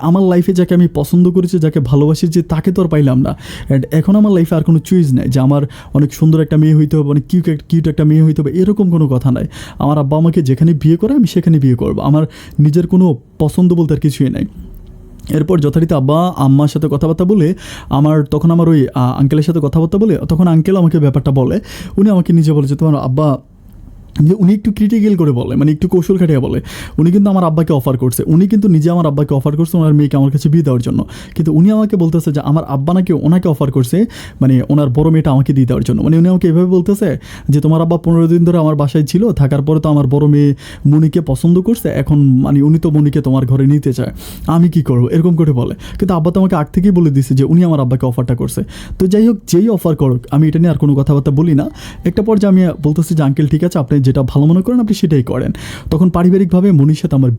আমার লাইফে যাকে আমি পছন্দ করেছি, যাকে ভালোবাসি, যে তাকে তো আর পাইলাম না। অ্যান্ড এখন আমার লাইফে আর কোনো চয়েস নেই যে আমার অনেক সুন্দর একটা মেয়ে হইতে হবে, অনেক কিউট একটা মেয়ে হইতে হবে, এরকম কোনো কথা নাই। আমার আব্বা আমাকে যেখানে বিয়ে করে আমি সেখানে বিয়ে করবো, আমার নিজের কোনো পছন্দ বলতে আর কিছুই নাই। এরপর যথারীতি আব্বা আম্মার সাথে কথাবার্তা বলে তখন আমার ওই আঙ্কেলের সাথে কথাবার্তা বলে, তখন আঙ্কেল আমাকে ব্যাপারটা বলে, উনি আমাকে নিজে বলে যে তোমার আব্বা, উনি একটু ক্রিটিক্যাল করে বলে, মানে একটু কৌশল খাটিয়ে বলে, উনি কিন্তু আমার আব্বাকে অফার করছে, উনি কিন্তু নিজে আমার আব্বাকে অফার করছে ওনার মেয়েকে আমার কাছে বিয়ে দেওয়ার জন্য, কিন্তু উনি আমাকে বলতেছে যে আমার আব্বা নাকি ওনাকে অফার করছে মানে ওনার বড় মেয়েটা আমাকে দিয়ে দেওয়ার জন্য। মানে উনি আমাকে এভাবে বলতেছে যে তোমার আব্বা 15 দিন ধরে আমার বাসায় ছিল, থাকার পরে তো আমার বড় মেয়ে মনিকে পছন্দ করছে, এখন মানে উনি তো মনিকে তোমার ঘরে নিতে চায়, আমি কি করবো, এরকম করে বলে। কিন্তু আব্বা তো আমাকে আগ থেকেই বলে দিচ্ছে যে উনি আমার আব্বাকে অফারটা করছে। তো যাই হোক, যেই অফার করুক আমি এটা নিয়ে আর কোনো কথাবার্তা বলি না। একটা পর্যায়ে আমি বলতেছি যে আঙ্কেল ঠিক আছে, আপনি যেটা ভালো মনে করেন আপনি সেটাই করেন। তখন পারিবারিকভাবে মনির সাথে আমার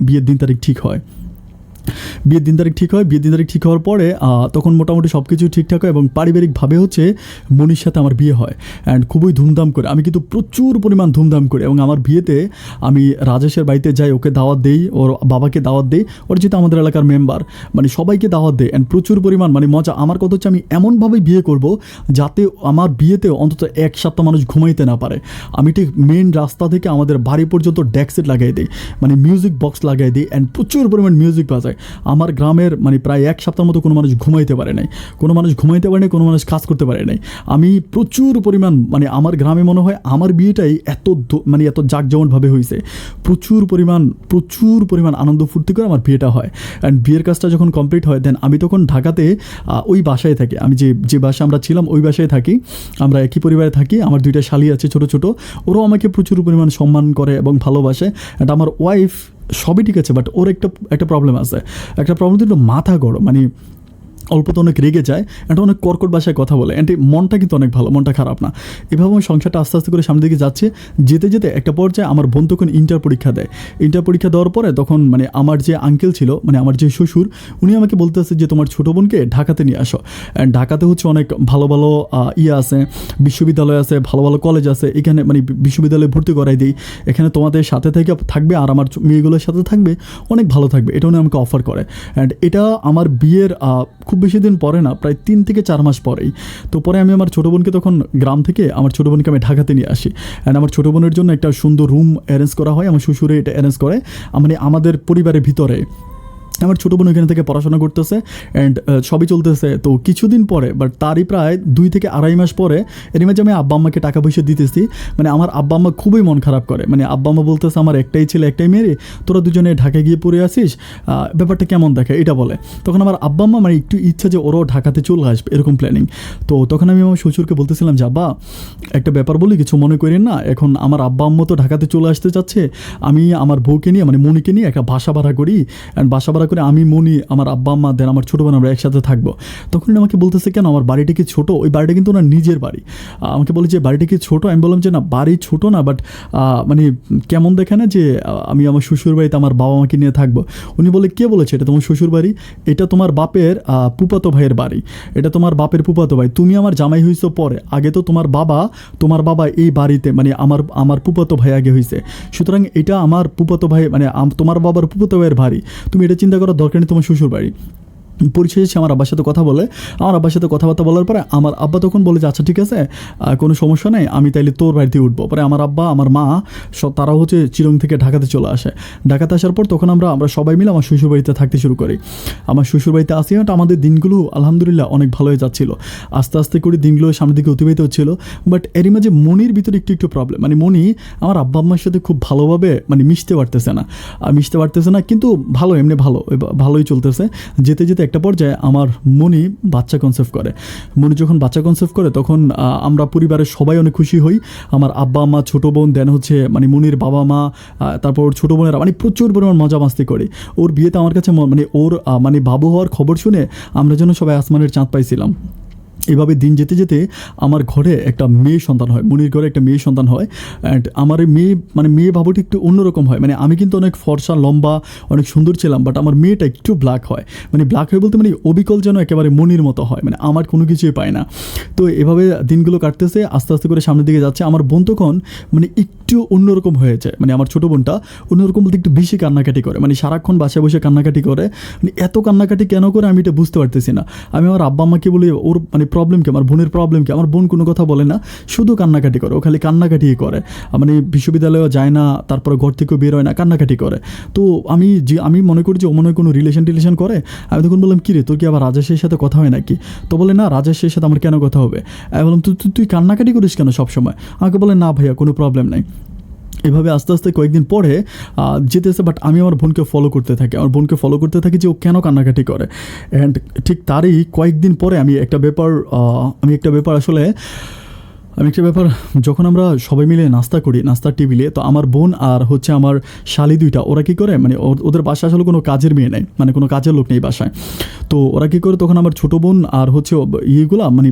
বিয়ের দিন তারিখ ঠিক হয়। বিয়ের দিন তারিখ ঠিক হওয়ার পরে তখন মোটামুটি সব কিছু ঠিকঠাক হয় এবং পারিবারিকভাবে হচ্ছে মনির সাথে আমার বিয়ে হয়। অ্যান্ড খুবই ধুমধাম করে, আমি কিন্তু প্রচুর পরিমাণ ধুমধাম করি, এবং আমার বিয়েতে আমি রাজেশের বাড়িতে যাই, ওকে দাওয়াত দেই, ওর বাবাকে দাওয়াত দেই, ওর যেহেতু আমাদের এলাকার মেম্বার, মানে সবাইকে দাওয়াত দেয়। অ্যান্ড প্রচুর পরিমাণ মানে মজা। আমার কথা হচ্ছে আমি এমনভাবে বিয়ে করব যাতে আমার বিয়েতে অন্তত 1 সপ্তাহ মানুষ ঘুমাইতে না পারে। আমি ঠিক মেন রাস্তা থেকে আমাদের বাড়ি পর্যন্ত ডেক্সেট লাগাই দিই, মানে মিউজিক বক্স লাগাই দিই, অ্যান্ড প্রচুর পরিমাণ মিউজিক বাজায়। আমার গ্রামের মানে প্রায় 1 সপ্তাহ মতো কোনো মানুষ ঘুমাইতে পারে নাই, কোনো মানুষ কাজ করতে পারে নাই। আমি প্রচুর পরিমাণ মানে আমার গ্রামে মনে হয় আমার বিয়েটাই এত জাঁকজমকভাবে হয়েছে, প্রচুর পরিমাণ আনন্দ ফুর্তি করে আমার বিয়েটা হয়। অ্যান্ড বিয়ের কাজটা যখন কমপ্লিট হয় দেন আমি তখন ঢাকাতে ওই বাসায় থাকি, আমি যে বাসায় আমরা ছিলাম ওই বাসায় থাকি, আমরা একই পরিবারে থাকি। আমার 2টা শালি আছে ছোটো ছোটো, ওরাও আমাকে প্রচুর পরিমাণ সম্মান করে এবং ভালোবাসে। অ্যান্ড আমার ওয়াইফ সবই ঠিক আছে, বাট ওর একটা প্রবলেম আছে, একটা প্রবলেম তো একটু মাথা গরম, মানে অল্পতে অনেক রেগে যায়, এটা অনেক কর্কট ভাষায় কথা বলে। অ্যান্ড মনটা কিন্তু অনেক ভালো, মনটা খারাপ না। এভাবে আমার সংসারটা আস্তে আস্তে করে সামনের দিকে যাচ্ছে। যেতে একটা পর্যায়ে আমার বোন তখন ইন্টার পরীক্ষা দেয়। ইন্টার পরীক্ষা দেওয়ার পরে তখন মানে আমার যে আঙ্কেল ছিল, মানে আমার যে শ্বশুর, উনি আমাকে বলতেছে যে তোমার ছোটো বোনকে ঢাকাতে নিয়ে আসো। অ্যান্ড ঢাকাতে হচ্ছে অনেক ভালো ভালো আছে, বিশ্ববিদ্যালয় আছে, ভালো ভালো কলেজ আছে, এখানে মানে বিশ্ববিদ্যালয়ে ভর্তি করাই দিই, এখানে তোমাদের সাথে থেকে থাকবে আর আমার মেয়েগুলোর সাথে থাকবে, অনেক ভালো থাকবে, এটা উনি আমাকে অফার করে। অ্যান্ড এটা আমার বিয়ের খুব বেশি দিন পরে না, প্রায় 3 থেকে 4 মাস পরেই। তো পরে আমি আমার ছোটো বোনকে তখন গ্রাম থেকে আমার ছোটো বোনকে আমি ঢাকাতে নিয়ে আসি। অ্যান্ড আমার ছোটো বোনের জন্য একটা সুন্দর রুম অ্যারেঞ্জ করা হয়, আমার শ্বশুরে এটা অ্যারেঞ্জ করে, মানে আমাদের পরিবারের ভিতরে। আমার ছোটো বোন ওইখানে থেকে পড়াশোনা করতেছে, অ্যান্ড সবই চলতেছে। তো কিছুদিন পরে, বাট তারই প্রায় 2 থেকে আড়াই মাস পরে, এর মাঝে আমি আব্বা আম্মাকে টাকা পয়সা দিতেছি, মানে আমার আব্বা আম্মা খুবই মন খারাপ করে। মানে আব্বা আম্মা বলতেছে আমার একটাই ছেলে একটাই মেয়ে, তোরা দুজনে ঢাকায় গিয়ে পড়ে আসিস, ব্যাপারটা কেমন দেখে এটা বলে। তখন আমার আব্বা আম্মা মানে একটু ইচ্ছা যে ওরাও ঢাকাতে চলে আসবে, এরকম প্ল্যানিং। তো তখন আমি আমার শ্বশুরকে বলতেছিলাম যে আব্বা একটা ব্যাপার বলি, কিছু মনে করেন না, এখন আমার আব্বা আম্মা তো ঢাকাতে চলে আসতে চাচ্ছে, আমি আমার বউকে নিয়ে মানে মনিকে নিয়ে একটা বাসা ভাড়া করি, অ্যান্ড বাসা ভাড়া করে আমি মনি আমার আব্বা আম্মা দেন আমার ছোটো বোন আমরা একসাথে থাকবো। তখন আমাকে বলতেছে কেন, আমার বাড়িটা কি ছোটো? ওই বাড়িটা কিন্তু ওনার নিজের বাড়ি। আমাকে বলে যে বাড়িটা কি ছোটো? আমি বললাম যে না, বাড়ি ছোটো না, বাট মানে কেমন দেখে না যে আমি আমার শ্বশুর বাড়িতে আমার বাবা মাকে নিয়ে থাকবো। উনি বলে কে বলেছে এটা তোমার শ্বশুর বাড়ি? এটা তোমার বাপের ফুফাতো ভাইয়ের বাড়ি, এটা তোমার বাপের ফুফাতো ভাই, তুমি আমার জামাই হয়েছো পরে, আগে তো তোমার বাবা এই বাড়িতে মানে আমার ফুফাতো ভাই আগে হয়েছে, সুতরাং এটা আমার ফুফাতো ভাই মানে তোমার বাবার ফুফাতো ভাইয়ের বাড়ি, তুমি এটা চিন্তা করার দরকার নেই, তোমার শ্বশুর বাড়ি। পরিচয় এসে আমার আব্বার সাথে কথা বলে, আমার আব্বার সাথে কথাবার্তা বলার পরে আমার আব্বা তখন বলে যে আচ্ছা ঠিক আছে, কোনো সমস্যা নেই, আমি তাইলে তোর বাড়িতে উঠবো। পরে আমার আব্বা আমার মা সব তারা হচ্ছে চিরং থেকে ঢাকাতে চলে আসে। ঢাকাতে আসার পর তখন আমরা সবাই মিলে আমার শ্বশুর বাড়িতে থাকতে শুরু করি। আমার শ্বশুর বাড়িতে আসি, আমাদের দিনগুলো আলহামদুলিল্লাহ অনেক ভালো হয়ে যাচ্ছিল। আস্তে আস্তে করে দিনগুলো সামনের দিকে অতিবাহিত হচ্ছিল। বাট এরই মাঝে মনির ভিতরে একটু প্রবলেম, মানে মনি আমার আব্বা আম্মার সাথে খুব ভালোভাবে মানে মিশতে পারতেছে না, কিন্তু ভালো এমনি ভালোই চলতেছে। যেতে যেতে একটা পর্যায়ে আমার মনি বাচ্চা কনসেপ্ট করে। মনি যখন বাচ্চা কনসেপ্ট করে তখন আমরা পরিবারের সবাই অনেক খুশি হই। আমার আব্বা আম্মা, ছোটো বোন, দেন হচ্ছে মানে মনির বাবা মা, তারপর ওর ছোটো বোনেরা, মানে প্রচুর পরিমাণ মজা মাস্তি করি। ওর বিয়েতে আমার কাছে মানে ওর মানে বাবু হওয়ার খবর শুনে আমরা যেন সবাই আসমানের চাঁদ পাইছিলাম। এভাবে দিন যেতে যেতে আমার ঘরে একটা মেয়ে সন্তান হয়, মনির ঘরে একটা মেয়ে সন্তান হয়। অ্যান্ড আমার এই মেয়ে ভাবটি একটু অন্যরকম হয়। মানে আমি কিন্তু অনেক ফর্সা লম্বা অনেক সুন্দর ছিলাম, বাট আমার মেয়েটা একটু ব্ল্যাক হয়। মানে ব্ল্যাক হয় বলতে মানে অবিকল যেন একেবারে মনির মতো হয়, মানে আমার কোনো কিছুই পায় না। তো এভাবে দিনগুলো কাটতেছে, আস্তে আস্তে করে সামনের দিকে যাচ্ছে। আমার বোন তখন মানে একটু অন্যরকম হয়েছে, মানে আমার ছোটো বোনটা অন্যরকম বলতে একটু বেশি কান্নাকাটি করে, মানে সারাক্ষণ বাসায় বসে কান্নাকাটি করে। মানে এত কান্নাকাটি কেন করে আমি এটা বুঝতে পারতেছি না। আমি আমার আব্বা আম্মাকে বলি ওর মানে প্রবলেম কি, আমার বোনের প্রবলেম কি। আমার বোন কোনো কথা বলে না, শুধু কান্নাকাটি করে, ও খালি কান্নাকাটিই করে। মানে বিশ্ববিদ্যালয়েও যায় না, তারপরে ঘর থেকেও বের হয় না, কান্নাকাটি করে। তো আমি মনে করি যে ও মনে হয় কোনো রিলেশন করে। আমি তখন বললাম কী রে, তোর কি আবার রাজেশের সাথে কথা হয় নাকি? তো বলে না, রাজেশের সাথে আমার কেন কথা হবে। আমি বললাম তুই কান্নাকাটি করিস কেন সবসময়? আমাকে বলে না ভাইয়া কোনো প্রবলেম নাই। এভাবে আস্তে আস্তে কয়েকদিন পরে যেতেছে, বাট আমি আমার বোনকে ফলো করতে থাকি যে ও কেন কান্নাকাটি করে। অ্যান্ড ঠিক তারই কয়েকদিন পরে আমি একটা ব্যাপার যখন আমরা সবাই মিলে নাস্তা করি, নাস্তার টেবিলে, তো আমার বোন আর হচ্ছে আমার শালি দুইটা, ওরা কী করে, মানে ওদের বাসায় আসলে কোনো কাজের মেয়ে নেই, মানে কোনো কাজের লোক নেই বাসায়। তো ওরা কী করে, তখন আমার ছোটো বোন আর হচ্ছে ইয়েগুলা মানে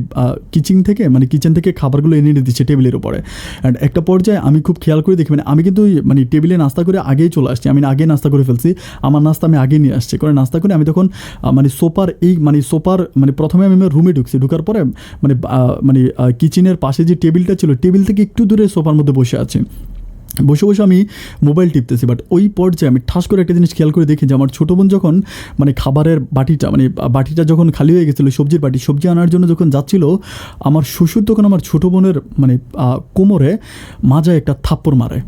কিচেন থেকে খাবারগুলো এনে দিচ্ছে টেবিলের উপরে। অ্যান্ড একটা পর্যায়ে আমি খুব খেয়াল করে দেখি, মানে আমি কিন্তু মানে টেবিলে নাস্তা করে আগেই চলে আসছি, আমি আগেই নাস্তা করে ফেলছি, আমার নাস্তা আমি আগেই নিয়ে আসছি। করে নাস্তা করে আমি তখন সোপার প্রথমে আমি আমার রুমে ঢুকার পরে কিচেনের পাশে যে টেবিলটা ছিল, টেবিল থেকে একটু দূরে সোফার মধ্যে বসে বসে আমি মোবাইল টিপতেছি। বাট ওই পর্যায়ে আমি ঠাস করে একটা জিনিস খেয়াল করে দেখি যে আমার ছোটো বোন যখন মানে খাবারের বাটিটা যখন খালি হয়ে গেছিলো, সবজি আনার জন্য যখন যাচ্ছিল, আমার শ্বশুর তখন আমার ছোটো বোনের কোমরে মাজায় একটা থাপ্পড় মারে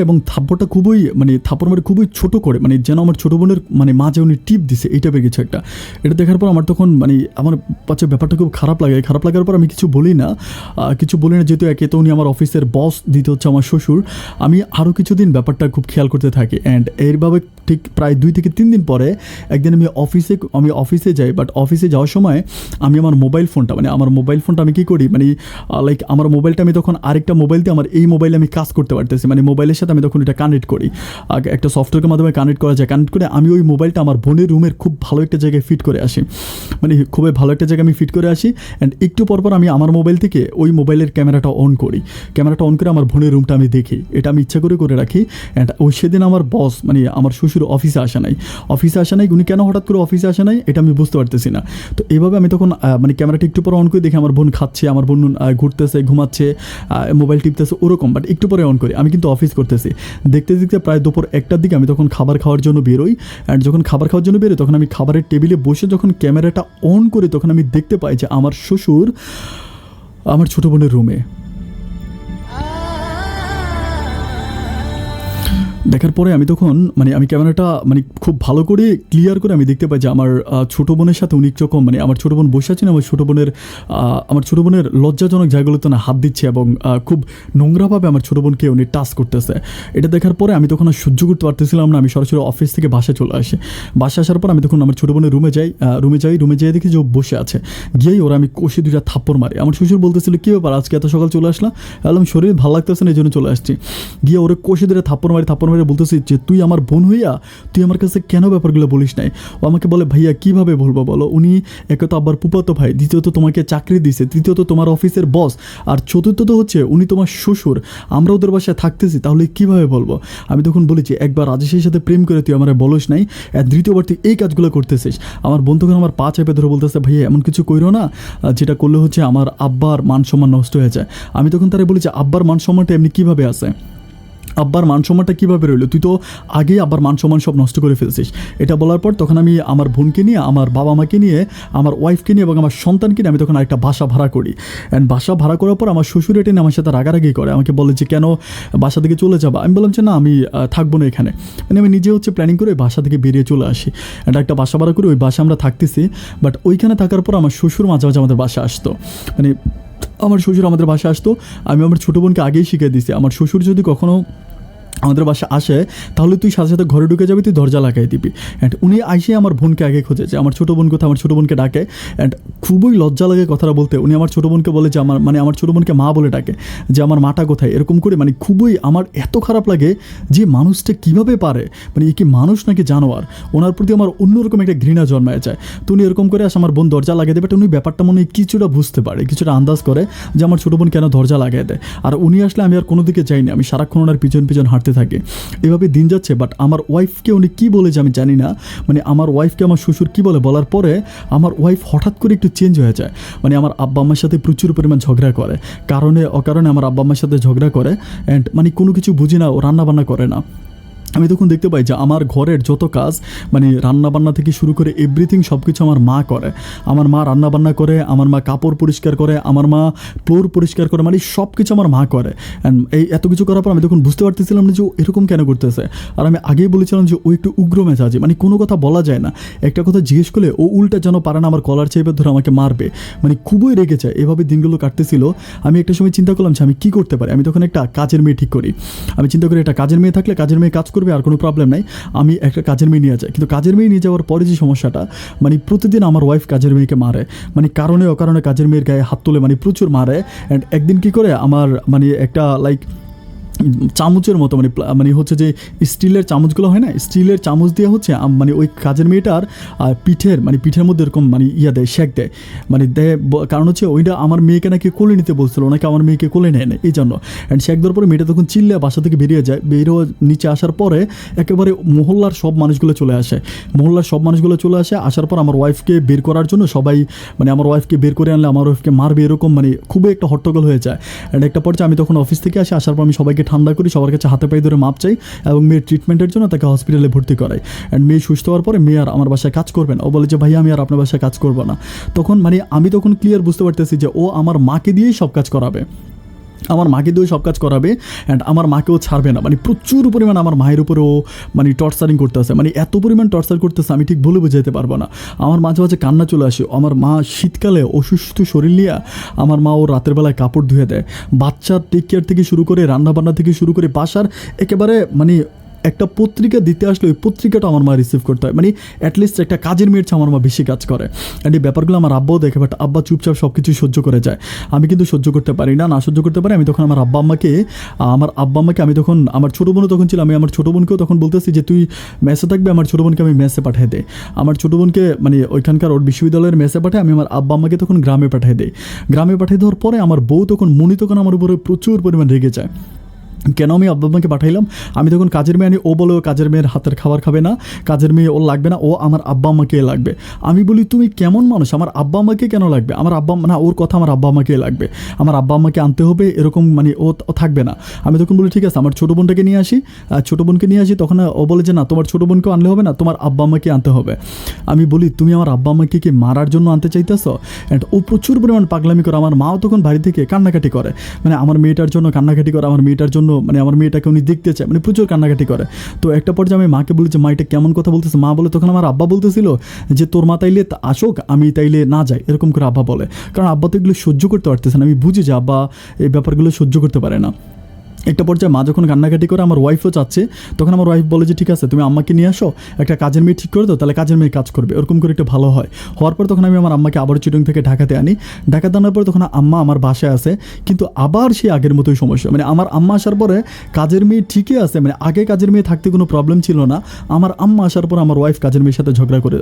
এবং থাপ্পড়টা খুবই ছোট করে, মানে যেন আমার ছোটো বোনের মাঝে উনি টিপ দিছে, এই টাইপের কিছু একটা। এটা দেখার পর আমার তখন আমার পাচ্ছে ব্যাপারটা খুব খারাপ লাগার পর আমি কিছু বলি না, যেহেতু একে তো উনি আমার অফিসের বস, দিতে হচ্ছে আমার শ্বশুর। আমি আরও কিছুদিন ব্যাপারটা খুব খেয়াল করতে থাকি। অ্যান্ড এইভাবে ঠিক প্রায় 2 থেকে 3 দিন পরে একদিন আমি অফিসে যাই। বাট অফিসে যাওয়ার সময় আমি আমার মোবাইল ফোনটা আমি কী করি, আমার মোবাইলটা আমি তখন আরেকটা মোবাইল দিয়ে আমার এই মোবাইলে আমি কাজ করতে পারতেছি, মোবাইলের সাথে আমি তখন এটা কানেক্ট করি, একটা সফটওয়্যারের মাধ্যমে কানেক্ট করা যায়। কানেক্ট করে আমি ওই মোবাইলটা আমার বোনের রুমের খুব ভালো একটা জায়গায় ফিট করে আসি, খুবই ভালো একটা জায়গায় আমি ফিট করে আসি। অ্যান্ড একটু পরপর আমি আমার মোবাইল থেকে ওই মোবাইলের ক্যামেরাটা অন করে আমার বোনের রুমটা আমি দেখি, এটা আমি ইচ্ছা করে রাখি। অ্যান্ড সেদিন আমার বস আমার শ্বশুর অফিসে আসা নাই, উনি কেন হঠাৎ করে অফিসে আসা নাই এটা আমি বুঝতে পারতেছি না। তো এইভাবে আমি তখন ক্যামেরাটা একটু পরে অন করে দেখি আমার বোন খাচ্ছে, আমার বোন ঘুরতেছে, ঘুমাচ্ছে, মোবাইল টিপতেছে, ওরকম। বাট একটু পরে অন করি, আমি কিন্তু অফিস করতেছি। দেখতে প্রায় দুপুর 1টার দিকে আমি তখন খাবার খাওয়ার জন্য বেরোই। অ্যান্ড যখন খাবার খাওয়ার জন্য বেরোই, তখন আমি খাবারের টেবিলে বসে যখন ক্যামেরাটা অন করি, তখন আমি দেখতে পাই যে আমার শ্বশুর আমার ছোটো বোনের রুমে। দেখার পরে আমি তখন আমি ক্যামেরাটা খুব ভালো করে ক্লিয়ার করে আমি দেখতে পাই যে আমার ছোটো বোনের সাথে উনি একরকম আমার ছোটো বোন বসে আছেন, আমার ছোটো বোনের লজ্জাজনক জায়গাগুলোতে না হাত দিচ্ছে এবং খুব নোংরাভাবে আমার ছোটো বোনকে উনি টাচ করতেছে। এটা দেখার পরে আমি তখন আর সহ্য করতে পারতেছিলাম না, আমি সরাসরি অফিস থেকে বাসায় চলে আসি। বাসায় আসার পর আমি তখন আমার ছোটো বোনের রুমে যাই দেখি যে ও বসে আছে। গিয়েই ওরা আমি কষে 2টা থাপ্পড় মারি। আমার শ্বশুর বলতেছিল কী ব্যাপার, আজকে এত সকাল চলে আসলাম? বললাম শরীর ভালো লাগতেছে না, এই জন্য চলে আসছি। গিয়ে ওরা কষে 2টা থাপ্পড় মারি বলতেছি যে তুই আমার বোন হইয়া তুই আমার কাছে কেন ব্যাপারগুলো বলিস নাই? ও আমাকে বলে ভাইয়া কিভাবে বলবো বলো, উনি একে তো আব্বার ফুফাতো ভাই, দ্বিতীয়ত তোমাকে চাকরি দিছে, তৃতীয়ত তোমার অফিসের বস, আর চতুর্থত হচ্ছে উনি তোমার শ্বশুর, আমরা ওদের বাসায় থাকতেছি, তাহলে কিভাবে বলবো? আমি তখন বলেছি একবার রাজেশের সাথে প্রেম করে তুই আমার বলিস নাই, দ্বিতীয়বার তুই এই কাজগুলো করতেছিস। আমার বোন তখন আমার পা চেপে ধরে বলতেছে ভাইয়া এমন কিছু কইরো না, যেটা করলে হচ্ছে আমার আব্বার মান সম্মান নষ্ট হয়ে যায়। আমি তখন তারা বলেছি আব্বার মান সম্মানটা এমনি কীভাবে আছে? আব্বার মান সম্মানটা কীভাবে রইলো, তুই তো আগেই আব্বার মান সম্মান সব নষ্ট করে ফেলছিস। এটা বলার পর তখন আমি আমার বোনকে নিয়ে, আমার বাবা মাকে নিয়ে, আমার ওয়াইফকে নিয়ে এবং আমার সন্তানকে নিয়ে আমি তখন একটা বাসা ভাড়া করি। অ্যান্ড বাসা ভাড়া করার পর আমার শ্বশুর এটা নিয়ে আমার সাথে রাগারাগি করে, আমাকে বলে যে কেন বাসা থেকে চলে যাবা। আমি বললাম যে না, আমি থাকবো না এখানে। মানে আমি নিজে হচ্ছে প্ল্যানিং করে বাসা থেকে বেরিয়ে চলে আসি। এটা একটা বাসা ভাড়া করে ওই বাসা আমরা থাকতেছি। বাট ওইখানে থাকার পর আমার শ্বশুর মাঝে মাঝে আমাদের বাসা আসতো। মানে আমার শ্বশুর আমাদের বাসা আসতো। আমি আমার ছোটো বোনকে আগেই শিখিয়ে দিছি, আমার শ্বশুর যদি কখনও আমাদের বাসা আসে তাহলে তুই সাথে সাথে ঘরে ঢুকে যাবি, তুই দরজা লাগাই দিবি। অ্যান্ড উনি আইসে আমার বোনকে আগে খোঁজেছে, আমার ছোটো বোন কোথায়, আমার ছোটো বোনকে ডাকে। অ্যান্ড খুবই লজ্জা লাগে কথাটা বলতে। উনি আমার ছোটো বোনকে বলে যে আমার ছোটো বোনকে মা বলে ডাকে, যে আমার মাটা কোথায়, এরকম করে। মানে খুবই আমার এত খারাপ লাগে যে মানুষটা কীভাবে পারে, মানে এ কি মানুষ নাকি জানোয়ার। ওনার প্রতি আমার অন্যরকম একটা ঘৃণা জন্মায় যায়। তো উনি এরকম করে আসে, আমার বোন দরজা লাগিয়ে দেবে। উনি ব্যাপারটা মনে হয় কিছুটা বুঝতে পারে, কিছুটা আন্দাজ করে যে আমার ছোটো বোন কেন দরজা লাগিয়ে দেয়। আর উনি আসলে আমি আর কোনো দিকে যাইনি, আমি সারাক্ষণ ওনার পিছন পিছন হাঁটতে থাকি। এভাবে দিন যাচ্ছে। বাট আমার ওয়াইফকে উনি কী বলে যে আমি জানি না, মানে আমার ওয়াইফকে আমার শ্বশুর কী বলে, বলার পরে আমার ওয়াইফ হঠাৎ করে একটু চেঞ্জ হয়ে যায়। মানে আমার আব্বা আম্মার সাথে প্রচুর পরিমাণ ঝগড়া করে, কারণে অকারণে আমার আব্বা আম্মার সাথে ঝগড়া করে। অ্যান্ড মানে কোনো কিছু বুঝি না, ও রান্নাবান্না করে না। আমি তখন দেখতে পাই যে আমার ঘরের যত কাজ, মানে রান্নাবান্না থেকে শুরু করে এভরিথিং সব কিছু আমার মা করে। আমার মা রান্নাবান্না করে, আমার মা কাপড় পরিষ্কার করে, আমার মা ফ্লোর পরিষ্কার করে, মানে সব কিছু আমার মা করে। অ্যান্ড এই এত কিছু করার পর আমি তখন বুঝতে পারতেছিলাম না যে ও এরকম কেন করতেছে। আর আমি আগেই বলেছিলাম যে ও একটু উগ্র মেজাজি, মানে কোনো কথা বলা যায় না। একটা কথা জিজ্ঞেস করলে ও উল্টা যেন পারে না আমার কলার চেপে ধরে আমাকে মারবে, মানে খুবই রেগে যায়। এভাবে দিনগুলো কাটতেছিল। আমি একটা সময় চিন্তা করলাম যে আমি কী করতে পারি। আমি তখন একটা কাজের মেয়ে ঠিক করি। আমি চিন্তা করি একটা কাজের মেয়ে থাকলে কাজের মেয়ে কাজ করবে, আর কোনো প্রবলেম নাই, আমি একটা কাজের মেয়ে নিয়ে যাই। কিন্তু কাজের মেয়ে নিয়ে যাওয়ার পরে যে সমস্যাটা, মানে প্রতিদিন আমার ওয়াইফ কাজের মেয়েকে মারে, মানে কারণে অকারণে কাজের মেয়ের গায়ে হাত তুলে, মানে প্রচুর মারে। অ্যান্ড একদিন কী করে আমার মানে একটা লাইক চামচের মতো, মানে হচ্ছে যে স্টিলের চামচগুলো হয় না, স্টিলের চামচ দিয়ে হচ্ছে মানে ওই কাজের মেয়েটার পিঠের মধ্যে এরকম মানে দেয়, শেক দেয়, মানে দেয়। কারণ হচ্ছে ওইটা আমার মেয়েকে নাকি কোলে নিতে বলছিল, ওনাকে আমার মেয়েকে কোলে নেয় না এই জন্য। অ্যান্ড শেক দেওয়ার পরে মেয়েটা তখন চিল্লে বাসা থেকে বেরিয়ে যায়। বেরিয়ে নিচে আসার পরে একেবারে মহল্লার সব মানুষগুলো চলে আসে। আসার পর আমার ওয়াইফকে বের করার জন্য সবাই, মানে আমার ওয়াইফকে বের করে আনলে আমার ওয়াইফকে মারবে, এরকম মানে খুবই একটা হট্টগোল হয়ে যায়। অ্যান্ড একটা পর্যায়ে আমি তখন অফিস থেকে আসার পর আমি সবাইকে ঠান্ডা করি, সবার কাছে হাতে পায়ে ধরে মাপ চাই এবং মেয়ের ট্রিটমেন্টের জন্য তাকে হসপিটালে ভর্তি করাই। অ্যান্ড মেয়ে সুস্থ হওয়ার পরে মেয়ে আর আমার বাসায় কাজ করবে না। ও বলে যে ভাই আমি আর আপনার বাসায় কাজ করবো না। তখন মানে আমি তখন ক্লিয়ার বুঝতে পারতেছি যে ও আমার মাকে দিয়েই সব কাজ করাবে, অ্যান্ড আমার মাকেও ছাড়বে না। মানে প্রচুর পরিমাণ আমার মায়ের উপরেও মানে টর্চারিং করতেছে, মানে এত পরিমাণ টর্চার করতেছে আমি ঠিক বলে বোঝাতে পারবো না। আমার মাঝে মাঝে কান্না চলে আসে। আমার মা শীতকালে অসুস্থ শরীর নিয়ে আমার মা ও রাতের বেলায় কাপড় ধুয়ে দেয়। বাচ্চার টেক কেয়ার থেকে শুরু করে, রান্নাবান্না থেকে শুরু করে, বাসার একেবারে মানে একটা পত্রিকা দিতে আসলে ওই পত্রিকাটা আমার মা রিসিভ করতে হয়। মানে অ্যাটলিস্ট একটা কাজের মেয়ের চেয়ে আমার মা বেশি কাজ করে। অ্যান্ড এই ব্যাপারগুলো আমার আব্বাও দেখে, বাট আব্বা চুপচাপ সব কিছু সহ্য করে যায়। আমি কিন্তু সহ্য করতে পারি না, সহ্য করতে পারি। আমি তখন আমার আব্বা আম্মাকে আমি তখন, আমার ছোটো বোনও তখন ছিল, আমি আমার ছোটো বোনকেও তখন বলতেছি যে তুই মেসে থাকবে, আমার ছোটো বোনকে আমি মেসে পাঠিয়ে দেয়। আমার ছোটো বোনকে মানে ওইখানকার ওর বিশ্ববিদ্যালয়ের মেসে পাঠায়, আমি আমার আব্বা আম্মাকে তখন গ্রামে পাঠিয়ে দেয়। গ্রামে পাঠিয়ে দেওয়ার পরে আমার বউ তখন তখন আমার উপরে প্রচুর পরিমাণ রেগে যায়। কেন আমি আব্বা আম্মাকে পাঠাইলাম। আমি তখন কাজের মেয়ে আনি, ও বলে ও কাজের মেয়ের হাতের খাবার খাবে না, কাজের মেয়ে ওর লাগবে না, ও আমার আব্বা আম্মাকে লাগবে। আমি বলি তুমি কেমন মানুষ, আমার আব্বা আম্মাকে কেন লাগবে, আমার আব্বা না, ওর কথা আমার আব্বা আম্মাকে লাগবে, আমার আব্বা আম্মাকে আনতে হবে, এরকম মানে ও থাকবে না। আমি তখন বলি ঠিক আছে আমার ছোটো বোনটাকে নিয়ে আসি, তখন ও বলে যে না তোমার ছোটো বোনকেও আনলে হবে না, তোমার আব্বা আম্মাকে আনতে হবে। আমি বলি তুমি আমার আব্বা আম্মাকে কি মারার জন্য আনতে চাইতেছো? অ্যান্ড ও প্রচুর পরিমাণ পাগলামি করে। আমার মাও তখন বাড়ি থেকে কান্নাকাটি করে, মানে আমার মেয়েটার জন্য কান্নাকাটি করে, আমার মেয়েটার জন্য, মানে আমার মেয়েটাকে উনি দেখতে চায়, মানে প্রচুর কান্নাকাটি করে। তো একটা পর্যায়ে আমি মাকে বলি যে মা এটা কেমন কথা বলতেছে। মা বলে তখন আমার আব্বা বলতেছিল যে তোর মা তাইলে আসুক, আমি তাইলে না যাই, এরকম করে আব্বা বলে। কারণ আব্বা তো এগুলো সহ্য করতে পারতেছে না। আমি বুঝি যে আব্বা এই ব্যাপারগুলো সহ্য করতে পারে না। একটা পর্যায়ে মা যখন কান্নাকাটি করে, আমার ওয়াইফও চাচ্ছে, তখন আমার ওয়াইফ বলে যে ঠিক আছে তুমি আম্মাকে নিয়ে আসো, একটা কাজের মেয়ে ঠিক করে দাও, তাহলে কাজের মেয়ে কাজ করবে, ওরকম করে একটু ভালো হয়। হওয়ার পর তখন আমি আমার আম্মাকে আবার চিটং থেকে ঢাকাতে আনি। ঢাকাতে আনার পর তখন আম্মা আমার বাসায় আসে, কিন্তু আবার সেই আগের মতোই সমস্যা। মানে আমার আম্মা আসার পরে কাজের মেয়ে ঠিকই আছে, মানে আগে কাজের মেয়ে থাকতে কোনো প্রবলেম ছিল না। আমার আম্মা আসার পর আমার ওয়াইফ কাজের মেয়ের সাথে ঝগড়া করে।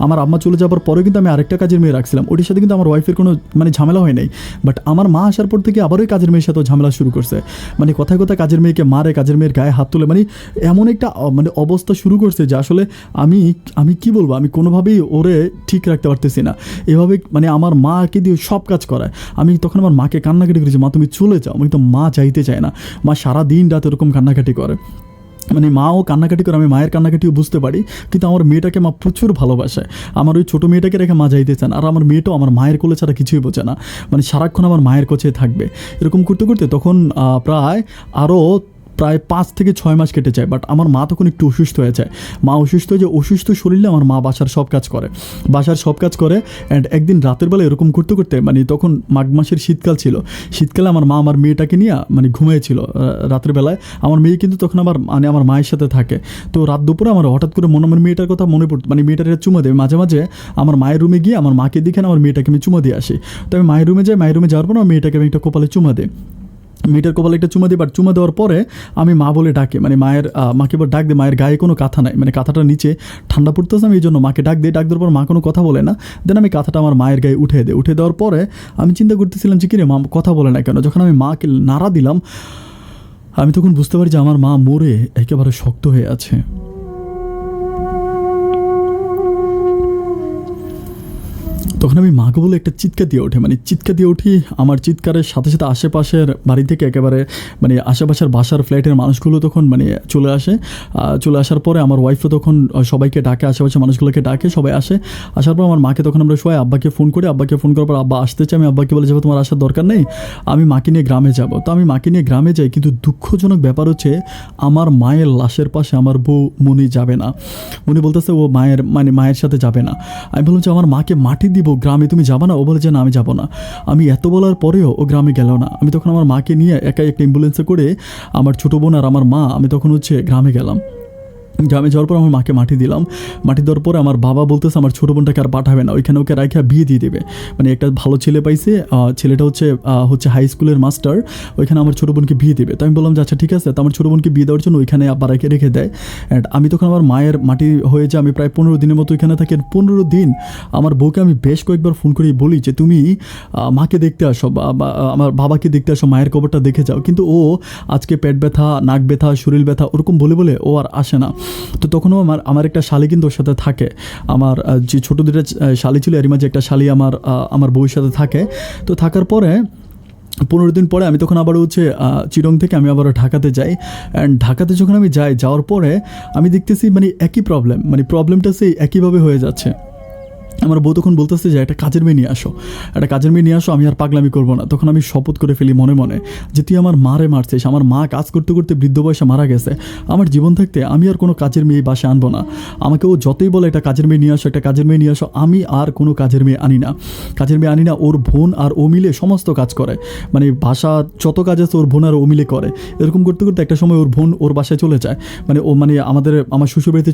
আমার আম্মা চলে যাওয়ার পরে কিন্তু আমি আরেকটা কাজের মেয়ে রাখছিলাম, ওটির সাথে কিন্তু আমার ওয়াইফের কোনো মানে ঝামেলা হয় নাই। বাট আমার মা আসার পর থেকে আবার ওই কাজের মেয়ের সাথেও ঝামেলা শুরু করছে। মানে কথায় কথায় কাজের মেয়েকে মারে, কাজের মেয়ের গায়ে হাত তুলে, মানে এমন একটা মানে অবস্থা শুরু করছে যে আসলে আমি আমি কি বলবো, আমি কোনোভাবেই ওরে ঠিক রাখতে পারতেছি না। এভাবে মানে আমার মাকে দিয়ে সব কাজ করায়। আমি তখন আমার মাকে কান্নাকাটি করেছি, মা তুমি চলে যাও। আমি তো মা চাইতে চায় না, মা সারাদিন রাত এরকম কান্নাকাটি করে। মানে মাও কান্নাকাটি করে, আমি মায়ের কান্নাকাটিও বুঝতে পারি, কিন্তু আমার মেয়েটাকে মা প্রচুর ভালোবাসে। আমার ওই ছোটো মেয়েটাকে রেখে মা যাইতে চান, আর আমার মেয়েটাও আমার মায়ের কোলে ছাড়া কিছুই বোঝে না, মানে সারাক্ষণ আমার মায়ের কাছে থাকবে। এরকম করতে করতে তখন প্রায় 5 থেকে 6 মাস কেটে যায়। বাট আমার মা তখন একটু অসুস্থ হয়ে যায়। মা অসুস্থ হয়ে যায়, অসুস্থ শরীরে আমার মা বাসার সব কাজ করে। অ্যান্ড একদিন রাতের বেলা এরকম করতে করতে, মানে তখন মাঘ মাসের শীতকাল ছিল, শীতকালে আমার মা আমার মেয়েটাকে নিয়ে মানে ঘুমিয়েছিল রাতের বেলায়। আমার মেয়ে কিন্তু তখন আমার মায়ের সাথে থাকে। তো রাত দুপুরে আমার হঠাৎ করে আমার মেয়েটার কথা মনে পড়তো, মানে মেয়েটার চুমা দেবে মাঝে মাঝে। আমার মায়ের রুমে গিয়ে আমার মাকে দেখে আমার মেয়েটাকে আমি চুমা দিয়ে আসি। তো আমি মায়ের রুমে যাই, মায়ের রুমে যাওয়ার পর আমার মেয়েটাকে আমি একটা কপালে চুমা দিই, মেয়েটার কপালে একটা চুমা দিই। বাট চুমা দেওয়ার পরে আমি মা বলে ডাকে, মানে মাকে এবার ডাক দিই, মায়ের গায়ে কোনো কাঁথা নাই, মানে কাঁথাটা নিচে ঠান্ডা পড়তেছে, আমি এই জন্য মাকে ডাক দিই। ডাক দেওয়ার পর মা কোনো কথা বলে না, দেন আমি কাঁথাটা আমার মায়ের গায়ে উঠে দেওয়ার পরে আমি চিন্তা করতেছিলাম যে কিরে মা কথা বলে না কেন। যখন আমি মাকে নাড়া দিলাম, আমি তখন বুঝতে পারি যে আমার মা মরে একেবারে শক্ত হয়ে আছে। তখন আমি মাকে বলে একটা চিৎকার দিয়ে উঠি। আমার চিৎকারের সাথে সাথে আশেপাশের বাড়ি থেকে একেবারে মানে আশেপাশের বাসার ফ্ল্যাটের মানুষগুলো তখন মানে চলে আসার পরে আমার ওয়াইফও তখন সবাইকে ডাকে, আশেপাশের মানুষগুলোকে ডাকে, সবাই আসার পর আমার মাকে তখন আমরা সবাই আব্বাকে ফোন করার পর আব্বা আসতে চাই। আমি আব্বাকে বলে যাবো তোমার আসার দরকার নেই, আমি মাকে নিয়ে গ্রামে যাব। তো আমি মাকে নিয়ে গ্রামে যাই, কিন্তু দুঃখজনক ব্যাপার হচ্ছে আমার মায়ের লাশের পাশে আমার বউ মনি যাবে না। মনি বলতেছে ও মায়ের সাথে যাবে না। আমি বললাম যে আমার মাকে মাটি দিব গ্রামে, তুমি যাবা না? ও বলে যে না আমি যাবো না। আমি এত বলার পরেও ও গ্রামে গেল না। আমি তখন আমার মাকে নিয়ে একাই একটা অ্যাম্বুলেন্সে করে আমার ছোটো বোন আর আমার মা, আমি তখন গ্রামে গেলাম। গ্রামে যাওয়ার পর আমার মাকে মাটি দিলাম। মাটি দেওয়ার পরে আমার বাবা বলতেছে আমার ছোটো বোনটাকে আর পাঠাবে না, ওইখানে ওকে রাখা বিয়ে দিয়ে দেবে। মানে একটা ভালো ছেলে পাইছে, ছেলেটা হচ্ছে হাই স্কুলের মাস্টার, ওইখানে আমার ছোটো বোনকে বিয়ে দেবে। তো আমি বললাম যে আচ্ছা ঠিক আছে। তো আমার ছোটো বোনকে বিয়ে দেওয়ার জন্য ওইখানে আব্বা রেখে দেয়। অ্যান্ড আমি তখন আমার মায়ের মাটি হয়ে যায়, আমি প্রায় 15 দিনের মতো ওইখানে থাকি। 15 দিন আমার বউকে আমি বেশ কয়েকবার ফোন করে বলি যে তুমি মাকে দেখতে আসো বা আমার বাবাকে দেখতে আসো, মায়ের কবরটা দেখে যাও। কিন্তু ও আজকে পেট ব্যথা, নাক ব্যথা, শরীর ব্যথা ওরকম বলে ও আর আসে না। তো তখনও আমার একটা শালি কিন্তু ওর সাথে থাকে। আমার যে ছোটো দুটো শালি ছিল, এর মাঝে একটা শালি আমার বউয়ের সাথে থাকে। তো থাকার পরে 15 দিন পরে আমি তখন আবার চিরং থেকে আমি আবার ঢাকাতে যাই। অ্যান্ড ঢাকাতে যখন আমি যাওয়ার পরে আমি দেখতেছি মানে একই প্রবলেম, মানে প্রবলেমটা সেই একইভাবে হয়ে যাচ্ছে। আমার বউ তখন বলতেছে যে একটা কাজের মেয়ে নিয়ে আসো, আমি আর পাগলামি করবো না। তখন আমি শপথ করে ফেলি মনে মনে যে তুই আমার মারে মারছিস, আমার মা কাজ করতে করতে বৃদ্ধ বয়সে মারা গেছে, আমার জীবন থাকতে আমি আর কোনো কাজের মেয়ে বাসে আনবো না। আমাকে ও যতই বলে একটা কাজের মেয়ে নিয়ে আসো, আমি আর কোনো কাজের মেয়ে আনি না। ওর বোন আর ও মিলে সমস্ত কাজ করে, মানে বাসা যত কাজ আছে ওর বোন আর ও মিলে করে। এরকম করতে করতে একটা সময় ওর বোন ওর বাসায় চলে যায়, মানে ও মানে আমার শ্বশুরবাড়িতে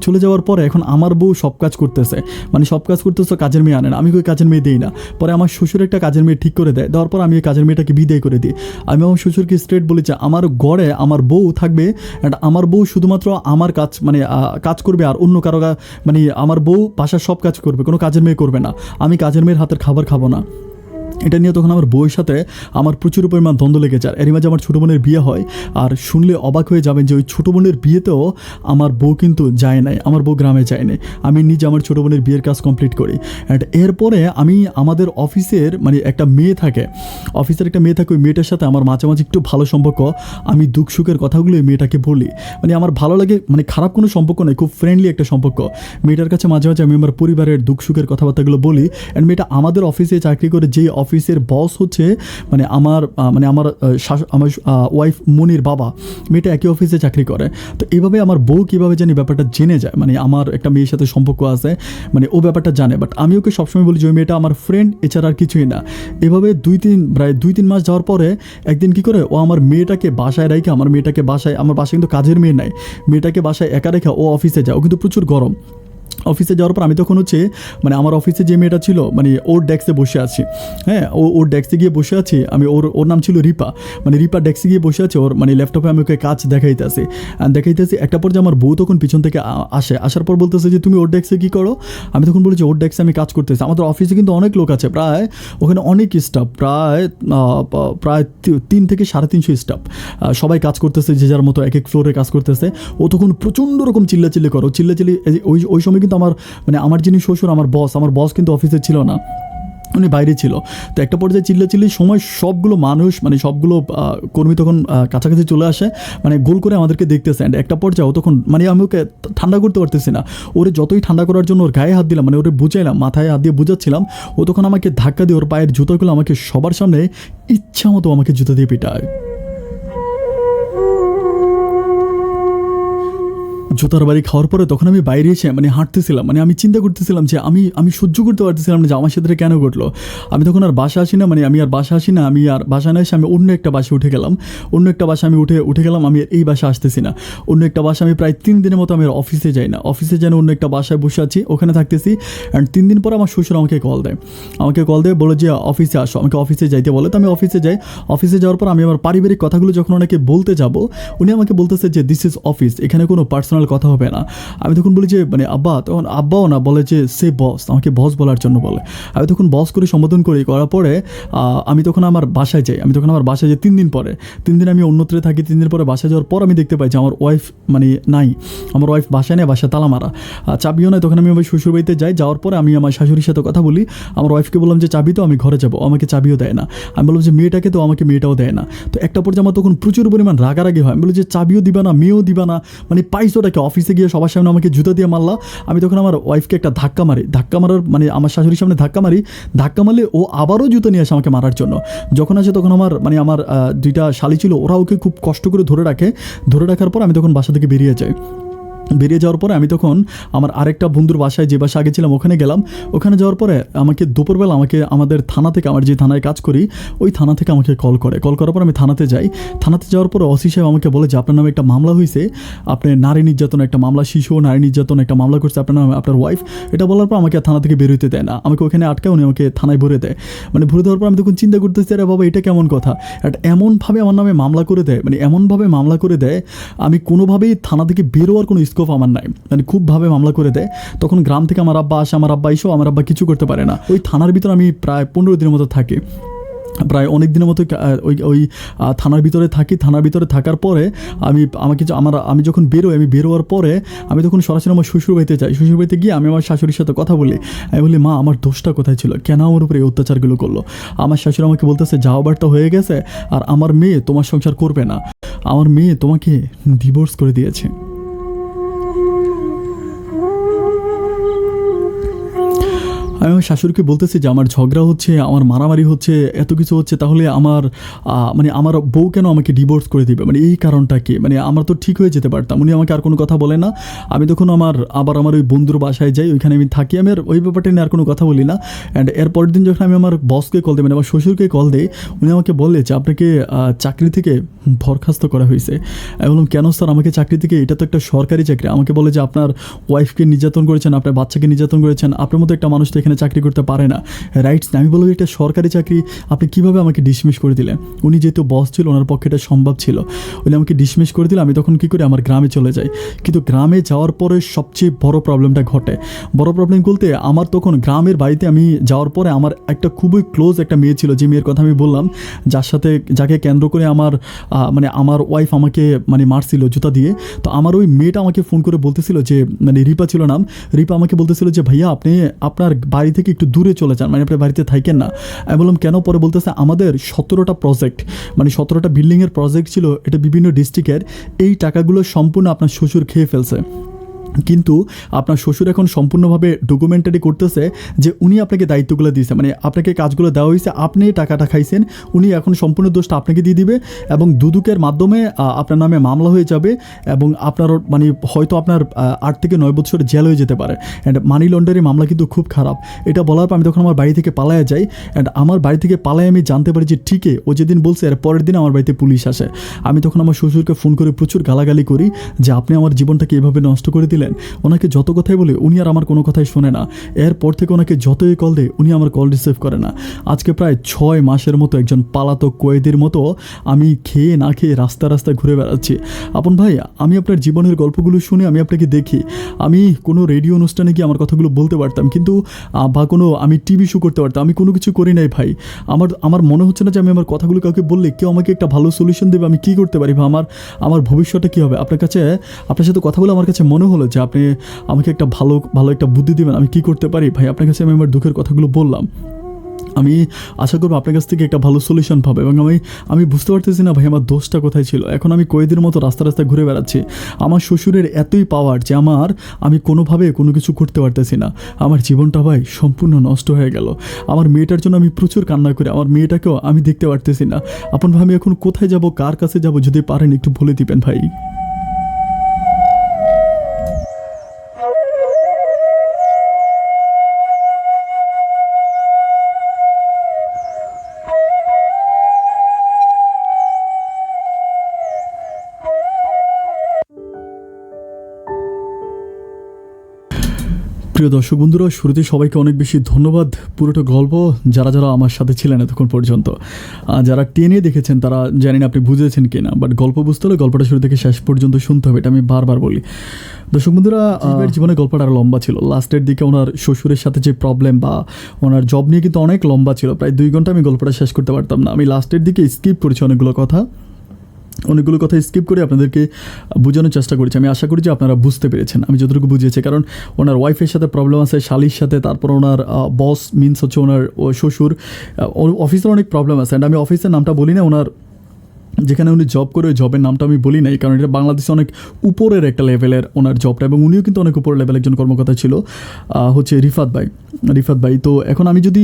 চলে যাওয়ার পরে এখন আমার বউ সব কাজ করতেছে, মানে সব কাজ করতেছো, কাজের মেয়ে আনে না। আমি ওই কাজের মেয়ে দিই না। পরে আমার শ্বশুর একটা কাজের মেয়ে ঠিক করে দেওয়ার পর আমি ওই কাজের মেয়েটাকে বিদায় করে দিই। আমি আমার শ্বশুরকে স্ট্রেট বলেছি আমার গড়ে আমার বউ থাকবে, অ্যান্ড আমার বউ শুধুমাত্র আমার কাজ মানে কাজ করবে, আর অন্য কারো মানে আমার বউ বাসার সব কাজ করবে, কোনো কাজের মেয়ে করবে না। আমি কাজের মেয়ের হাতের খাবার খাবো না। এটা নিয়ে তখন আমার বউয়ের সাথে আমার প্রচুর পরিমাণ দ্বন্দ্ব লেগে যায়। এরই মাঝে আমার ছোটো বোনের বিয়ে হয়, আর শুনলে অবাক হয়ে যাবেন যে ওই ছোটো বোনের বিয়েতেও আমার বউ কিন্তু যায় নাই, আমার বউ গ্রামে যায় নাই। আমি নিজে আমার ছোটো বোনের বিয়ের কাজ কমপ্লিট করি। অ্যান্ড এরপরে আমি আমাদের অফিসের মানে একটা মেয়ে থাকে, ওই মেয়েটার সাথে আমার মাঝামাঝি একটু ভালো সম্পর্ক। আমি দুঃখ সুখের কথাগুলো এই মেয়েটাকে বলি, মানে আমার ভালো লাগে, মানে খারাপ কোনো সম্পর্ক নয়, খুব ফ্রেন্ডলি একটা সম্পর্ক। মেয়েটার কাছে মাঝে মাঝে আমি আমার পরিবারের দুঃখ সুখের কথাবার্তাগুলো বলি। অ্যান্ড মেয়েটা আমাদের অফিসে চাকরি করে, যেই অফিসের বস হচ্ছে মানে আমার ওয়াইফ মনির বাবা, মেয়েটা একই অফিসে চাকরি করে। তো এইভাবে আমার বউ কীভাবে জানি ব্যাপারটা জেনে যায়, মানে আমার একটা মেয়ের সাথে সম্পর্ক আছে, মানে ও ব্যাপারটা জানে। বাট আমি ওকে সবসময় বলি যে ওই মেয়েটা আমার ফ্রেন্ড, এছাড়া আর কিছুই না। এভাবে প্রায় 2-3 মাস যাওয়ার পরে একদিন কী করে ও আমার মেয়েটাকে বাসায় রেখে, আমার বাসায় কিন্তু কাজের মেয়ে নাই, মেয়েটাকে বাসায় একা রেখে ও অফিসে যায়। ও কিন্তু প্রচুর গরম, অফিসে যাওয়ার পর আমি তখন হচ্ছে মানে আমার অফিসে যে মেয়েটা ছিল মানে ওর ডেস্কে বসে আছি, হ্যাঁ ওর ডেস্কে গিয়ে বসে আছি আমি, ওর নাম ছিল রিপা, মানে রিপা ডেস্কে গিয়ে বসে আছে, ওর মানে ল্যাপটপে আমি ওকে কাজ দেখাইতেছি। একটা পর্যায়ে আমার বউ তখন পিছন থেকে আসার পর বলতেছে যে তুমি ওর ডেস্কে কী করো? আমি তখন বলেছি ওর ডেস্কে আমি কাজ করতেছি। আমাদের অফিসে কিন্তু অনেক লোক আছে, প্রায় ওখানে অনেক স্টাফ, প্রায় 3 থেকে 350 স্টাফ, সবাই কাজ করতেছে যে যার মতো এক এক ফ্লোরে কাজ করতেছে। ও তখন প্রচণ্ড রকম চিল্লাচিল্লি করো, ওই সময় কিন্তু আমার যিনি শ্বশুর, আমার বস কিন্তু অফিসে ছিল না, উনি বাইরে ছিল। তো একটা পর্যায়ে চিল্লাচিল্লির সময় সবগুলো মানুষ মানে সবগুলো কর্মী তখন কাছাকাছি চলে আসে, মানে গোল করে আমাদেরকে দেখতেছে। অ্যান্ড একটা পর্যায়ে ও তখন মানে আমি ওকে ঠান্ডা করতে পারতেছি না, ওরে যতই ঠান্ডা করার জন্য ওর গায়ে হাত দিলাম, মানে ওরে বুঝাইলাম, মাথায় হাত দিয়ে বুঝাচ্ছিলাম, ও তখন আমাকে ধাক্কা দিয়ে ওর পায়ের জুতোগুলো আমাকে সবার সামনে ইচ্ছা মতো আমাকে জুতো দিয়ে পিটায়। জুতার বাড়ি খাওয়ার পরে তখন আমি বাইরে এসে মানে হাঁটতেছিলাম, মানে আমি চিন্তা করতেছিলাম যে আমি সহ্য করতে পারতেছিলাম না যে আমার সাথে কেন ঘটলো। আমি তখন আর বাসা আসি না, আমি আর বাসা না এসে আমি অন্য একটা বাসে উঠে গেলাম, আমি উঠে গেলাম, আমি এই বাসা আসতেছি না। অন্য একটা বাসা আমি প্রায় 3 দিনের মতো আমি অফিসে যাই না, অন্য একটা বাসায় বসে আছি, ওখানে থাকতেছি। অ্যান্ড 3 দিন পর আমার শ্বশুর আমাকে কল দেয়, বলে যে অফিসে আসো, আমাকে অফিসে যাইতে বলে। তো আমি অফিসে যাই। অফিসে যাওয়ার পর আমি আমার পারিবারিক কথাগুলো যখন ওনাকে বলতে যাব, উনি আমাকে বলতেছে যে দিস ইজ অফিস, এখানে কোনো পার্সোনাল কথা হবে না। আমি তখন বলি যে মানে আব্বা, তখন আব্বাও না, বলে যে সে বস, আমাকে বস বলার জন্য বলে। আমি তখন বস করে সম্বোধন করার পরে আমি তখন আমার বাসায় যাই। 3 দিন পরে, 3 দিন আমি অন্যত্রে থাকি। 3 দিন পরে বাসায় যাওয়ার পর আমি দেখতে পাই যে আমার ওয়াইফ মানে নাই, আমার ওয়াইফ বাসায় নেই, বাসায় তালা মারা, চাবিও নাই। তখন আমি আমার শ্বশুরবাড়িতে যাওয়ার পরে আমি আমার শাশুড়ির সাথে কথা বলি, আমার ওয়াইফকে বললাম যে চাবি তো, আমি ঘরে যাবো, আমাকে চাবিও দেয় না। আমি বললাম যে মেয়েটাকে, তো আমাকে মেয়েটাও দেয় না। তো একটা পর্যায়ে আমার তখন প্রচুর পরিমাণ রাগারাগি হয়। আমি বলি যে চাবিও দিবা না, মেয়েও দিবা না, মানে পাইছোটাকে, অফিসে গিয়ে সবার সামনে আমাকে জুতা দিয়ে মারলা। আমি তখন আমার ওয়াইফকে একটা ধাক্কা মারার মানে আমার শাশুড়ির সামনে ধাক্কা মারলে ও আবারও জুতো নিয়ে আসে আমাকে মারার জন্য। যখন আসে তখন আমার 2টা শালি ছিল, ওরা ওকে খুব কষ্ট করে ধরে রাখার পর আমি তখন বাসা থেকে বেরিয়ে যাওয়ার পরে আমি তখন আমার আরেকটা বন্ধুর বাসায়, যে বাসা আগে ছিলাম, ওখানে গেলাম। ওখানে যাওয়ার পরে আমাকে দুপুরবেলা আমাদের থানা থেকে, আমার যে থানায় কাজ করি ওই থানা থেকে আমাকে কল করার পর আমি থানাতে যাওয়ার পরে ওসি সাহেব আমাকে বলে যে আপনার নামে একটা মামলা হয়েছে, আপনি নারী নির্যাতন একটা মামলা, শিশু নারী নির্যাতন একটা মামলা করছে আপনার নামে, আপনার ওয়াইফ। এটা বলার পর আমাকে থানা থেকে বেরোতে দেয় না, আমাকে ওখানে আটকে উনি আমাকে থানায় ভরে দেয়। মানে ভরে দেওয়ার পর আমি তখন চিন্তা করতেছি, আরে বাবা এটা কেমন কথা, এটা এমনভাবে আমার নামে মামলা করে দেয়, আমি কোনোভাবেই থানা থেকে বেরোয়ার কোনো স্কোপ আমার নাই, মানে খুবভাবে মামলা করে দেয়। তখন গ্রাম থেকে আমার আব্বা আসে, আমার আব্বা কিছু করতে পারে না। ওই থানার ভিতর আমি প্রায় 15 দিনের মতো থাকি, প্রায় অনেক দিনের মতো ওই থানার ভিতরে থাকার পরে আমি যখন বেরোয়ার পরে আমি তখন সরাসরি আমার শ্বশুরবাড়িতে যাই। শ্বশুরবাড়িতে গিয়ে আমি আমার শাশুড়ির সাথে কথা বলি। আমি বলি, মা আমার দোষটা কোথায় ছিল, কেন আমার উপরে এই অত্যাচারগুলো করলো? আমার শাশুড়ি আমাকে বলতেছে যাও বারটা হয়ে গেছে, আর আমার মেয়ে তোমার সংসার করবে না, আমার মেয়ে তোমাকে ডিভোর্স করে দিয়েছে। আমি আমার শাশুড়িকে বলতেছি যে আমার ঝগড়া হচ্ছে, আমার মারামারি হচ্ছে, এত কিছু হচ্ছে, তাহলে আমার বউ কেন আমাকে ডিভোর্স করে দিবে, মানে এই কারণটা কি, মানে আমরা তো ঠিক হয়ে যেতে পারতাম। উনি আমাকে আর কোনো কথা বলে না। আমি তখন আমার ওই বন্ধুর বাসায় যাই, ওইখানে আমি থাকি, আমি আর ওই ব্যাপারটা নিয়ে আর কোনো কথা বলি না। অ্যান্ড এর পরের দিন যখন আমি আমার বসকে কল দিই, মানে আমার শ্বশুরকে কল দিই, উনি আমাকে বললে যে আপনাকে চাকরি থেকে বরখাস্ত করা হয়েছে। আমি বললাম কেন স্যার, আমাকে চাকরি থেকে, এটা তো একটা সরকারি চাকরি। আমাকে বলে যে আপনার ওয়াইফকে নির্যাতন করেছেন, আপনার বাচ্চাকে নির্যাতন করেছেন, আপনার মতো একটা মানুষ তো এখানে চাকরি করতে পারে না, রাইটস না। আমি বলবো এটা সরকারি চাকরি, আপনি কীভাবে আমাকে ডিসমিস করে দিলেন? উনি যেহেতু বস ছিল, ওনার পক্ষে এটা সম্ভব ছিল, উনি আমাকে ডিসমিস করে দিলে। আমি তখন কী করি, আমার গ্রামে চলে যাই। কিন্তু গ্রামে যাওয়ার পরে সবচেয়ে বড় প্রবলেমটা ঘটে। বড় প্রবলেম বলতে, আমার তখন গ্রামের বাড়িতে আমি যাওয়ার পরে আমার একটা খুবই ক্লোজ একটা মেয়ে ছিল, যে মেয়ের কথা আমি বললাম, যাকে কেন্দ্র করে আমার ওয়াইফ আমাকে মারছিল জুতা দিয়ে। তো আমার ওই মেয়েটা আমাকে ফোন করে বলতেছিল যে, রিপা ছিল নাম, রিপা আমাকে বলতেছিল যে ভাইয়া আপনি আপনার বাড়ি থেকে একটু দূরে চলে যান, আপনার বাড়িতে থাকেন না। আমি বললাম কেন? পরে বলতেছে আমাদের 17টা প্রজেক্ট, 17টা বিল্ডিংয়ের প্রজেক্ট ছিল, এটা বিভিন্ন ডিস্ট্রিক্টের, এই টাকাগুলো সম্পূর্ণ আপনার শ্বশুর খেয়ে ফেলছে। কিন্তু আপনার শ্বশুর এখন সম্পূর্ণভাবে ডকুমেন্টারি করতেছে যে উনি আপনাকে দায়িত্বগুলো দিয়েছে, আপনাকে কাজগুলো দেওয়া হয়েছে, আপনি টাকাটা খাইছেন, উনি এখন সম্পূর্ণ দোষটা আপনাকে দিয়ে দিবে এবং দুদকের মাধ্যমে আপনার নামে মামলা হয়ে যাবে এবং আপনার হয়তো আপনার 8 থেকে 9 বছর জেল হয়ে যেতে পারে। অ্যান্ড মানি লন্ডারিং মামলা কিন্তু খুব খারাপ। এটা বলার পর আমি তখন আমার বাড়ি থেকে পালায়া যাই। অ্যান্ড আমার বাড়ি থেকে পালায় আমি জানতে পারি যে ঠিকই ও যেদিন বলছে এর পরের দিন আমার বাড়িতে পুলিশ আসে। আমি তখন আমার শ্বশুরকে ফোন করে প্রচুর গালাগালি করি যে আপনি আমার জীবনটাকে এভাবে নষ্ট করে দিলেন, ছিলেন, ওনাকে যত কথাই বলে উনি আর আমার কোনো কথাই শোনে না। এরপর থেকে ওনাকে যতই কল দেয় উনি আমার কল রিসিভ করে না। আজকে প্রায় 6 মাসের মতো একজন পালাতক কয়েদির মতো আমি খেয়ে না খেয়ে রাস্তায় ঘুরে বেড়াচ্ছি। আপন ভাই, আমি আপনার জীবনের গল্পগুলো শুনে আমি আপনাকে দেখি। আমি কোনো রেডিও অনুষ্ঠানে গিয়ে আমার কথাগুলো বলতে পারতাম, কিন্তু বা কোনো আমি টিভি শো করতে পারতাম, আমি কোনো কিছু করি নাই ভাই। আমার মনে হচ্ছে না যে আমি আমার কথাগুলো কাউকে বললে কেউ আমাকে একটা ভালো সলিউশন দেবে। আমি কী করতে পারি বা আমার ভবিষ্যতে কী হবে? আপনার সাথে কথা বলে আমার কাছে মনে হলো যে আপনি আমাকে একটা ভালো একটা বুদ্ধি দেবেন। আমি কী করতে পারি ভাই? আপনার কাছে আমি আমার দুঃখের কথাগুলো বললাম। আমি আশা করবো আপনার কাছ থেকে একটা ভালো সলিউশন পাবে, এবং আমি বুঝতে পারতেছি না ভাই আমার দোষটা কোথায় ছিল। এখন আমি কয়েদির মতো রাস্তায় ঘুরে বেড়াচ্ছি। আমার শ্বশুরের এতই পাওয়ার যে আমি কোনোভাবে কোনো কিছু করতে পারতেছি না। আমার জীবনটা ভাই সম্পূর্ণ নষ্ট হয়ে গেল। আমার মেয়েটার জন্য আমি প্রচুর কান্না করি, আমার মেয়েটাকেও আমি দেখতে পারতেছি না। আপন ভাই, আমি এখন কোথায় যাব, কার কাছে যাব, যদি পারেন একটু বলে দিবেন ভাই। প্রিয় দর্শক বন্ধুরা, শুরুতে সবাইকে অনেক বেশি ধন্যবাদ। পুরোটা গল্প যারা আমার সাথে ছিলেন এতক্ষণ পর্যন্ত, যারা টেনে দেখেছেন তারা জানি না আপনি বুঝেছেন কিনা, বাট গল্প বুঝতে হলে গল্পটা শুরু থেকে শেষ পর্যন্ত শুনতে হবে, এটা আমি বারবার বলি। দর্শক বন্ধুরা, আমার জীবনে গল্পটা আরও লম্বা ছিল। লাস্টের দিকে ওনার শ্বশুরের সাথে যে প্রবলেম বা ওনার জব নিয়ে কিন্তু অনেক লম্বা ছিল, প্রায় 2 ঘন্টা আমি গল্পটা শেষ করতে পারতাম না। আমি লাস্টের দিকে স্কিপ করেছি অনেকগুলো কথা স্কিপ করে আপনাদেরকে বোঝানোর চেষ্টা করেছি। আমি আশা করি যে আপনারা বুঝতে পেরেছেন আমি যতটুকু বুঝিয়েছি। কারণ ওনার ওয়াইফের সাথে প্রবলেম আছে, শালির সাথে, তারপর ওনার বস মিনস হচ্ছে ওনার শ্বশুর, অফিসের অনেক প্রবলেম আছে। অ্যান্ড আমি অফিসের নামটা বলি না, ওনার যেখানে উনি জব করে ওই জবের নামটা আমি বলি নাই, কারণ এটা বাংলাদেশে অনেক উপরের একটা লেভেলের ওনার জবটা, এবং উনিও কিন্তু অনেক উপরের লেভেলের একজন কর্মকর্তা ছিল, হচ্ছে রিফাত ভাই। তো এখন আমি যদি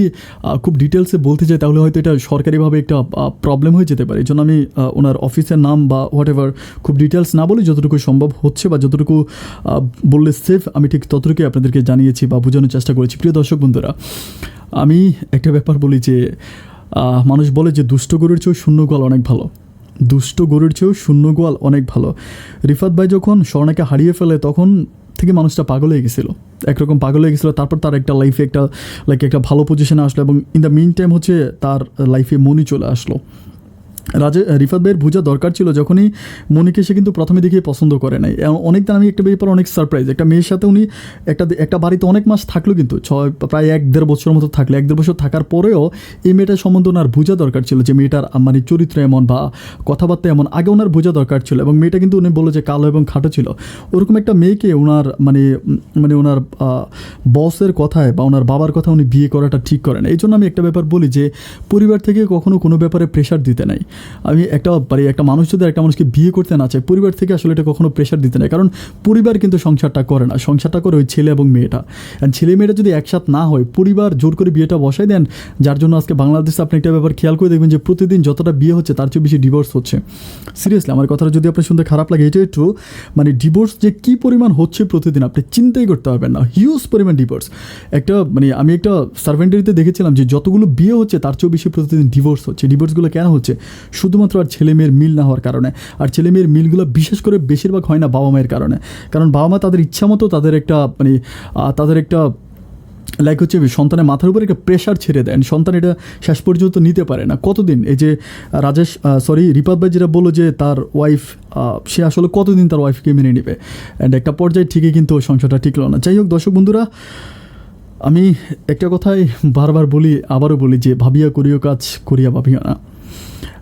খুব ডিটেলসে বলতে চাই তাহলে হয়তো এটা সরকারিভাবে একটা প্রবলেম হয়ে যেতে পারে। এই জন্য আমি ওনার অফিসের নাম বা হোয়াট এভার খুব ডিটেলস না বলি, যতটুকু সম্ভব হচ্ছে বা যতটুকু বললে সেফ আমি ঠিক ততটুকুই আপনাদেরকে জানিয়েছি বা বোঝানোর চেষ্টা করেছি। প্রিয় দর্শক বন্ধুরা, আমি একটা ব্যাপার বলি যে মানুষ বলে যে দুষ্ট গরুর চেয়েও শূন্য গোয়াল অনেক ভালো। শূন্য গোয়াল অনেক ভালো। রিফাত ভাই যখন স্বর্ণাকে হারিয়ে ফেলে তখন থেকে মানুষটা পাগল হয়ে গেছিলো, একরকম পাগল হয়ে গেছিলো। তারপর তার একটা লাইফে একটা ভালো পজিশনে আসলো, এবং ইন দ্য মিন টাইম হচ্ছে তার লাইফে মনি চলে আসলো। রিফাত ভাইয়ের বোঝা দরকার ছিল যখনই মনিকে সে কিন্তু প্রথমে দেখেই পছন্দ করে নাই। অনেক দিন আমি একটা ব্যাপার অনেক সারপ্রাইজ, একটা মেয়ের সাথে উনি একটা বাড়িতে অনেক মাস থাকলো, কিন্তু প্রায় 1-1.5 বছর মতো থাকলো। 1-1.5 বছর থাকার পরেও এই মেয়েটার সম্বন্ধে ওনার বোঝা দরকার ছিল যে মেয়েটার মানে চরিত্র এমন বা কথাবার্তা এমন, আগে ওনার বোঝা দরকার ছিল। এবং মেয়েটা কিন্তু উনি বললো যে কালো এবং খাটো ছিল। ওরকম একটা মেয়েকে ওনার মানে ওনার বসের কথায় বা ওনার বাবার কথা উনি বিয়ে করাটা ঠিক করে না। এই জন্য আমি একটা ব্যাপার বলি যে পরিবার থেকে কখনো কোনো ব্যাপারে প্রেশার দিতে নাই। আমি একটা মানুষ যদি একটা মানুষকে বিয়ে করতে না চায়, পরিবার থেকে আসলে এটা কখনো প্রেশার দিতে নেই। কারণ পরিবার কিন্তু সংসারটা করে না, সংসারটা করে ওই ছেলে এবং মেয়েটা। অ্যান্ড ছেলে মেয়েটা যদি একসাথ না হয়, পরিবার জোর করে বিয়েটা বসাই দেন, যার জন্য আজকে বাংলাদেশে আপনি একটা ব্যাপার খেয়াল করে দেখবেন যে প্রতিদিন যতটা বিয়ে হচ্ছে তার চেয়ে বেশি ডিভোর্স হচ্ছে। সিরিয়াসলি, আমার কথাটা যদি আপনার শুনতে খারাপ লাগে, এটাই ট্রু। মানে ডিভোর্স যে কী পরিমাণ হচ্ছে প্রতিদিন আপনি চিন্তাই করতে পারবেন না, হিউজ পরিমাণ ডিভোর্স। আমি একটা সার্ভেন্টারিতে দেখেছিলাম যে যতগুলো বিয়ে হচ্ছে তার চেয়েও বেশি প্রতিদিন ডিভোর্স হচ্ছে। ডিভোর্সগুলো কেন হচ্ছে? শুধুমাত্র আর ছেলে মেয়ের মিল না হওয়ার কারণে। আর ছেলে মেয়ের মিলগুলো বিশেষ করে বেশিরভাগ হয় না বাবা মায়ের কারণে। কারণ বাবা মা তাদের ইচ্ছা মতো তাদের একটা হচ্ছে সন্তানের মাথার উপর একটা প্রেশার ছেড়ে দেন, সন্তান এটা শেষ পর্যন্ত নিতে পারে না। কতদিন এই যে রিপাত ভাই যেটা বললো যে তার ওয়াইফ, সে আসলে কতদিন তার ওয়াইফকে মেনে নেবে? অ্যান্ড একটা পর্যায়ে ঠিকই কিন্তু সংসারটা টিকলো না। যাই হোক দর্শক বন্ধুরা, আমি একটা কথাই বারবার বলি, আবারও বলি যে ভাবিয়া করিও কাজ, করিয়া ভাবিও না।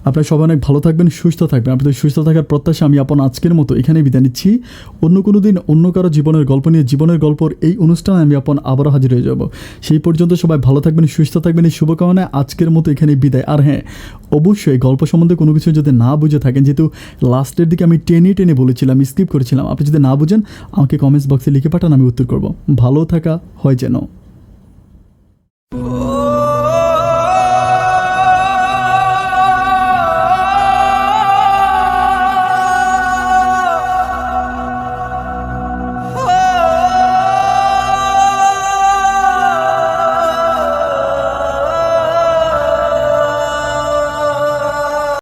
আপনারা সবাই অনেক ভালো থাকবেন, সুস্থ থাকবেন। আপনাদের সুস্থ থাকার প্রত্যাশা আমি আজকের মতো এখানেই বিদায় নিচ্ছি। অন্য কোনো দিন অন্য কারো জীবনের গল্প নিয়ে, জীবনের গল্পর এই অনুষ্ঠানে আমি আবারও হাজির হয়ে যাব। সেই পর্যন্ত সবাই ভালো থাকবেন, সুস্থ থাকবেন, এই শুভকামনায় আজকের মতো এখানেই বিদায়। আর হ্যাঁ, অবশ্যই গল্প সম্বন্ধে কোনো কিছু যদি না বুঝে থাকেন, যেহেতু লাস্টের দিকে আমি টেনে বলেছিলাম, স্কিপ করেছিলাম, আপনি যদি না বুঝেন আমাকে কমেন্টস বক্সে লিখে পাঠান, আমি উত্তর করব। ভালো থাকা হয় যেন।